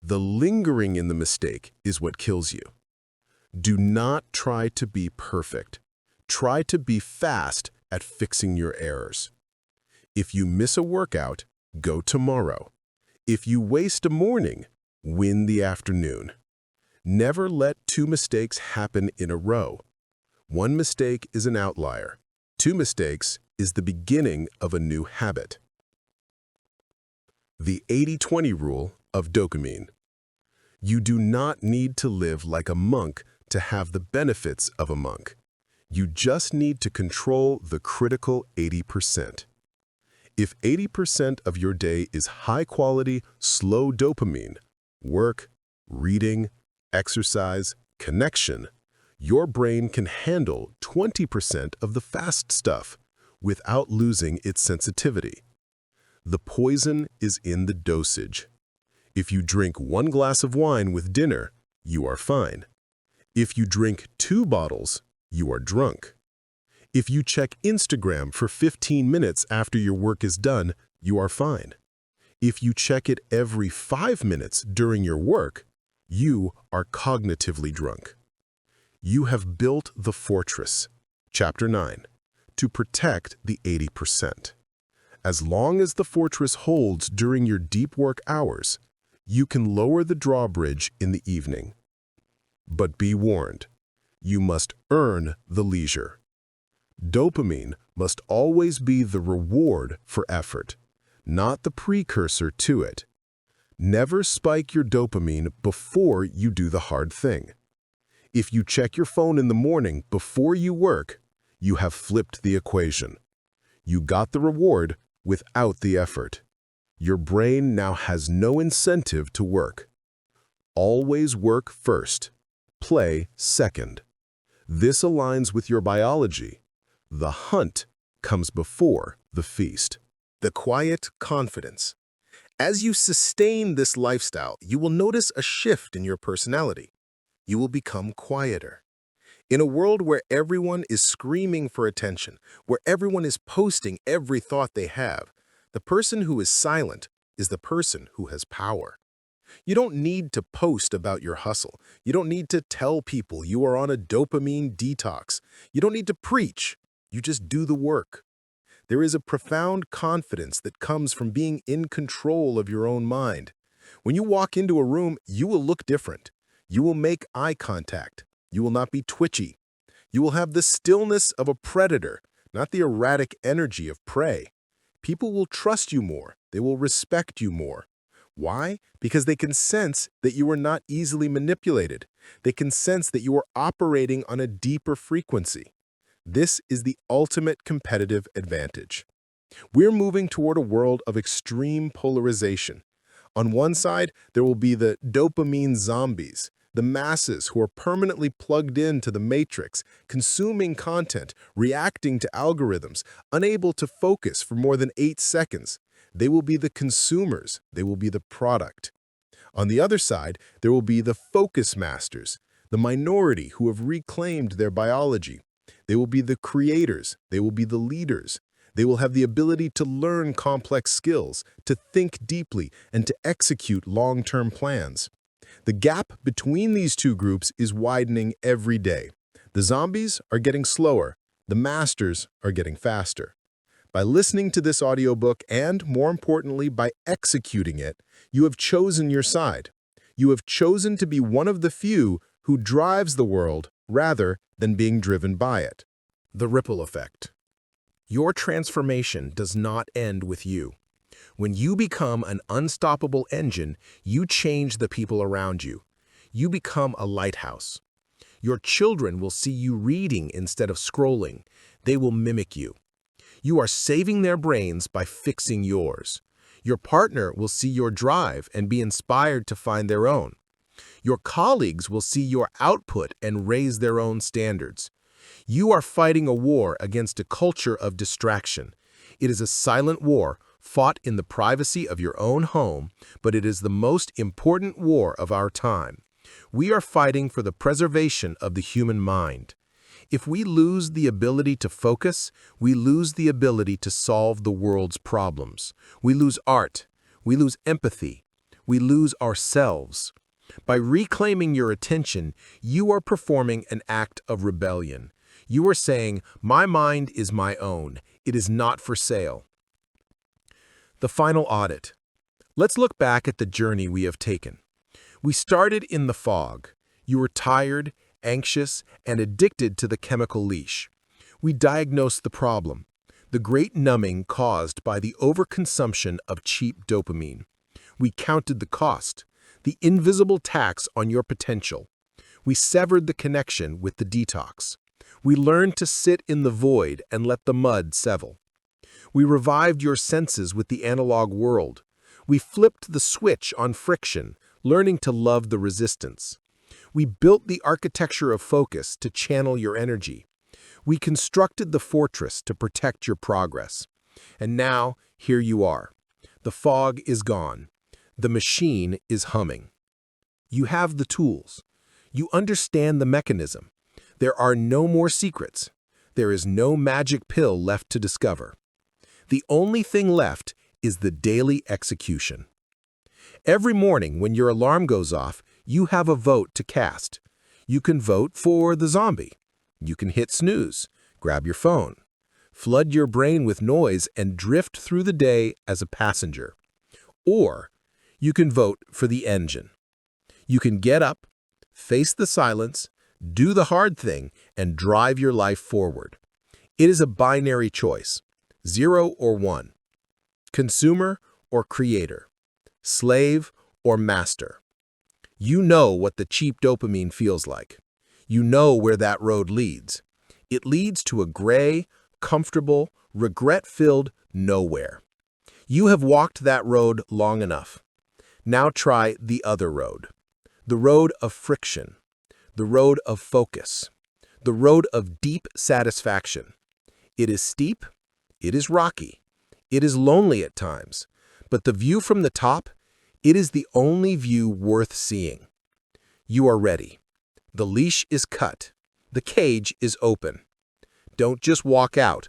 The lingering in the mistake is what kills you. Do not try to be perfect. Try to be fast at fixing your errors. If you miss a workout, go tomorrow. If you waste a morning, win the afternoon. Never let 2 mistakes happen in a row. 1 mistake is an outlier. 2 mistakes is the beginning of a new habit. The 80-20 rule of dopamine. You do not need to live like a monk to have the benefits of a monk. You just need to control the critical 80%. If 80% of your day is high-quality, slow dopamine, work, reading, exercise, connection, your brain can handle 20% of the fast stuff without losing its sensitivity. The poison is in the dosage. If you drink 1 glass of wine with dinner, you are fine. If you drink 2 bottles, you are drunk. If you check Instagram for 15 minutes after your work is done, you are fine. If you check it every 5 minutes during your work, you are cognitively drunk. You have built the fortress, Chapter 9, to protect the 80%. As long as the fortress holds during your deep work hours, you can lower the drawbridge in the evening. But be warned, you must earn the leisure. Dopamine must always be the reward for effort, not the precursor to it. Never spike your dopamine before you do the hard thing. If you check your phone in the morning before you work, you have flipped the equation. You got the reward without the effort. Your brain now has no incentive to work. Always work first. Play second. This aligns with your biology. The hunt comes before the feast. The quiet confidence. As you sustain this lifestyle, you will notice a shift in your personality. You will become quieter. In a world where everyone is screaming for attention, where everyone is posting every thought they have, the person who is silent is the person who has power. You don't need to post about your hustle. You don't need to tell people you are on a dopamine detox. You don't need to preach. You just do the work. There is a profound confidence that comes from being in control of your own mind. When you walk into a room, you will look different. You will make eye contact. You will not be twitchy. You will have the stillness of a predator, not the erratic energy of prey. People will trust you more. They will respect you more. Why? Because they can sense that you are not easily manipulated. They can sense that you are operating on a deeper frequency. This is the ultimate competitive advantage. We're moving toward a world of extreme polarization. On one side, there will be the dopamine zombies, the masses who are permanently plugged into the matrix, consuming content, reacting to algorithms, unable to focus for more than 8 seconds. They will be the consumers. They will be the product. On the other side, there will be the focus masters, the minority who have reclaimed their biology. They will be the creators. They will be the leaders. They will have the ability to learn complex skills, to think deeply, and to execute long-term plans. The gap between these two groups is widening every day. The zombies are getting slower. The masters are getting faster. By listening to this audiobook and, more importantly, by executing it, you have chosen your side. You have chosen to be one of the few who drives the world rather than being driven by it. The ripple effect. Your transformation does not end with you. When you become an unstoppable engine, you change the people around you. You become a lighthouse. Your children will see you reading instead of scrolling. They will mimic you. You are saving their brains by fixing yours. Your partner will see your drive and be inspired to find their own. Your colleagues will see your output and raise their own standards. You are fighting a war against a culture of distraction. It is a silent war fought in the privacy of your own home, but it is the most important war of our time. We are fighting for the preservation of the human mind. If we lose the ability to focus, we lose the ability to solve the world's problems. We lose art. We lose empathy. We lose ourselves. By reclaiming your attention, you are performing an act of rebellion. You are saying, "My mind is my own. It is not for sale." The final audit. Let's look back at the journey we have taken. We started in the fog. You were tired, anxious, and addicted to the chemical leash. We diagnosed the problem, the great numbing caused by the overconsumption of cheap dopamine. We counted the cost, the invisible tax on your potential. We severed the connection with the detox. We learned to sit in the void and let the mud settle. We revived your senses with the analog world. We flipped the switch on friction, learning to love the resistance. We built the architecture of focus to channel your energy. We constructed the fortress to protect your progress. And now, here you are. The fog is gone. The machine is humming. You have the tools. You understand the mechanism. There are no more secrets. There is no magic pill left to discover. The only thing left is the daily execution. Every morning when your alarm goes off, you have a vote to cast. You can vote for the zombie. You can hit snooze, grab your phone, flood your brain with noise, and drift through the day as a passenger. Or you can vote for the engine. You can get up, face the silence, do the hard thing, and drive your life forward. It is a binary choice, 0 or 1, consumer or creator, slave or master. You know what the cheap dopamine feels like. You know where that road leads. It leads to a gray, comfortable, regret-filled nowhere. You have walked that road long enough. Now try the other road, The road of friction, the road of focus, the road of deep satisfaction. It is steep, it is rocky, it is lonely at times, but the view from the top, it is the only view worth seeing. You are ready. The leash is cut. The cage is open. Don't just walk out.